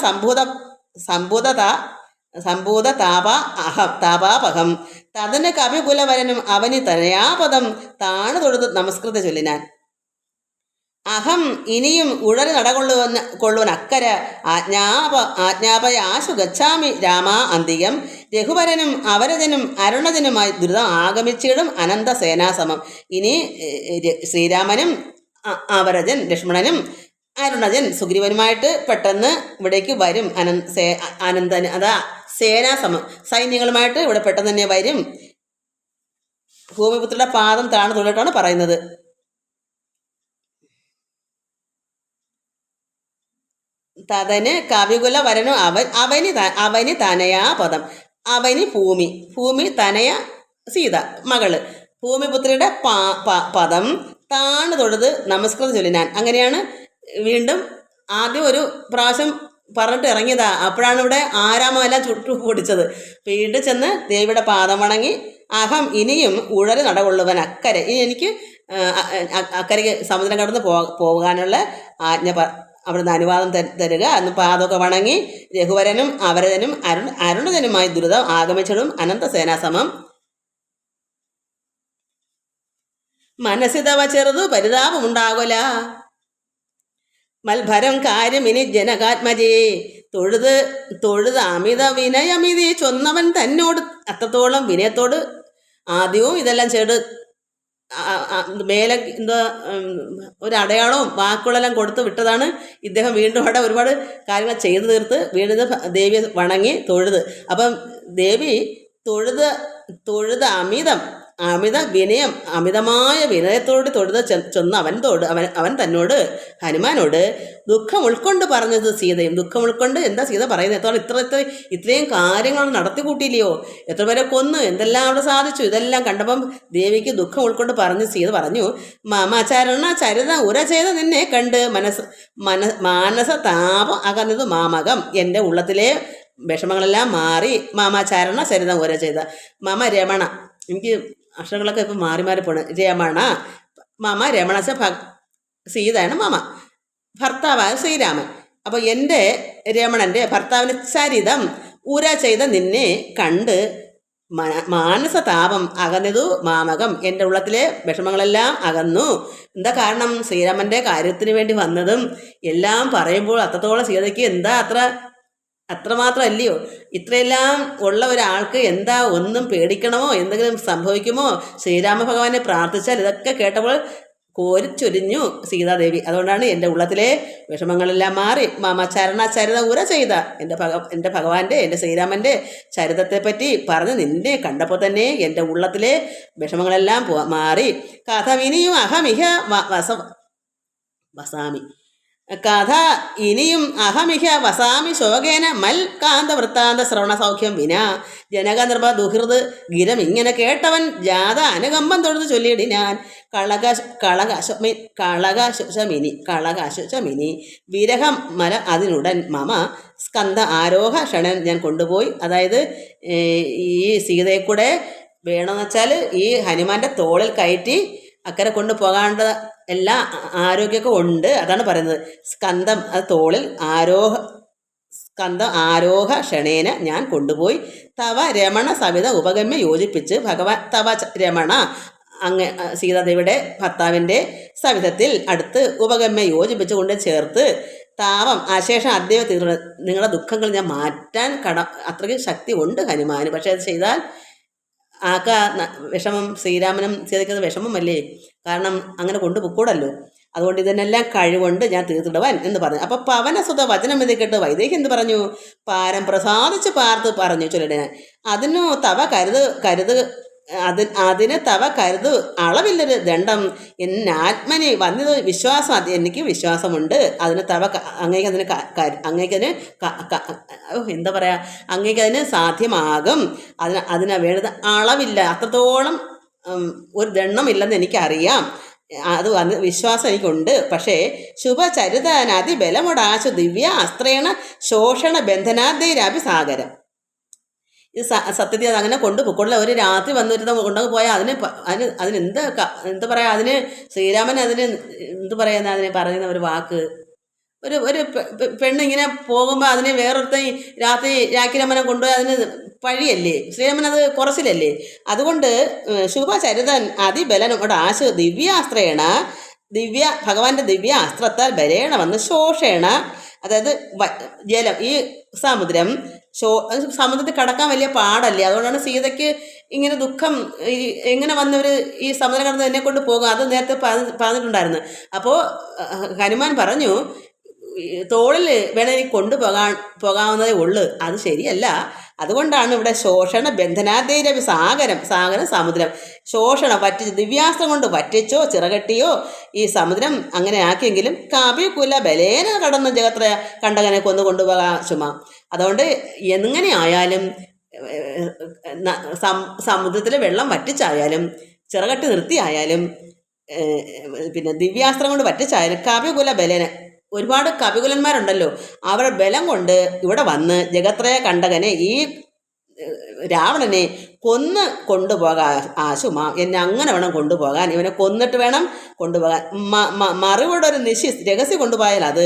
സംഭൂതത സംഭൂത താപാപഹം തതന് കവികുലവരനും അവനി തനയാപദം താണു തൊഴുത് നമസ്കൃത ചൊല്ലിനാൻ. അഹം ഇനിയും ഉഴറി കൊള്ളുവൻ അക്കര ആജ്ഞാപയാശു ഗച്ഛാമി രാമാ അന്തികം രഘുവരനും അവരജനും അരുണജനുമായി ദ്രുതം ആഗമിച്ചിടും അനന്ത സേനാസമം. ഇനി ശ്രീരാമനും അവരജൻ ലക്ഷ്മണനും അരുണജൻ സുഗ്രീവനുമായിട്ട് പെട്ടെന്ന് ഇവിടേക്ക് വരും. അനന്തന് അതാ സേനാസമം സൈന്യങ്ങളുമായിട്ട് ഇവിടെ പെട്ടെന്ന് തന്നെ വരും. ഭൂമിപുത്രയുടെ പാദം താണു തൊഴിലിട്ടാണ് പറയുന്നത്. തതന് കവികുല വരനും അവനി തനയാ പദം. അവനി ഭൂമി തനയ സീത മകള് ഭൂമിപുത്രിയുടെ പദം താണു തൊഴുത് നമസ്കൃതം ചൊല്ലിനാൻ. അങ്ങനെയാണ് വീണ്ടും ആദ്യം ഒരു പ്രാവശ്യം പറഞ്ഞിട്ട് ഇറങ്ങിയതാ. അപ്പോഴാണ് ഇവിടെ ആരാമെല്ലാം ചുട്ടു പൊടിച്ചത്. വീണ്ടും ചെന്ന് ദേവിയുടെ പാദം വണങ്ങി അഹം ഇനിയും ഉഴറി നടകൊള്ളുവൻ അക്കരെ. ഇനി എനിക്ക് അക്കരയ്ക്ക് സമുദ്രം കടന്ന് പോകാനുള്ള ആജ്ഞ അവിടുന്ന് അനുവാദം തരിക എന്ന് പാദമൊക്കെ വണങ്ങി രഘുവരനും അവരജനും അരുണജനുമായി ദ്രുതം ആഗമിച്ചിടും അനന്ത സേനാസമം. മനസ്സിതവ ചെറുതു പരിതാപമുണ്ടാകുല മൽഭരം കാര്യമിനി ജനകാത്മജേ തൊഴുത് അമിത വിനയമിതി ചൊന്നവൻ തന്നോട്. അത്രത്തോളം വിനയത്തോട് ആദ്യവും ഇതെല്ലാം മേലെ എന്താ ഒരു അടയാളവും വാക്കുകളെല്ലാം കൊടുത്ത് വിട്ടതാണ് ഇദ്ദേഹം. വീണ്ടും അവിടെ ഒരുപാട് കാര്യങ്ങൾ ചെയ്തു തീർത്ത് വീണ്ടും ദേവിയെ വണങ്ങി തൊഴുത്. അപ്പം ദേവി തൊഴുത് അമിത വിനയം അമിതമായ വിനയത്തോട് തൊഴുത് ചെന്ന് അവൻ തന്നോട് ഹനുമാനോട് ദുഃഖം ഉൾക്കൊണ്ട് പറഞ്ഞത് സീതയും. ദുഃഖം ഉൾക്കൊണ്ട് എന്താ സീത പറയുന്നത്? ഇത്രയും കാര്യങ്ങൾ നടത്തി കൂട്ടിയില്ലയോ? എത്ര പേരെ കൊന്നു, എന്തെല്ലാം അവിടെ സാധിച്ചു. ഇതെല്ലാം കണ്ടപ്പം ദേവിക്ക് ദുഃഖം ഉൾക്കൊണ്ട് പറഞ്ഞ് സീത പറഞ്ഞു, മാമചരണ ചരിത ഉര ചെയ്ത നിന്നെ കണ്ട് മാനസ താപം അകന്നത് മാമകം. എൻ്റെ ഉള്ളത്തിലെ വിഷമങ്ങളെല്ലാം മാറി. മാമാചരണ ചരിതം ഉര ചെയ്ത മാമ രമണ. എനിക്ക് അക്ഷരങ്ങളൊക്കെ ഇപ്പം മാറി പോണ്. രമണ മാമ രമണ സീതയാണ് മാമ, ഭർത്താവായ ശ്രീരാമൻ. അപ്പോൾ എൻ്റെ രമണൻ്റെ ഭർത്താവിന് ചരിതം ഉര ചെയ്ത നിന്നെ കണ്ട് മാനസതാപം അകന്നതു മാമകം. എൻ്റെ ഉള്ളത്തിലെ വിഷമങ്ങളെല്ലാം അകന്നു. എന്താ കാരണം? ശ്രീരാമൻ്റെ കാര്യത്തിന് വേണ്ടി വന്നതും എല്ലാം പറയുമ്പോൾ അത്രത്തോളം സീതയ്ക്ക് എന്താ അത്രമാത്രം അല്ലയോ? ഇത്രയെല്ലാം ഉള്ള ഒരാൾക്ക് എന്താ ഒന്നും പേടിക്കണമോ? എന്തെങ്കിലും സംഭവിക്കുമോ? ശ്രീരാമ ഭഗവാനെ പ്രാർത്ഥിച്ചാൽ ഇതൊക്കെ കേട്ടപ്പോൾ കോരിച്ചൊരിഞ്ഞു സീതാദേവി. അതുകൊണ്ടാണ് എൻ്റെ ഉള്ളത്തിലെ വിഷമങ്ങളെല്ലാം മാറി. ചരിതം ഉര ചെയ്ത എൻ്റെ ഭഗവാന്റെ എൻ്റെ ശ്രീരാമൻ്റെ ചരിതത്തെപ്പറ്റി പറഞ്ഞ് നിന്നെ കണ്ടപ്പോൾ തന്നെ എൻ്റെ ഉള്ളത്തിലെ വിഷമങ്ങളെല്ലാം മാറി. കഥമിനിയും അഹമിഹ വസാമി കഥ ഇനിയും അഹമിഹ വസാമി ശോകേന മൽ കാന്ത വൃത്താന്ത ശ്രവണ സൗഖ്യം വിനാ ജനക നിർഭ ദുഹൃത് ഗിരം. ഇങ്ങനെ കേട്ടവൻ ജാത അനുകമ്പം തൊഴുത് ചൊല്ലിയിടിനാൻ. കളകാശുഷമിനി വിരഹം മല അതിനുടൻ മമ സ്കന്ധ ആരോഹ ക്ഷണൻ. ഞാൻ കൊണ്ടുപോയി, അതായത് ഈ സീതയെ കൂടെ വേണമെന്ന് വെച്ചാൽ ഈ ഹനുമാന്റെ തോളിൽ കയറ്റി അക്കരെ കൊണ്ട് പോകാണ്ട എല്ലാ ആരോഗ്യമൊക്കെ ഉണ്ട്. അതാണ് പറയുന്നത്. സ്കന്ധം അത് തോളിൽ ആരോഹ ക്ഷണേന ഞാൻ കൊണ്ടുപോയി. തവ രമണ സവിത ഉപഗമ്യ യോജിപ്പിച്ച് ഭഗവാൻ തവ രമണ സീതാദേവിയുടെ ഭർത്താവിൻ്റെ സവിധത്തിൽ അടുത്ത് ഉപഗമ്യ യോജിപ്പിച്ച് കൊണ്ട് ചേർത്ത് താപം അശേഷം അദ്ദേഹം തീർന്നു. നിങ്ങളുടെ ദുഃഖങ്ങൾ ഞാൻ മാറ്റാൻ അത്രയ്ക്ക് ശക്തി ഉണ്ട് ഹനുമാന്. പക്ഷേ അത് ചെയ്താൽ വിഷമം ശ്രീരാമനും സീതയ്ക്കത് വിഷമമല്ലേ? കാരണം അങ്ങനെ കൊണ്ടുപോയിക്കൂടല്ലോ. അതുകൊണ്ട് ഇതിനെല്ലാം കഴിവുണ്ട് ഞാൻ തീർത്തിടുവാൻ എന്ന് പറഞ്ഞു. അപ്പോൾ പവനസുത വചനം ഇത് കേട്ട് വൈദേഹി എന്ത് പറഞ്ഞു? പാരം പ്രസാദിച്ച് പാർത്ത് പറഞ്ഞു ചൊല്ലിടാൻ. അതിനു തവ അതിന് തവ കരുത് അളവില്ലൊരു ദണ്ഡം എന്നാത്മനി വന്നത് വിശ്വാസം. എനിക്ക് വിശ്വാസമുണ്ട്. അതിന് തവ അങ്ങേക്കതിന് എന്താ പറയുക, അങ്ങേക്കതിന് സാധ്യമാകും. അതിന് വേണ്ടത് അളവില്ല, അത്രത്തോളം ഒരു ദണ്ണമില്ലെന്ന് എനിക്കറിയാം. അത് വിശ്വാസം എനിക്കുണ്ട്. പക്ഷേ ശുഭചരിതനാതി ബലമുടാശു ദിവ്യ അസ്ത്രേണ ശോഷണ ബന്ധനാദ്യരാപി സാഗരം. ഇത് സത്യത്തിൽ അത് അങ്ങനെ കൊണ്ടുപോയിക്കൊള്ളില്ല. ഒരു രാത്രി വന്നിരുന്ന കൊണ്ടു പോയാൽ അതിന് എന്താ പറയുക, അതിന് ശ്രീരാമൻ അതിന് എന്ത് പറയുന്ന അതിന് പറയുന്ന ഒരു വാക്ക് ഒരു ഒരു പെണ്ണിങ്ങനെ പോകുമ്പോൾ അതിനെ വേറൊരുത്തൻ രാത്രി രാഖിരമനെ കൊണ്ടുപോയി അതിന് പഴിയല്ലേ, ശ്രീരാമൻ അത് കുറച്ചിലല്ലേ. അതുകൊണ്ട് ശുഭചരിതൻ അതിബലനോട് ദിവ്യാസ്ത്രേണ ഭഗവാന്റെ ദിവ്യ അസ്ത്രത്താൽ ബലേണമെന്ന് ശോഷേണ, അതായത് ജലം, ഈ സമുദ്രം സമുദ്രത്തിൽ കടക്കാൻ വലിയ പാടല്ലേ. അതുകൊണ്ടാണ് സീതയ്ക്ക് ഇങ്ങനെ ദുഃഖം, എങ്ങനെ വന്നവർ ഈ സമുദ്രം കടന്ന് എന്നെ കൊണ്ട് പോകും, അത് നേരത്തെ പറഞ്ഞിട്ടുണ്ടായിരുന്നു. അപ്പോൾ ഹനുമാൻ പറഞ്ഞു, തോളിൽ വേണമെങ്കിൽ പോകാവുന്നതേ ഉള്ളു, അത് ശരിയല്ല. അതുകൊണ്ടാണ് ഇവിടെ ശോഷണ ബന്ധനാദേരവി സാഗരം സമുദ്രം ശോഷണം വറ്റിച്ച് ദിവ്യാസ്ത്രം കൊണ്ട് വറ്റിച്ചോ ചിറകെട്ടിയോ ഈ സമുദ്രം അങ്ങനെ ആക്കിയെങ്കിലും കപികുല ബലേന കടന്ന് ജഗത്ര കണ്ടകനെ കൊണ്ടുപോകാൻ ചുമ. അതുകൊണ്ട് എങ്ങനെ ആയാലും സമുദ്രത്തിലെ വെള്ളം വറ്റിച്ചായാലും ചിറകെട്ടി നിർത്തിയായാലും പിന്നെ ദിവ്യാസ്ത്രം കൊണ്ട് വറ്റിച്ചായാലും കപികുല ബലേന, ഒരുപാട് കവികുലന്മാരുണ്ടല്ലോ, അവരുടെ ബലം കൊണ്ട് ഇവിടെ വന്ന് ജഗത്രയ കണ്ടകനെ, ഈ രാവണനെ കൊണ്ടുപോകാൻ ആശുമ, എന്നെ അങ്ങനെ വേണം കൊണ്ടുപോകാൻ, ഇവനെ കൊന്നിട്ട് വേണം കൊണ്ടുപോകാൻ. മറിവിടെ ഒരു രഹസ്യം കൊണ്ടുപോയാൽ അത്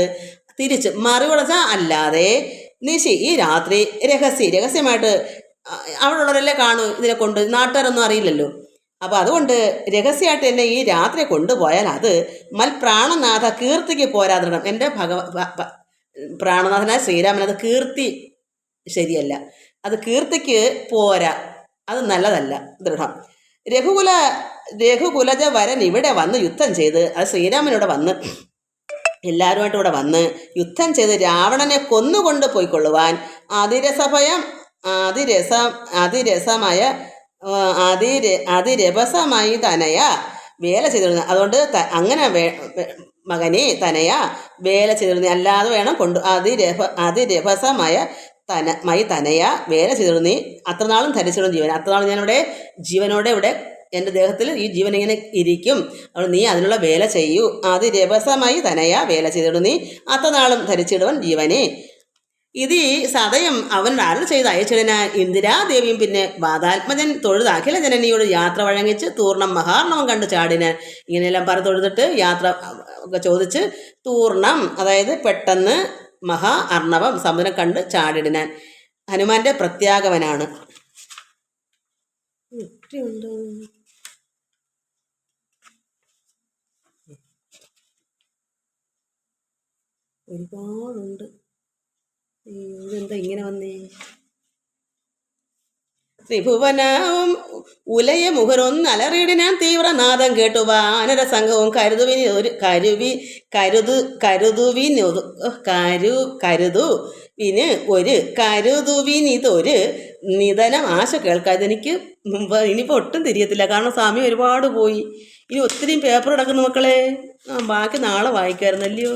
തിരിച്ച് മറിവിടച്ച അല്ലാതെ ഈ രാത്രി രഹസ്യമായിട്ട് അവിടെ ഉള്ളവരല്ലേ കാണൂ, ഇതിനെ കൊണ്ട് നാട്ടുകാരൊന്നും അറിയില്ലല്ലോ. അപ്പോൾ അതുകൊണ്ട് രഹസ്യമായിട്ട് എന്നെ ഈ രാത്രി കൊണ്ടുപോയാൽ അത് പ്രാണനാഥ കീർത്തിക്ക് പോരാതിരണം. എൻ്റെ പ്രാണനാഥനായ ശ്രീരാമൻ അത് കീർത്തി ശരിയല്ല, അത് കീർത്തിക്ക് പോരാ, അത് നല്ലതല്ല, ദൃഢം. രഘുകുലജ വരൻ ഇവിടെ വന്ന് യുദ്ധം ചെയ്ത്, അത് ശ്രീരാമനിവിടെ വന്ന് എല്ലാവരുമായിട്ട് ഇവിടെ വന്ന് യുദ്ധം ചെയ്ത് രാവണനെ കൊന്നുകൊണ്ട് പോയിക്കൊള്ളുവാൻ അതിരസമായ അതിരഭസമായി തനയ വേല ചെയ്തിരുന്നു. അതുകൊണ്ട് അങ്ങനെ മകനെ തനയ വേല ചെയ്തിരുന്നു, അല്ലാതെ വേണം അതിരഭസമായ തനയ വേല ചെയ്തിരുന്നു. അത്ര നാളും ധരിച്ചിടും ജീവൻ, അത്ര നാളും ഞാനിവിടെ ജീവനോടെ ഇവിടെ എൻ്റെ ദേഹത്തിൽ ഈ ജീവൻ ഇങ്ങനെ ഇരിക്കും, അതുകൊണ്ട് നീ അതിനുള്ള വേല ചെയ്യൂ. അതിരഭസമായി തനയ വേല ചെയ്തിടും, നീ അത്ര നാളും ധരിച്ചിടുവൻ ജീവനെ. ഇത് സദയം അവൻ അരുൾ ചെയ്ത് അയച്ചിടന ഇന്ദിരാദേവിയും പിന്നെ വാതാത്മജൻ തൊഴുത് അഖില ജനനിയോട് യാത്ര വഴങ്ങിച്ച് തൂർണം മഹാർണവം കണ്ട് ചാടിന്. ഇങ്ങനെയെല്ലാം പറഞ്ഞ് തൊഴുതിട്ട് യാത്ര ഒക്കെ ചോദിച്ച് തൂർണം, അതായത് പെട്ടെന്ന് മഹാ അർണവം സമുദ്രം കണ്ട് ചാടിടിനാൻ. ഹനുമാന്റെ പ്രത്യാഗമനാണ്. ഒരുപാടുണ്ട്. ഇതെന്താ ഇങ്ങനെ വന്നേ? ത്രിഭുവനവും ഉലയ മുഹരൊന്നലറിയിടിനാൻ തീവ്രനാദം കേട്ടു വാനര സംഘവും കരുതുവിനിതൊരു നിധനം ആശ കേൾക്കാതെ. എനിക്ക് ഇനിയിപ്പോൾ ഒട്ടും തിരിയത്തില്ല, കാരണം സ്വാമി ഒരുപാട് പോയി, ഇനി ഒത്തിരി പേപ്പർ കിടക്കുന്നു മക്കളെ, ബാക്കി നാളെ വായിക്കായിരുന്നല്ലയോ.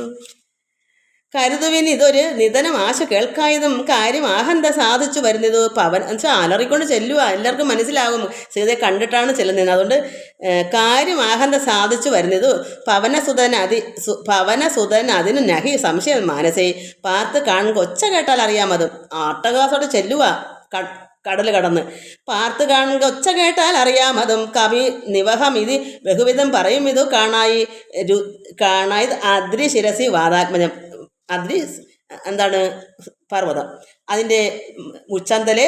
കരുതുവിന് ഇതൊരു നിധനം ആശ കേൾക്കായതും കാര്യം ആഹന്ത സാധിച്ചു വരുന്നത് പവൻ എന്നുവെച്ചാൽ അലറിക്കൊണ്ട് ചെല്ലുക, എല്ലാവർക്കും മനസ്സിലാകും സീതയെ കണ്ടിട്ടാണ് ചെല്ലുന്നത്. അതുകൊണ്ട് കാര്യം ആഹന്ത സാധിച്ചു വരുന്നത് പവനസുതൻ അതിന് നഹി സംശയം മാനസേ പാർത്ത് കാണുക ഒച്ച കേട്ടാൽ അറിയാമതും ആട്ടകാസോടെ ചെല്ലുക കടൽ കടന്ന് പാർത്ത് കാണുക ഒച്ച കേട്ടാൽ അറിയാമതും കവി നിവഹം ഇത് ബഹുവിധം പറയും ഇതു കാണായി അദ്രി ശിരസി വാതാത്മജം. അദ്രി എന്താണ് പർവ്വതം, അതിൻ്റെ ഉച്ചന്തലെ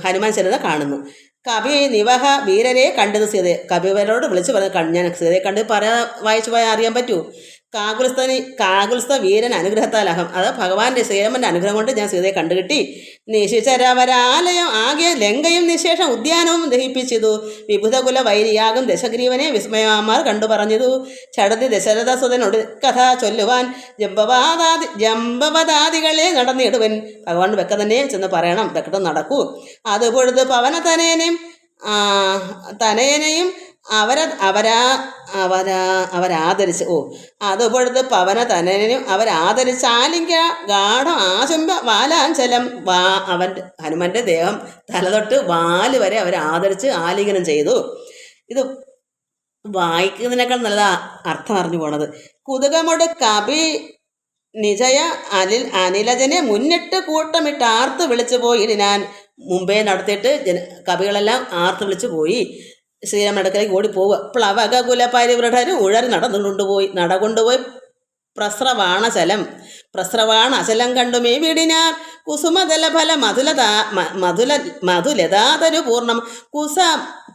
ഹനുമാൻ ചെല്ലുന്ന കാണുന്നു. കവി നിവഹ വീരരെ കണ്ടത് സീതയെ, കവിവരോട് വിളിച്ച് പറഞ്ഞു ഞാൻ സീതയെ കണ്ട് വായിച്ചു പോയാൽ അറിയാൻ പറ്റൂ. കാകുൽസ്ഥ വീരൻ അനുഗ്രഹത്താൽ അഹം, അത് ഭഗവാന്റെ ശ്രീരാമൻ്റെ അനുഗ്രഹം കൊണ്ട് ഞാൻ സീതയെ കണ്ടുകിട്ടി. നിശിചരവരാലയം ആകെ ലങ്കയും നിശേഷം ഉദ്യാനവും ദഹിപ്പിച്ചതു. വിബുധകുല വൈരിയാകും ദശഗ്രീവനെ വിസ്മയമാർ കണ്ടു പറഞ്ഞതു. ചടതി ദശരഥസുതനോട് കഥ ചൊല്ലുവാൻ ജംബവദാദികളെ നടന്നിടുവൻ. ഭഗവാൻ വെക്ക തന്നെ ചെന്ന് പറയണം, വെക്കട്ടം നടക്കൂ. അത് പൊഴുത് തനയനെയും അവരാദരിച്ച് അതുപൊഴുത് പവന തനയനും അവരാദരിച്ച് ആലിംഗ ഗാഠം ആശുംബ വാലാഞ്ചലം അവൻ്റെ ഹനുമാന്റെ ദേഹം തലതൊട്ട് വാല് വരെ അവരാദരിച്ച് ആലിംഗനം ചെയ്തു. ഇത് വായിക്കുന്നതിനേക്കാൾ നല്ല അർത്ഥം അറിഞ്ഞു പോണത്. കുതുകമോട് കവി നിജയ അനിലജനെ മുന്നിട്ട് കൂട്ടമിട്ട് ആർത്ത് വിളിച്ചു പോയി. ഞാൻ മുമ്പേ നടത്തിയിട്ട് കവികളെല്ലാം ആർത്ത് വിളിച്ചു പോയി. ശ്രീരാമൻ അടുക്കലേക്ക് ഓടിപ്പോവുക. പ്ലവകുല പരിവൃഢരും ഉഴറി നടകൊണ്ടുപോയി പ്രസ്രവാണചലം പ്രസ്രവാണചലം കണ്ടുമേ വീടിനാർ കുസുമദലഫല മധുലതാതരു പൂർണ്ണം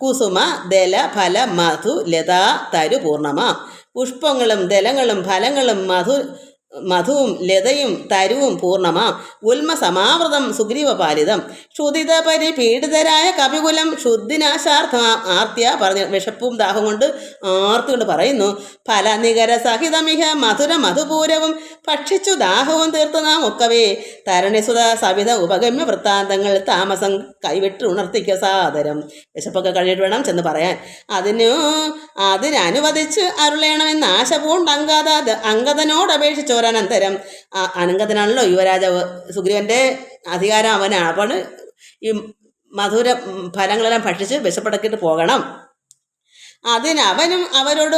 കുസുമ ദല ഫല മധുലതാ തരു പൂർണ്ണമാം. പുഷ്പങ്ങളും ദലങ്ങളും ഫലങ്ങളും മധുവും ലതയും തരുവും പൂർണ്ണമാം. ഉൽമസമാവൃതം സുഗ്രീവപാലിതം ക്ഷുദിത പരിപീഡിതരായ കപികുലം ശുദ്ധിനാശാർത്ഥമാം. ആർത്തിയ പറഞ്ഞ വിശപ്പും ദാഹം കൊണ്ട് ആർത്തുകൊണ്ട് പറയുന്നു. ഫലനികര സഹിതമിഹ മധുര മധുപൂരവും ഭക്ഷിച്ചു ദാഹവും തീർത്തു നാം ഒക്കവേ തരണിസുത സവിധ ഉപഗമ്യ വൃത്താന്തങ്ങൾ താമസം കൈവിട്ട് ഉണർത്തിക്ക സാദരം. വിശപ്പൊക്കെ കഴിഞ്ഞിട്ട് വേണം ചെന്ന് പറയാൻ. അതിനനുവദിച്ച് അരുളേണമെന്ന് ആശ പൂണ്ട് അങ്കദനോട് അപേക്ഷിച്ചു. അനന്തരം അനങ്കതനാണല്ലോ യുവരാജാവ്, സുഗ്രീവന്റെ അധികാരം അവനാണ്. അപ്പോൾ ഈ മധുര ഫലങ്ങളെല്ലാം ഭക്ഷിച്ച് വിശപ്പടക്കിയിട്ട് പോകണം. അതിനവനും അവരോട്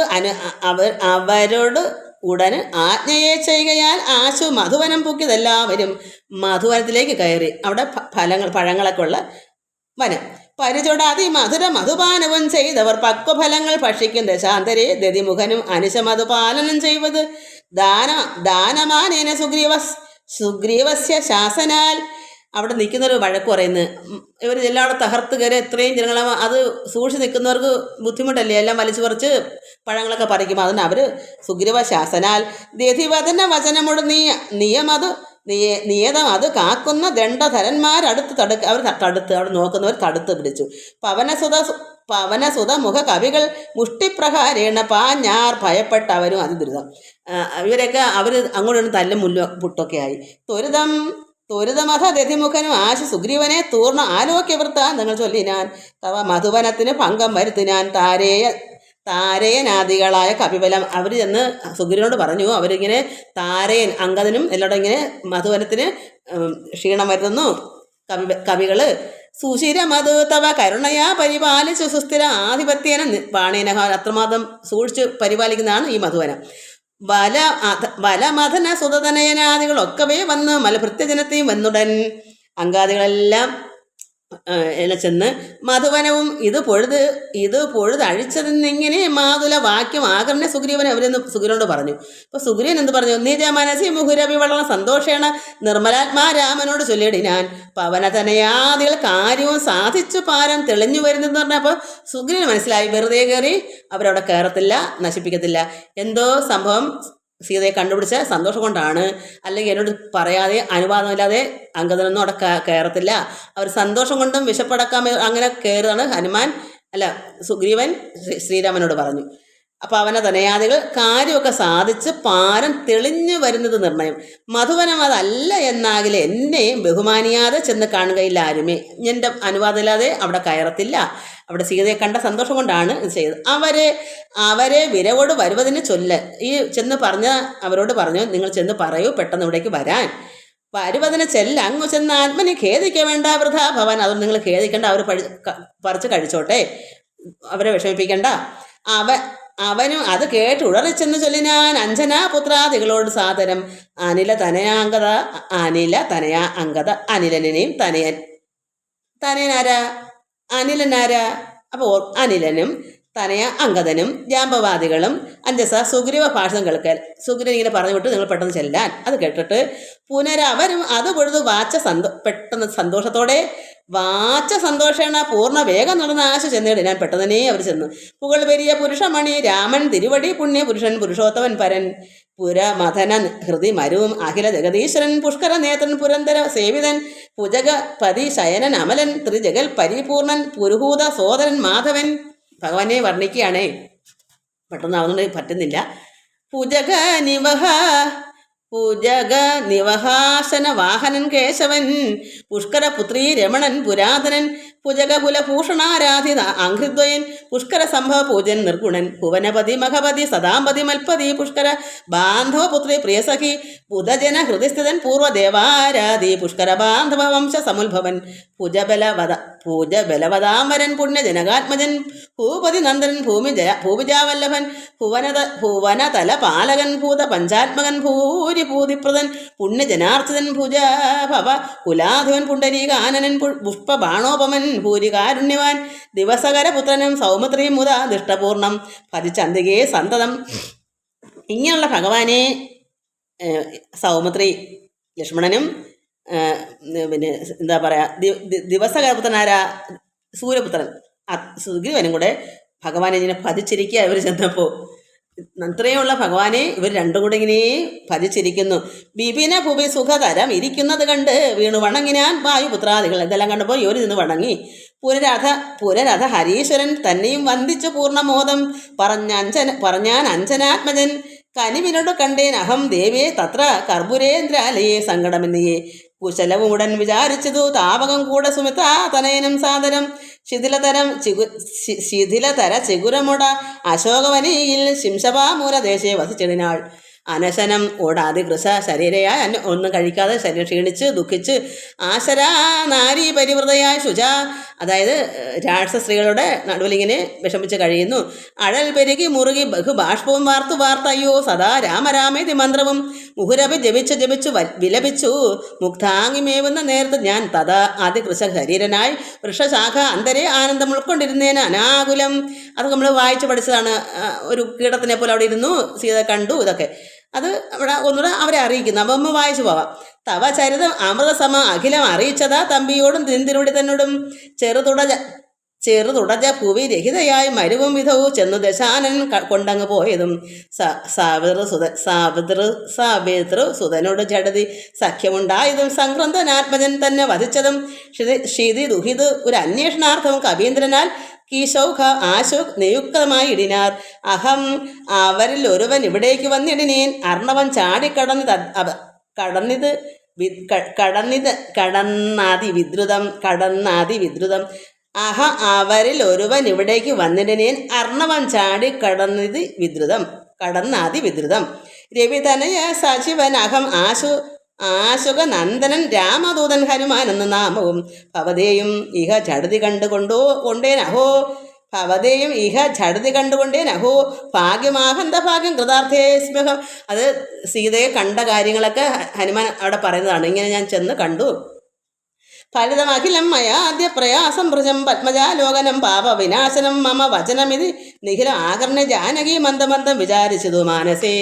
ഉടന് ആജ്ഞയെ ചെയ്യുകയാൽ ആശു മധുവനം പൊക്കിയതെല്ലാവരും മധുവനത്തിലേക്ക് കയറി. അവിടെ പഴങ്ങളൊക്കെ ഉള്ള വനം. പരിചൊടാതി മധുര മധുപാനവും ചെയ്തവർ പക്വഫലങ്ങൾ ഭക്ഷിക്കും. ദശാന്തരെ ദതിമുഖനും അനിശമധുപാലനം ചെയ്വത് ദാനമാനേന സുഗ്രീവസ്യ ശാസനാൽ. അവിടെ നിൽക്കുന്നവർ വഴക്ക് പറയുന്നത്, ഇവർ എല്ലാവരും തകർത്ത് കയറി ഇത്രയും ജനങ്ങളെ അത് സൂക്ഷിച്ച് നിൽക്കുന്നവർക്ക് ബുദ്ധിമുട്ടല്ലേ, എല്ലാം വലിച്ചു പറിച്ച് പഴങ്ങളൊക്കെ പറിക്കും. അതിന് അവർ സുഗ്രീവ ശാസനാൽ ദധിവദന വചനമുട് നിയതം അത് കാക്കുന്ന ദണ്ഡധരന്മാരടുത്ത് അവർ അവിടെ നോക്കുന്നവർ തടുത്ത് പിടിച്ചു. പവനസുത മുഖ കവികൾ മുഷ്ടിപ്രഹാരേണ പാഞ്ഞാർ ഭയപ്പെട്ടവരും അതിദുരിതം. ഇവരൊക്കെ അവർ അങ്ങോട്ട് തല്ലും പുട്ടൊക്കെ ആയി. ത്വരിതമഥ ദധിമുഖനും ആശ സുഗ്രീവനെ തൂർണ്ണ ആലോക്യവൃത്താന്തങ്ങൾ ചൊല്ലിനാൻ. തവ മധുവനത്തിന് ഭംഗം വരുത്തിനാൻ താരയനാദികളായ കപിബലം. അവർ ചെന്ന് സുഗ്രീവനോട് പറഞ്ഞു, അവരിങ്ങനെ താരയൻ അങ്കദനും എല്ലാവരും ഇങ്ങനെ മധുവനത്തിന് ക്ഷീണം വരുത്തുന്നു കവികള്. സുശിരമധു തവ കരുണയാ പരിപാലിച്ചു സുസ്ഥിര ആധിപത്യേന പാണേനഹ. അത്രമാത്രം സൂക്ഷിച്ച് പരിപാലിക്കുന്നതാണ് ഈ മധുവനം. വലമഥന സുതനയനാദികളൊക്കവേ വന്ന് മലഭൃത്യജനത്തെയും വന്നുടൻ. അങ്കാദികളെല്ലാം ചെന്ന് മധുവനവും ഇത് പൊഴുതഴിച്ചതെന്നിങ്ങനെ മാതുല വാക്യം ആകർണ്യ സുഗ്രീവൻ സുഗ്രീവനോട് പറഞ്ഞു. അപ്പോൾ സുഗ്രീവൻ എന്ത് പറഞ്ഞു? നിജ മനസ്സി മുഹുരവി വളരെ സന്തോഷേണ നിർമ്മലാത്മാ രാമനോട് ചൊല്ലിയിടിനാൻ. പവനതനയാദികൾ കാര്യവും സാധിച്ചു പാരം തെളിഞ്ഞു വരുന്നതെന്ന് പറഞ്ഞപ്പോൾ സുഗ്രീവന് മനസ്സിലായി, വെറുതെ കയറി അവരവിടെ കയറത്തില്ല, നശിപ്പിക്കത്തില്ല. എന്തോ സംഭവം സീതയെ കണ്ടുപിടിച്ച സന്തോഷം കൊണ്ടാണ്. അല്ലെങ്കിൽ എന്നോട് പറയാതെ അനുവാദമില്ലാതെ അങ്കദനൊന്നും അവിടെ കയറത്തില്ല. അവർ സന്തോഷം കൊണ്ടും വിശപ്പടക്കാൻ അങ്ങനെ കയറുകയാണ് സുഗ്രീവൻ ശ്രീരാമനോട് പറഞ്ഞു. അപ്പോൾ അവനെ തനയാദികൾ കാര്യമൊക്കെ സാധിച്ച് പാരം തെളിഞ്ഞു വരുന്നത് നിർണയം. മധുവനം അതല്ല എന്നാകിൽ എന്നെയും ബഹുമാനിയാതെ ചെന്ന് കാണുകയില്ല ആരുമേ. എൻ്റെ അനുവാദമില്ലാതെ അവിടെ കയറത്തില്ല. അവിടെ സീതയെ കണ്ട സന്തോഷം കൊണ്ടാണ് ഇത് ചെയ്തത്. അവരെ വിരവോട് വരുവതിന് ഈ ചെന്ന് അവരോട് പറഞ്ഞു, നിങ്ങൾ ചെന്ന് പറയൂ പെട്ടെന്ന് ഇവിടേക്ക് വരാൻ. വരുവതിന് അങ്ങ് ചെന്ന് ആത്മനെ ഖേദിക്ക വേണ്ട വൃഥാ ഭവൻ. അതുകൊണ്ട് നിങ്ങൾ ഖേദിക്കേണ്ട, അവർ പറിച്ച് കഴിച്ചോട്ടെ, അവരെ വിഷമിപ്പിക്കണ്ട. അവനും അത് കേട്ട് ഉടറിച്ചെന്ന് ചൊല്ലിനാൻ അഞ്ജനാപുത്രാദികളോട് സാദരം. അനില തനയാ അങ്കദ. അനിലനെയും തനയനാരാ? അനിലനാരാ? അപ്പോൾ അനിലനും തനയ അങ്കദനും ജാമ്പവാദികളും അഞ്ജസ സുഗ്രീവ ഭാഷണം കേൾക്കാൻ. സുഗ്രീവൻ ഇങ്ങനെ പറഞ്ഞു വിട്ട് നിങ്ങൾ പെട്ടെന്ന് ചെല്ലാൻ. അത് കേട്ടിട്ട് പുനരവരും അത് പൊഴുതു പെട്ടെന്ന് സന്തോഷത്തോടെ സന്തോഷേണ പൂർണ്ണ വേഗം നടന്ന ആശ ചെന്നിടാൻ പെട്ടെന്നേ അവർ ചെന്നു. പുകൾ പെരിയ പുരുഷമണി രാമൻ തിരുവടി പുണ്യ പുരുഷൻ പുരുഷോത്തമൻ പരൻ പുരമഥന ഹൃദി മരുവും അഖില ജഗദീശ്വരൻ പുഷ്കര നേത്രൻ പുരന്തര സേവിതൻ ഭുജഗപതി ശയനൻ അമലൻ ത്രിജഗൽ പരിപൂർണൻ പുരുഹൂത സോദരൻ മാധവൻ. ഭഗവാനെ വർണ്ണിക്കുകയാണേ, പെട്ടെന്ന് ആവുന്നുണ്ട് പറ്റുന്നില്ല. പുജഗ നിവഹാസന വാഹനൻ കേശവൻ പുഷ്കര പുത്രീ രമണൻ പുരാതനൻ ഭുജഗകുലഭൂഷണാരാധിത ആഘ്രിദ്വയൻ പുഷ്കര സംഭവ പൂജൻ നിർഗുണൻ ഭുവനപതി മഖപതി സദാംപതി മൽപതി പുഷ്കര ബാന്ധവ പുത്രി പ്രിയസഖി ബുധജന ഹൃദയസ്ഥിതൻ പൂർവ്വദേവാരാധി പുഷ്കര ബാന്ധവ വംശ സമുത്ഭവൻ പൂജബലവതാംവരൻ പുണ്യജനകാത്മജൻ ഭൂപതി നന്ദൻ ഭൂമിജാവല്ലഭൻ ഭുവനതല പാലകൻ ഭൂത പഞ്ചാത്മകൻ ഭൂരിഭൂതിപ്രദൻ പുണ്യജനാർച്ചിതൻ ഭുജഭവ കുലാധിപൻ പുണ്ടരീകാനനൻ പുഷ്പബാണോപമൻ ഭൂരികാരുണ്യവാൻ ദിവസകരപുത്രനും സൗമിത്രിയും മുത ദുഷ്ടപൂർണം ഭജിച്ചന്തികേ സന്തതം. ഇങ്ങനെയുള്ള ഭഗവാനെ സൗമിത്രി ലക്ഷ്മണനും പിന്നെ എന്താ പറയുക ദിവസകരപുത്രനാരാ സൂര്യപുത്രൻ സുഗ്രീവനും കൂടെ ഭഗവാനെ ഇങ്ങനെ ഭജിച്ചിരിക്കുക ഇവർ ചെന്നപ്പോൾ. അത്രയുള്ള ഭഗവാനെ ഇവർ രണ്ടും കൂടെ ഇങ്ങനെ ഭജിച്ചിരിക്കുന്നു. വിപിന ഭൂപി സുഖതരം ഇരിക്കുന്നത് കണ്ട് വീണു വണങ്ങിനാൻ വായുപുത്രാദികൾ. ഇതെല്ലാം കണ്ടപ്പോൾ ഇവർ നിന്ന് വണങ്ങി. പുരരഥ ഹരീശ്വരൻ തന്നെയും വന്ദിച്ചു പൂർണ്ണമോദം പറഞ്ഞാൻ അഞ്ജനാത്മജൻ കനിവിനോട് കണ്ടേൻ അഹം ദേവിയെ തത്ര കർപ്പുരേന്ദ്രാലയെ സങ്കടമെന്നിയേ കുശലവും ഉടൻ വിചാരിച്ചതു താപകം കൂടെ സുമിത തനയനം സാദരം ശിഥിലതര ചിഗുരമുട അശോകവനിയിൽ ശിംശപാമൂലദേശേ വസിച്ചിടിനാൾ. അനശനം ഓടാതെ കൃശ ശരീരയായി ഒന്നും കഴിക്കാതെ ശരീരം ക്ഷീണിച്ച് ദുഃഖിച്ച് ആശരാ നാരീ പരിവൃതയായ ശുച, അതായത് രാക്ഷസ സ്ത്രീകളുടെ നടുവിലിങ്ങനെ വിഷമിച്ച് കഴിയുന്നു. അഴൽ പെരുകി മുറുകി ബഹുബാഷ്പവും വാർത്തയ്യോ സദാ രാമരാമേതി മന്ത്രവും മുഹുരഭി ജപിച്ചു വിലപിച്ചു മുഗ്ധാങ്ങിമേവുന്ന നേരത്ത് ഞാൻ തഥാ ആദ്യ കൃശ ശരീരനായി വൃക്ഷശാഖ അന്തരെ ആനന്ദം ഉൾക്കൊണ്ടിരുന്നേന് അനാകുലം. അത് നമ്മൾ വായിച്ച് പഠിച്ചതാണ്. ഒരു കീടത്തിനെ പോലെ അവിടെ ഇരുന്നു, സീത കണ്ടു. ഇതൊക്കെ അത് അവിടെ ഒന്നുകൂടെ അവരെ അറിയിക്കുന്നു. അപ്പം ഒന്ന് വായിച്ചു പോവാം. തവ ചരിതം അമൃതസമ അഖിലം അറിയിച്ചതാ തമ്പിയോടും തിരുവിടി തന്നോടും ചെറുതുടജ ഭൂവി രഹിതയായി മരുവും വിധവും ചെന്നു ദശാനൻ കൊണ്ടങ്ങ് പോയതും സാവിതൃസുതനോട് ജഡതി സഖ്യമുണ്ടായതും സംക്രന്ദനാത്മജൻ തന്നെ വധിച്ചതും ഷിതി ദുഹിത് ഒരു അന്വേഷണാർത്ഥവും കവീന്ദ്രനാൽ കീശൗഖ ആശോക് നിയുക്തമായി ഇടിനാർ. അഹം അവരിൽ ഒരുവൻ ഇവിടേക്ക് വന്നിടിനേൻ അർണവൻ കടന്നാതി വിദ്രുതം അഹ അവരിൽ ഒരുവൻ ഇവിടേക്ക് വന്നിടിനേൻ അർണവൻ കടന്നാതി വിദ്രുതം രവിതനയ സജീവൻ അഹം ആശുകനന്ദനൻ രാമദൂതൻ ഹനുമാൻ എന്ന നാമവും ഭവതേയും ഇഹ ചടുതി കണ്ടുകൊണ്ടേനഹോ ഭാഗ്യമാഹന്ത ഭാഗ്യം കൃതാർത്ഥേ സ്മഹം. അത് സീതയെ കണ്ട കാര്യങ്ങളൊക്കെ ഹനുമാൻ അവിടെ പറയുന്നതാണ്. ഇങ്ങനെ ഞാൻ ചെന്ന് കണ്ടു. ഫലിതമഖിലം മയാദ്യ പ്രയാസം ഭൃജം പത്മജാലോകനം പാപ വിനാശനം മമ വചനമിതി നിഖിലം ആകർണ ജാനകി മന്ദമന്ദം വിചാരിച്ചതു മാനസേ.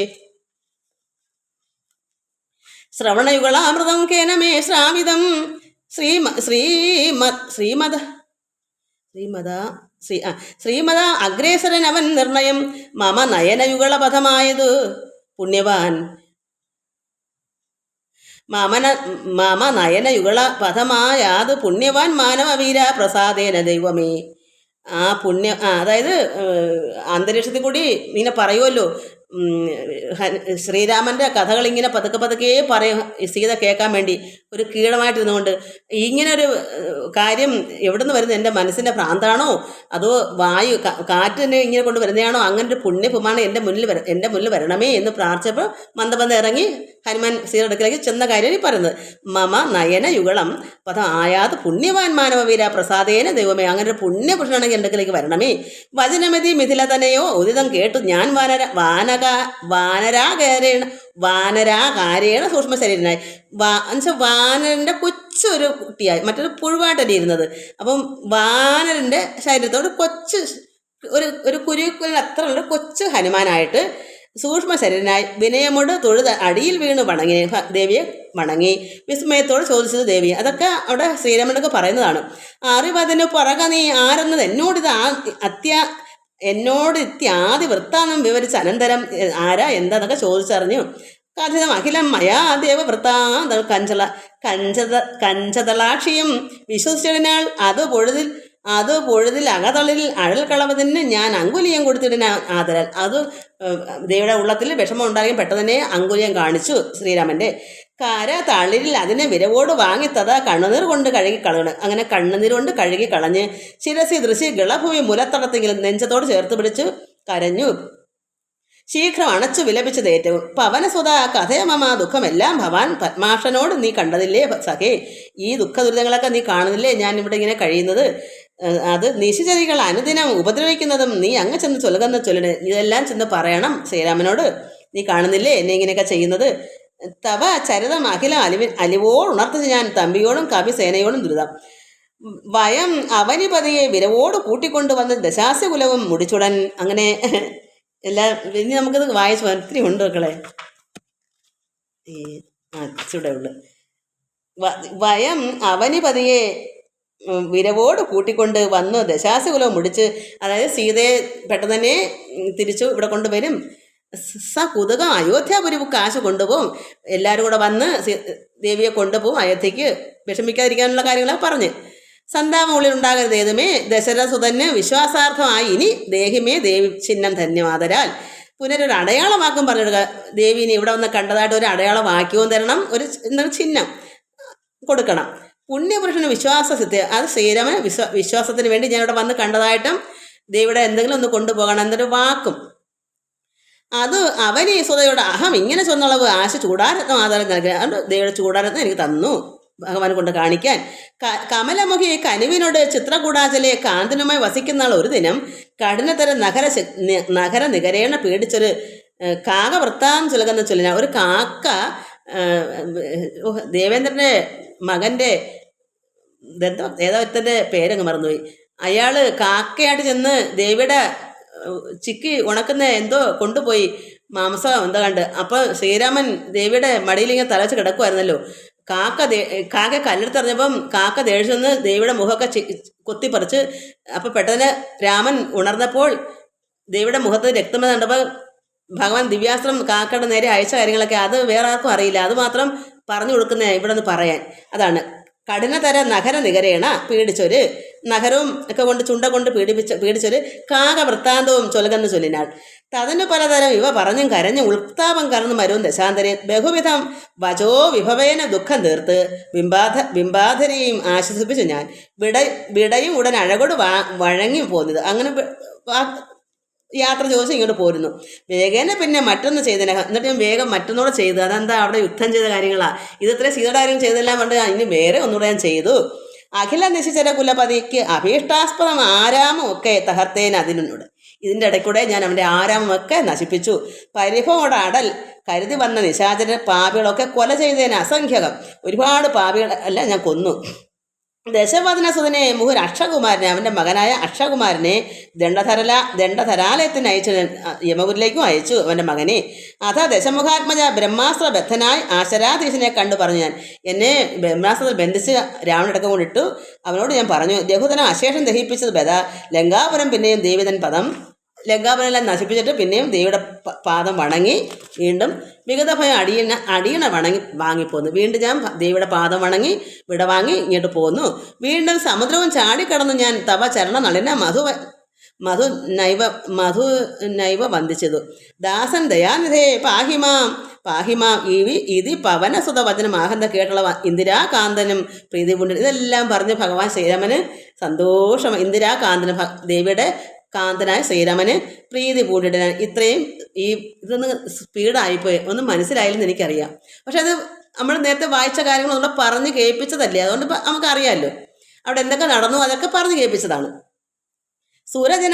ശ്രവണയുഗളാമൃതം കേനമേ ശ്രാവിതം ശ്രീമത അഗ്രേസരൻ അവൻ നിർണയം മമ നയനയുഗളപഥമായത് പുണ്യവാൻ മമ നയനയുഗള പഥമായാത് പുണ്യവാൻ മാനവവീര പ്രസാദേന ദൈവമേ. അതായത് അന്തരീക്ഷത്തിൽ കൂടി ഇങ്ങനെ പറയുമല്ലോ, ശ്രീരാമൻ്റെ കഥകൾ ഇങ്ങനെ പതുക്കെ പറയും സീത കേൾക്കാൻ വേണ്ടി ഒരു കീടമായിട്ടിരുന്നുകൊണ്ട്. ഇങ്ങനെ ഒരു കാര്യം എവിടെ നിന്ന് വരുന്നത്? എൻ്റെ മനസ്സിൻ്റെ ഭ്രാന്താണോ അതോ വായു കാറ്റിനെ ഇങ്ങനെ കൊണ്ട് വരുന്നതാണോ? അങ്ങനെ ഒരു പുണ്യപുമാണ് എൻ്റെ മുന്നിൽ വരണമേ എന്ന് പ്രാർത്ഥിച്ചപ്പോൾ മന്ദമന്ദം ഇറങ്ങി ഹനുമാൻ സീത അടുക്കലേക്ക് ചെന്ന കാര്യം പറയുന്നത്. മമ നയന യുഗളം പദം ആയാത് പുണ്യവാൻ മാനവവീര പ്രസാദേന ദൈവമേ. അങ്ങനെ ഒരു പുണ്യപുരുഷനാണെങ്കിൽ എൻ്റെ അടുക്കലേക്ക് വരണമേ. വചനമതി മിഥില തന്നെയോ ഉദിതം കേട്ടു ഞാൻ വാനരാകാരേണ സൂക്ഷ്മ ശരീരനായി എന്നുവെച്ചാൽ വാനരൻ്റെ കൊച്ചൊരു കുട്ടിയായി, മറ്റൊരു പുഴുവായിട്ടല്ലേ ഇരുന്നത്. അപ്പം വാനരൻ്റെ ശരീരത്തോട് ഒരു കുരുക്കുലിന് അത്ര ഉള്ള കൊച്ചു ഹനുമാനായിട്ട് സൂക്ഷ്മ ശരീരനായി വിനയമോട് തൊഴുത് അടിയിൽ വീണ് വണങ്ങി ദേവിയെ വണങ്ങി വിസ്മയത്തോട് ചോദിച്ചത് ദേവി. അതൊക്കെ അവിടെ ശ്രീരാമനൊക്കെ പറയുന്നതാണ്. അറിവതിന് പുറക നീ ആരെന്നത് എന്നോട് ഇത്യാദി വൃത്താന്തം വിവരിച്ച് അനന്തരം ആരാ എന്താന്നൊക്കെ ചോദിച്ചറിഞ്ഞു. കഥിതം അഖിലം മയാ ദേവ വൃത്താന്ത കഞ്ചതളാക്ഷിയും വിശ്വസിച്ചതിനാൽ അത് പൊഴുതിൽ അകതളിൽ അഴൽ കളവതിന് ഞാൻ അങ്കുലിയം കൊടുത്തിടുന്ന ആദരാൽ. അത് ദേവിയുടെ ഉള്ളത്തിൽ വിഷമം ഉണ്ടാകും പെട്ടെന്ന് തന്നെ അങ്കുലിയം കാണിച്ചു ശ്രീരാമൻ്റെ. തളിരിൽ അതിനെ വിരവോട് വാങ്ങിത്തതാ കണ്ണുനീർ കൊണ്ട് കഴുകി കളയണം. അങ്ങനെ കണ്ണുനീർ കൊണ്ട് കഴുകി കളഞ്ഞ് ശിരസി ദൃശ്യ ഗളഭൂമി മുലത്തടത്തെങ്കിലും നെഞ്ചത്തോട് ചേർത്ത് പിടിച്ചു കരഞ്ഞു. ശീഘ്രം അണച്ചു വിലപിച്ചത് ഏറ്റവും. പവനസുത കഥയമമ ദുഃഖമെല്ലാം ഭവാൻ പത്മാക്ഷനോട് നീ കണ്ടതില്ലേ സഖേ? ഈ ദുഃഖ ദുരിതങ്ങളൊക്കെ നീ കാണുന്നില്ലേ ഞാൻ ഇവിടെ ഇങ്ങനെ കഴിയുന്നത്? അത് നിശിചരികൾ അനുദിനം ഉപദ്രവിക്കുന്നതും നീ അങ്ങ് ചെന്ന് ചൊല്ലുക. ഇതെല്ലാം ചെന്ന് പറയണം ശ്രീരാമനോട്. നീ കാണുന്നില്ലേ എന്നെ ഇങ്ങനെയൊക്കെ ചെയ്യുന്നത്? തവ ചരിതം അഖിലം അലിവോട് ഉണർത്തുക ഞാൻ തമ്പിയോടും കവിസേനയോടും ദുരിതം വയം അവനിപതിയെ വിരവോട് കൂട്ടിക്കൊണ്ടുവന്ന് ദശാസ്യകുലവും മുടിച്ചുടൻ. അങ്ങനെ എല്ലാം ഇനി നമുക്കിത് വായിച്ചു ഒത്തിരി ഉണ്ട് മക്കളെ. ഈ ചൂടെ ഉള്ളു. വയം അവനിപതിയെ വിരവോട് കൂട്ടിക്കൊണ്ട് വന്നു ദശാസകുലവും മുടിച്ച്, അതായത് സീതയെ പെട്ടെന്ന് തന്നെ തിരിച്ചു ഇവിടെ കൊണ്ടുവരും. കുതുകം അയോധ്യാപുരി കാശ് കൊണ്ടുപോകും. എല്ലാവരും കൂടെ വന്ന് ദേവിയെ കൊണ്ടുപോകും അയോധ്യയ്ക്ക്. വിഷമിക്കാതിരിക്കാനുള്ള കാര്യങ്ങളൊക്കെ പറഞ്ഞ്. സന്താപം ഉള്ളിൽ ഉണ്ടാകരുത് ഏതുമേ ദശരഥസുതന് വിശ്വാസാർത്ഥമായി ഇനി ദേഹിമേ ദേവി ചിഹ്നം ധന്യമാതരാൽ. പുനരൊരു അടയാളവാക്കും പറഞ്ഞെടുക്കുക. ദേവീനെ ഇവിടെ വന്ന് കണ്ടതായിട്ട് ഒരു അടയാളവാക്യവും തരണം, ഒരു ചിഹ്നം കൊടുക്കണം. പുണ്യപുരുഷന് വിശ്വാസസിദ്ധി, അത് ശ്രീരാമന് വിശ്വാസത്തിന് വേണ്ടി ഞാനിവിടെ വന്ന് കണ്ടതായിട്ടും ദേവിയുടെ എന്തെങ്കിലും ഒന്ന് കൊണ്ടുപോകണം എന്നൊരു വാക്കും. അത് അവന് സ്വതയോട് അഹം ഇങ്ങനെ ചൊന്നളവ് ആശ ചൂടാരത്നം ആധാരം നൽകുക. അതുകൊണ്ട് ദേവിയുടെ ചൂടാരത്നം എനിക്ക് തന്നു ഭഗവാൻ കൊണ്ട് കാണിക്കാൻ. കമലമുഖി കനുവിനോട് ചിത്രകൂടാചലെ കാന്തനുമായി വസിക്കുന്ന ഒരു ദിനം കഠിനതര നഗര നികരേണ പേടിച്ചൊരു കാക വൃത്താം ചുലകുന്ന ചൊല്ലിന. ഒരു കാക്ക ദേവേന്ദ്രൻ്റെ മകൻ്റെ ഏതോത്തൻ്റെ പേരങ്ങ് മറന്നുപോയി. അയാൾ കാക്കയായിട്ട് ചെന്ന് ദേവിയുടെ ചിക്കി ഉണക്കുന്ന എന്തോ കൊണ്ടുപോയി, മാംസം എന്തോ കണ്ട്. അപ്പോൾ ശ്രീരാമൻ ദേവിയുടെ മടിയിലിങ്ങനെ തലച്ച് കിടക്കുമായിരുന്നല്ലോ. കാക്ക കല്ലെടുത്തെറിഞ്ഞപ്പം കാക്ക ദേഷ്യം ദേവിയുടെ മുഖമൊക്കെ കൊത്തിപ്പറിച്ച്. അപ്പോൾ പെട്ടെന്ന് രാമൻ ഉണർന്നപ്പോൾ ദേവിയുടെ മുഖത്ത് രക്തം കണ്ടപ്പോൾ ഭഗവാൻ ദിവ്യാസ്ത്രം കാക്കയുടെ നേരെ അയച്ച കാര്യങ്ങളൊക്കെ അത് വേറെ ആർക്കും അറിയില്ല. അത് മാത്രം പറഞ്ഞു കൊടുക്കുന്ന ഇവിടെ നിന്ന് പറയാൻ. അതാണ് കഠിനതര നഗര നികരേണ പീഡിച്ചൊരു, നഗരവും ഒക്കെ കൊണ്ട് ചുണ്ട കൊണ്ട് പീഡിച്ചൊരു കാക വൃത്താന്തവും ചൊലകെന്ന് ചൊല്ലിനാൾ. തതന് പലതരം ഇവ പറഞ്ഞും കരഞ്ഞും ഉൾത്താപം കറന്നു മരുവും ദശാന്തരെ ബഹുവിധം വചോ വിഭവേന ദുഃഖം തീർത്ത് ബിംബാധരെയും ആശ്വസിപ്പിച്ചു ഞാൻ. വിടയും ഉടൻ അഴകോട് വഴങ്ങി പോന്നത്. അങ്ങനെ യാത്ര ചോദിച്ച് ഇങ്ങോട്ട് പോരുന്നു. വേഗേന പിന്നെ മറ്റൊന്ന് ചെയ്തേനെ, എന്നിട്ട് ഞാൻ വേഗം മറ്റൊന്നുകൂടെ ചെയ്തു. അതെന്താ അവിടെ യുദ്ധം ചെയ്ത കാര്യങ്ങളാണ്. ഇത് ഇത്രയും സീതയുടെ കാര്യങ്ങൾ ചെയ്തെല്ലാം കൊണ്ട് ഇനി വേറെ ഒന്നുകൂടെ ഞാൻ ചെയ്തു. അഖില നിശിചര കുലപതിക്ക് അഭീഷ്ടാസ്പദം ആരാമം ഒക്കെ തകർത്തേൻ അതിനോട്. ഇതിൻ്റെ ഇടയ്ക്കൂടെ ഞാൻ അവൻ്റെ ആരാമമൊക്കെ നശിപ്പിച്ചു. പരിഭവോടെ അടൽ കരുതി വന്ന നിശാചര പാപികളൊക്കെ കൊല ചെയ്തതിന് അസംഖ്യകം. ഒരുപാട് പാപികളെല്ലാം ഞാൻ കൊന്നു. ദശവദനസുതനെ മുഹുർ അക്ഷകുമാരനെ, അവൻ്റെ മകനായ അക്ഷകുമാരനെ ദണ്ഡധരാലയത്തിന് അയച്ചു, യമപുരിലേക്കും അയച്ചു അവൻ്റെ മകനെ. അഥ ദശമുഖാത്മജ ബ്രഹ്മാസ്ത്ര ബദ്ധനായി ആശരാധീശനെ കണ്ടു പറഞ്ഞു ഞാൻ. എന്നെ ബ്രഹ്മാസ്ത്രത്തിൽ ബന്ധിച്ച് രാവണടക്കം കൊണ്ടിട്ടു. അവനോട് ഞാൻ പറഞ്ഞു, രഘുധനം അശേഷം ദഹിപ്പിച്ചത് ബദ. ലങ്കാപുരം പിന്നെയും ദേവിതൻ പദം, ലങ്കാപുരമെല്ലാം നശിപ്പിച്ചിട്ട് പിന്നെയും ദേവിയുടെ പാദം വണങ്ങി വീണ്ടും വിഗതഭയം അടിയണ വാങ്ങിപ്പോന്നു. വീണ്ടും ഞാൻ ദേവിയുടെ പാദം വണങ്ങി വിടവാങ്ങി ഇങ്ങോട്ട് പോന്നു. വീണ്ടും സമുദ്രവും ചാടിക്കടന്നു ഞാൻ തവ ചരണ നളിന മധു നൈവ വന്ദിച്ചതു. ദാസൻ ദയാനിധേ പാഹിമാം ഇതി പവനസുത വചനം ആഹന്ത കേട്ടുള്ള ഇന്ദിരാകാന്തനും പ്രീതി പൂണ്ടി. ഇതെല്ലാം പറഞ്ഞ് ഭഗവാൻ ശ്രീരാമന് സന്തോഷം. ഇന്ദിരാകാന്തന് ദേവിയുടെ കാന്തനായ ശ്രീരാമന് പ്രീതി പൂണ്ടിടാൻ. ഇത്രയും ഇതൊന്ന് സ്പീഡായിപ്പോയി, ഒന്നും മനസ്സിലായില്ലെന്ന് എനിക്കറിയാം. പക്ഷെ അത് നമ്മൾ നേരത്തെ വായിച്ച കാര്യങ്ങളൊന്നും പറഞ്ഞ് കേൾപ്പിച്ചതല്ലേ, അതുകൊണ്ട് നമുക്കറിയാമല്ലോ അവിടെ എന്തൊക്കെ നടന്നു, അതൊക്കെ പറഞ്ഞ് കേൾപ്പിച്ചതാണ്. സൂരജന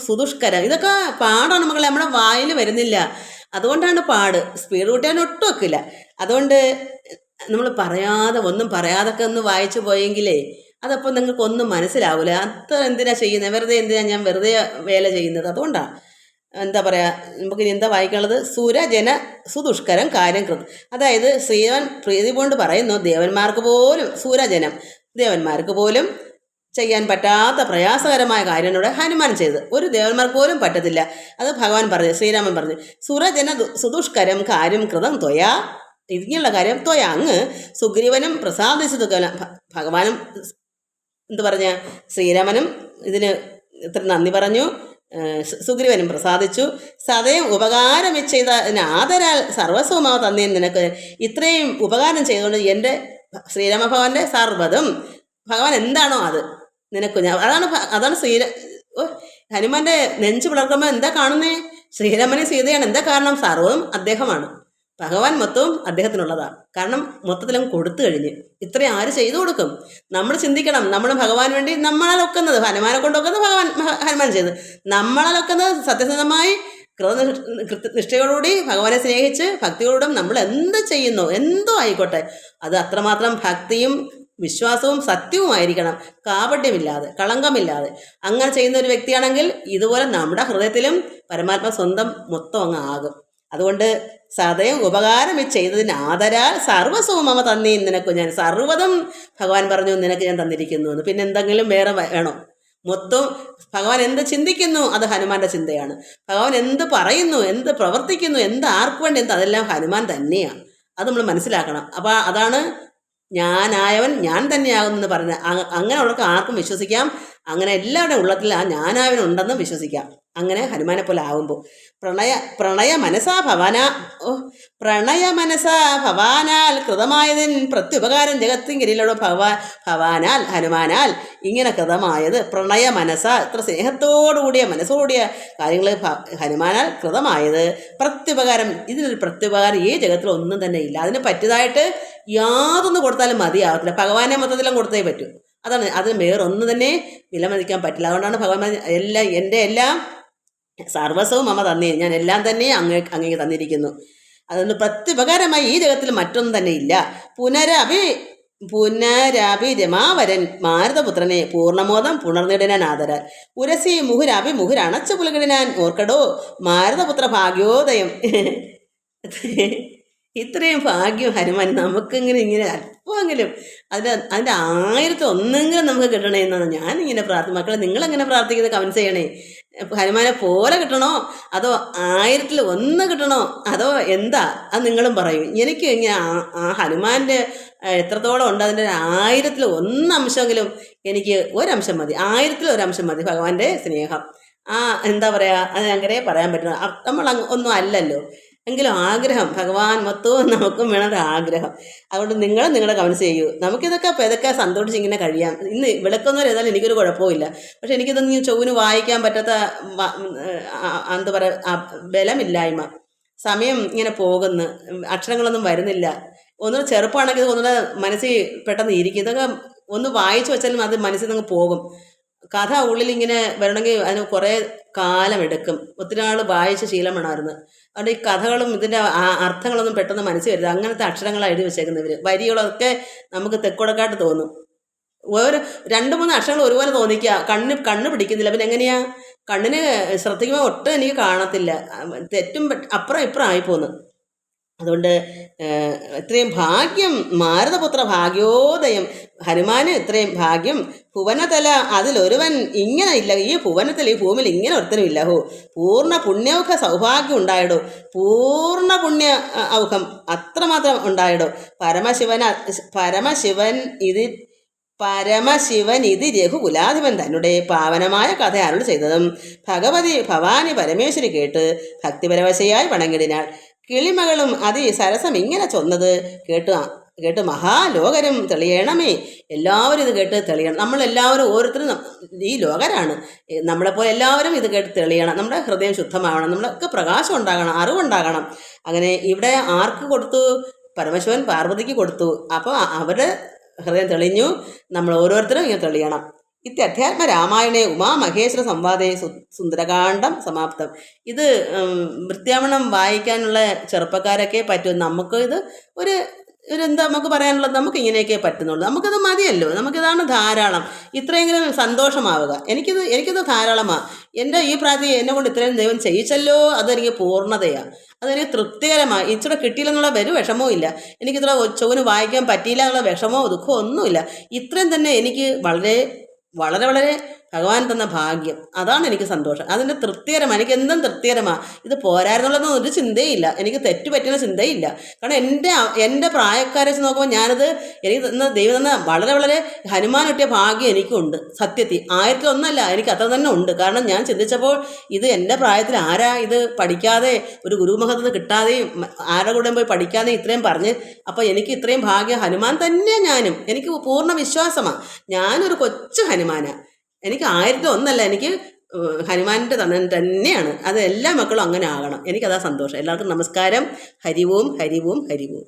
സുദുഷ്കരം, ഇതൊക്കെ പാടാണ് മക്കളെ, നമ്മുടെ വായിൽ വരുന്നില്ല. അതുകൊണ്ടാണ് പാട്. സ്പീഡ് കൂട്ടിയാൽ ഒട്ടും വെക്കില്ല. അതുകൊണ്ട് നമ്മൾ ഒന്നും പറയാതൊക്കെ ഒന്ന് വായിച്ചു പോയെങ്കിലേ അതപ്പോൾ നിങ്ങൾക്കൊന്നും മനസ്സിലാവില്ല. അത്ര എന്തിനാ ചെയ്യുന്നത്, ഞാൻ വെറുതെ വേല ചെയ്യുന്നത്. അതുകൊണ്ടാണ് എന്താ പറയുക, നമുക്ക് ഇനി എന്താ വായിക്കാനുള്ളത്? സുരജന സുദുഷ്കരം കാര്യം കൃത്. അതായത് ശ്രീരാമൻ പ്രീതി കൊണ്ട് പറയുന്നു, ദേവന്മാർക്ക് പോലും ചെയ്യാൻ പറ്റാത്ത പ്രയാസകരമായ കാര്യങ്ങളുടെ ഹനുമാൻ ചെയ്ത് ഒരു ദേവന്മാർക്ക് പോലും പറ്റത്തില്ല. അത് ഭഗവാൻ പറഞ്ഞു, ശ്രീരാമൻ പറഞ്ഞു. സുരജന സുദുഷ്കരം കാര്യം കൃതം ത്വയാ, ഇതിനുള്ള കാര്യം ത്വയ അങ്ങ് സുഗ്രീവനും പ്രസാദിച്ചത്. ഭഗവാനും എന്തു പറഞ്ഞ ശ്രീരാമനും ഇതിന് ഇത്ര നന്ദി പറഞ്ഞു, സുഗ്രീവനും പ്രസാദിച്ചു. സദയം ഉപകാരം ചെയ്തതിന് ആദരാൽ സർവസ്വമാവ തന്നേൻ നിനക്ക്. ഇത്രയും ഉപകാരം ചെയ്തുകൊണ്ട് എൻ്റെ ശ്രീരാമഭഗവാന്റെ സർവ്വതും ഭഗവാൻ എന്താണോ അത് നിനക്ക് ഞാൻ. അതാണ് ഹനുമാന്റെ നെഞ്ചു പിളർക്കുമ്പോൾ എന്താ കാണുന്നേ? ശ്രീരാമനെ സീതയാണ്. എന്താ കാരണം? സർവ്വം അദ്ദേഹമാണ്. ഭഗവാൻ മൊത്തവും അദ്ദേഹത്തിനുള്ളതാണ്. കാരണം മൊത്തത്തിലും കൊടുത്തു കഴിഞ്ഞ്. ഇത്രയും ആര് ചെയ്തു കൊടുക്കും? നമ്മൾ ചിന്തിക്കണം. നമ്മൾ ഭഗവാൻ വേണ്ടി നമ്മളൊക്കുന്നത്, ഹനുമാനെ കൊണ്ടൊക്കുന്നത് ഹനുമാൻ ചെയ്ത്, നമ്മളൊക്കുന്നത് സത്യസന്ധമായി കൃത്യനിഷ്ഠയോടുകൂടി ഭഗവാനെ സ്നേഹിച്ച് ഭക്തിയോടും നമ്മൾ എന്ത് ചെയ്യുന്നു, എന്തോ ആയിക്കോട്ടെ, അത് അത്രമാത്രം ഭക്തിയും വിശ്വാസവും സത്യവുമായിരിക്കണം. കാപട്യമില്ലാതെ, കളങ്കമില്ലാതെ. അങ്ങനെ ചെയ്യുന്ന ഒരു വ്യക്തിയാണെങ്കിൽ ഇതുപോലെ നമ്മുടെ ഹൃദയത്തിലും പരമാത്മ സ്വന്തം മൊത്തം അങ്ങ് ആകും. അതുകൊണ്ട് സദയം ഉപകാരം ചെയ്തതിന് ആദരാൽ സർവ്വസ്വവും മമ തന്നീ നിനക്ക് ഞാൻ. സർവ്വതും ഭഗവാൻ പറഞ്ഞു നിനക്ക് ഞാൻ തന്നിരിക്കുന്നു എന്ന്. പിന്നെ എന്തെങ്കിലും വേറെ വേണോ? മൊത്തം ഭഗവാൻ എന്ത് ചിന്തിക്കുന്നു അത് ഹനുമാന്റെ ചിന്തയാണ്. ഭഗവാൻ എന്ത് പറയുന്നു, എന്ത് പ്രവർത്തിക്കുന്നു, എന്ത് ആർക്ക് വേണ്ടി എന്ത്, അതെല്ലാം ഹനുമാൻ തന്നെയാണ്. അത് നമ്മൾ മനസ്സിലാക്കണം. അപ്പോൾ അതാണ് ഞാനായവൻ ഞാൻ തന്നെയാകുമെന്ന് പറഞ്ഞ. അങ്ങനെയുള്ളവർക്ക് ആർക്കും വിശ്വസിക്കാം. അങ്ങനെ എല്ലാവരുടെയും ഉള്ളത്തിൽ ആ ഞാനായവനുണ്ടെന്ന് വിശ്വസിക്കാം. അങ്ങനെ ഹനുമാനെ പോലെ ആകുമ്പോൾ പ്രണയ മനസാ ഭവാനാൽ കൃതമായതിൻ പ്രത്യുപകാരം ജഗത്തിങ്കിരിലോട് ഭവാനാൽ ഹനുമാനാൽ ഇങ്ങനെ കൃതമായത്. പ്രണയ മനസ്സ, ഇത്ര സ്നേഹത്തോടുകൂടിയ മനസ്സോടുകൂടിയ കാര്യങ്ങൾ ഹനുമാനാൽ കൃതമായത്. പ്രത്യുപകാരം, ഇതിനൊരു പ്രത്യുപകാരം ഈ ജഗത്തിൽ ഒന്നും തന്നെ ഇല്ല. അതിന് പറ്റിയതായിട്ട് യാതൊന്നും കൊടുത്താലും മതിയാവത്തില്ല. ഭഗവാനെ മൊത്തത്തിലും കൊടുത്തേ പറ്റൂ. അതാണ്, അതിന് വേറൊന്നും തന്നെ വിലമതിക്കാൻ പറ്റില്ല. അതുകൊണ്ടാണ് ഭഗവാൻ എൻ്റെ എല്ലാം സർവസ്വവും മമ തന്നേ, ഞാൻ എല്ലാം തന്നെ അങ്ങേക്ക് തന്നിരിക്കുന്നു. അതൊന്ന് പ്രത്യുപകാരമായി ഈ ജഗത്തിൽ മറ്റൊന്നും തന്നെ ഇല്ല. പുനരഭി രമാവരൻ മാരുതപുത്രനെ പൂർണ്ണമോദം പുണർന്നിടനാൻ ആദരാൽ. ഉരസി മുഹുരണച്ചു പുലകിടാൻ ഓർക്കടോ മാരുതപുത്ര ഭാഗ്യോദയം. ഇത്രയും ഭാഗ്യം ഹനുമാൻ നമുക്കിങ്ങനെ അല്പമെങ്കിലും അതിൻ്റെ 1001 നമുക്ക് കിട്ടണേ എന്നാണ് ഞാനിങ്ങനെ മക്കളെ നിങ്ങളെങ്ങനെ പ്രാർത്ഥിക്കുന്നത് കമൻസ് ചെയ്യണേ. ഹനുമാനെ പോലെ കിട്ടണോ അതോ 1001 കിട്ടണോ അതോ എന്താ, അത് നിങ്ങളും പറയും. എനിക്ക് ഇങ്ങനെ ആ ഹനുമാൻ്റെ എത്രത്തോളം ഉണ്ട് അതിൻ്റെ 1001 അംശമെങ്കിലും എനിക്ക് ഒരംശം മതി, 1000-ൽ 1 അംശം മതി ഭഗവാന്റെ സ്നേഹം. എന്താ പറയുക, അത് അങ്ങനെ പറയാൻ പറ്റുന്ന നമ്മൾ ഒന്നും അല്ലല്ലോ. എങ്കിലും ആഗ്രഹം ഭഗവാൻ മൊത്തവും നമുക്കും വേണം ഒരു ആഗ്രഹം. അതുകൊണ്ട് നിങ്ങൾ നിങ്ങളുടെ കമൻസ് ചെയ്യൂ. നമുക്കിതൊക്കെ സന്തോഷിച്ച് ഇങ്ങനെ കഴിയാം. ഇന്ന് വിളക്കുന്നവർ ഏതായാലും എനിക്കൊരു കുഴപ്പമില്ല. പക്ഷെ എനിക്കിതൊന്നും ചൊവ്വിന് വായിക്കാൻ പറ്റാത്ത എന്താ പറയുക ബലമില്ലായ്മ, സമയം ഇങ്ങനെ പോകുന്നു, അക്ഷരങ്ങളൊന്നും വരുന്നില്ല. ഒന്നുകൂടെ ചെറുപ്പമാണെങ്കിൽ ഒന്നുകൂടെ മനസ്സിൽ പെട്ടെന്ന് ഇരിക്കും. ഇതൊക്കെ ഒന്ന് വായിച്ചു വെച്ചാലും അത് മനസ്സിൽ നിന്ന് പോകും. കഥ ഉള്ളിലിങ്ങനെ വരണമെങ്കിൽ അതിന് കുറേ കാലമെടുക്കും. ഒത്തിരി നാൾ വായിച്ച് ശീലം വേണമായിരുന്നു. അതുകൊണ്ട് ഈ കഥകളും ഇതിൻ്റെ അർത്ഥങ്ങളൊന്നും പെട്ടെന്ന് മനസ്സിൽ വരില്ല. അങ്ങനത്തെ അക്ഷരങ്ങളാണ് എഴുതി വെച്ചേക്കുന്നവർ. വരികളൊക്കെ നമുക്ക് തെക്കുടക്കാട്ട് തോന്നും. 2-3 അക്ഷരങ്ങൾ ഒരുപോലെ തോന്നിക്കുക, കണ്ണ് പിടിക്കുന്നില്ല. പിന്നെ എങ്ങനെയാ കണ്ണിന് ശ്രദ്ധിക്കുമ്പോൾ ഒട്ടും എനിക്ക് കാണത്തില്ല, തെറ്റും അപ്പുറം ഇപ്പുറം ആയിപ്പോന്ന്. അതുകൊണ്ട് ഇത്രയും ഭാഗ്യം മാരുതപുത്ര ഭാഗ്യോദയം, ഹനുമാന് ഇത്രയും ഭാഗ്യം. ഭുവനതല അതിലൊരുവൻ ഇങ്ങനെ ഇല്ല, ഈ ഭുവനത്തിൽ ഈ ഭൂമിയിൽ ഇങ്ങനെ ഒരുത്തനും ഇല്ല. പൂർണ്ണ പുണ്യൗഖ സൗഭാഗ്യം ഉണ്ടായിടോ, പൂർണ്ണ പുണ്യ ഔഖം അത്രമാത്രം ഉണ്ടായിടോ. പരമശിവൻ ഇത് രഘുകുലാധിപൻ തന്നെ പാവനമായ കഥ അരുൾ ചെയ്തതും ഭവാനി പരമേശ്വരി കേട്ട് ഭക്തിപരവശയായി വണങ്ങിടിനാൾ. കിളിമകളും സരസം ഇങ്ങനെ ചൊന്നത് കേട്ട് മഹാലോകരും തെളിയണമേ. എല്ലാവരും ഇത് കേട്ട് തെളിയണം. നമ്മളെല്ലാവരും ഓരോരുത്തരും ഈ ലോകരാണ്. നമ്മളെപ്പോലെ എല്ലാവരും ഇത് കേട്ട് തെളിയണം. നമ്മുടെ ഹൃദയം ശുദ്ധമാവണം, നമ്മളൊക്കെ പ്രകാശം ഉണ്ടാകണം, അറിവുണ്ടാകണം. അങ്ങനെ ഇവിടെ ആർക്ക് കൊടുത്തു? പരമശിവൻ പാർവതിക്ക് കൊടുത്തു. അപ്പോൾ അവരുടെ ഹൃദയം തെളിഞ്ഞു. നമ്മൾ ഓരോരുത്തരും ഇങ്ങനെ തെളിയണം. അധ്യാത്മ രാമായണേ ഉമാമഹേശ്വര സംവാദേ സുന്ദരകാന്ഡം സമാപ്തം. ഇത് വൃത്യാവണം വായിക്കാനുള്ള ചെറുപ്പക്കാരൊക്കെ പറ്റും. നമുക്ക് ഇത് ഒരു എന്താ നമുക്ക് പറയാനുള്ളത്, നമുക്ക് ഇങ്ങനെയൊക്കെ പറ്റുന്നുള്ളൂ. നമുക്കത് മതിയല്ലോ, നമുക്കിതാണ് ധാരാളം. ഇത്രയെങ്കിലും സന്തോഷമാവുക. എനിക്കിത് ധാരാളമാണ്. എൻ്റെ ഈ പ്രാർത്ഥന എന്നെ കൊണ്ട് ഇത്രയും ദൈവം ചെയ്യിച്ചല്ലോ, അതെനിക്ക് പൂർണ്ണതയാണ്, അതെനിക്ക് തൃപ്തികരമാണ്. ഇച്ചിരി കിട്ടിയില്ലെന്നുള്ള ഒരു വിഷമവും ഇല്ല. എനിക്കിത്ര ചൊവ്വിന് വായിക്കാൻ പറ്റിയില്ല എന്നുള്ള വിഷമോ ദുഃഖമോ ഒന്നുമില്ല. ഇത്രയും തന്നെ എനിക്ക് വളരെ വളരെ വളരെ ഭഗവാൻ തന്ന ഭാഗ്യം. അതാണ് എനിക്ക് സന്തോഷം. അതിൻ്റെ തൃപ്തികരമാണ്. എനിക്ക് എന്തും തൃപ്തികരമാണ്. ഇത് പോരായിരുന്നുള്ളതൊന്നും ഒരു ചിന്തയില്ല, എനിക്ക് തെറ്റുപറ്റുന്ന ചിന്തയില്ല. കാരണം എൻ്റെ പ്രായക്കാരെ വെച്ച് നോക്കുമ്പോൾ ഞാനത് എനിക്ക് തന്ന ദൈവം തന്ന വളരെ വളരെ ഹനുമാൻ കിട്ടിയ ഭാഗ്യം എനിക്കുണ്ട്. സത്യത്തിൽ 1001 എനിക്ക് അത്ര തന്നെ ഉണ്ട്. കാരണം ഞാൻ ചിന്തിച്ചപ്പോൾ ഇത് എൻ്റെ പ്രായത്തിൽ ആരാ ഇത് പഠിക്കാതെ ഒരു ഗുരുമഹത്വം കിട്ടാതെയും ആരുടെ കൂടെ പോയി പഠിക്കാതെ ഇത്രയും പറഞ്ഞ്, അപ്പോൾ എനിക്ക് ഇത്രയും ഭാഗ്യം ഹനുമാൻ തന്നെയാണ്. ഞാനും എനിക്ക് പൂർണ്ണ വിശ്വാസമാണ്. ഞാനൊരു കൊച്ചു ഹനുമാനാണ്. എനിക്ക് 1001 എനിക്ക് ഹനുമാൻ്റെ തന്നെയാണ്. അത് എല്ലാ മക്കളും അങ്ങനെ ആകണം. എനിക്കതാ സന്തോഷം. എല്ലാവർക്കും നമസ്കാരം. ഹരിവും ഹരിവും ഹരിവും.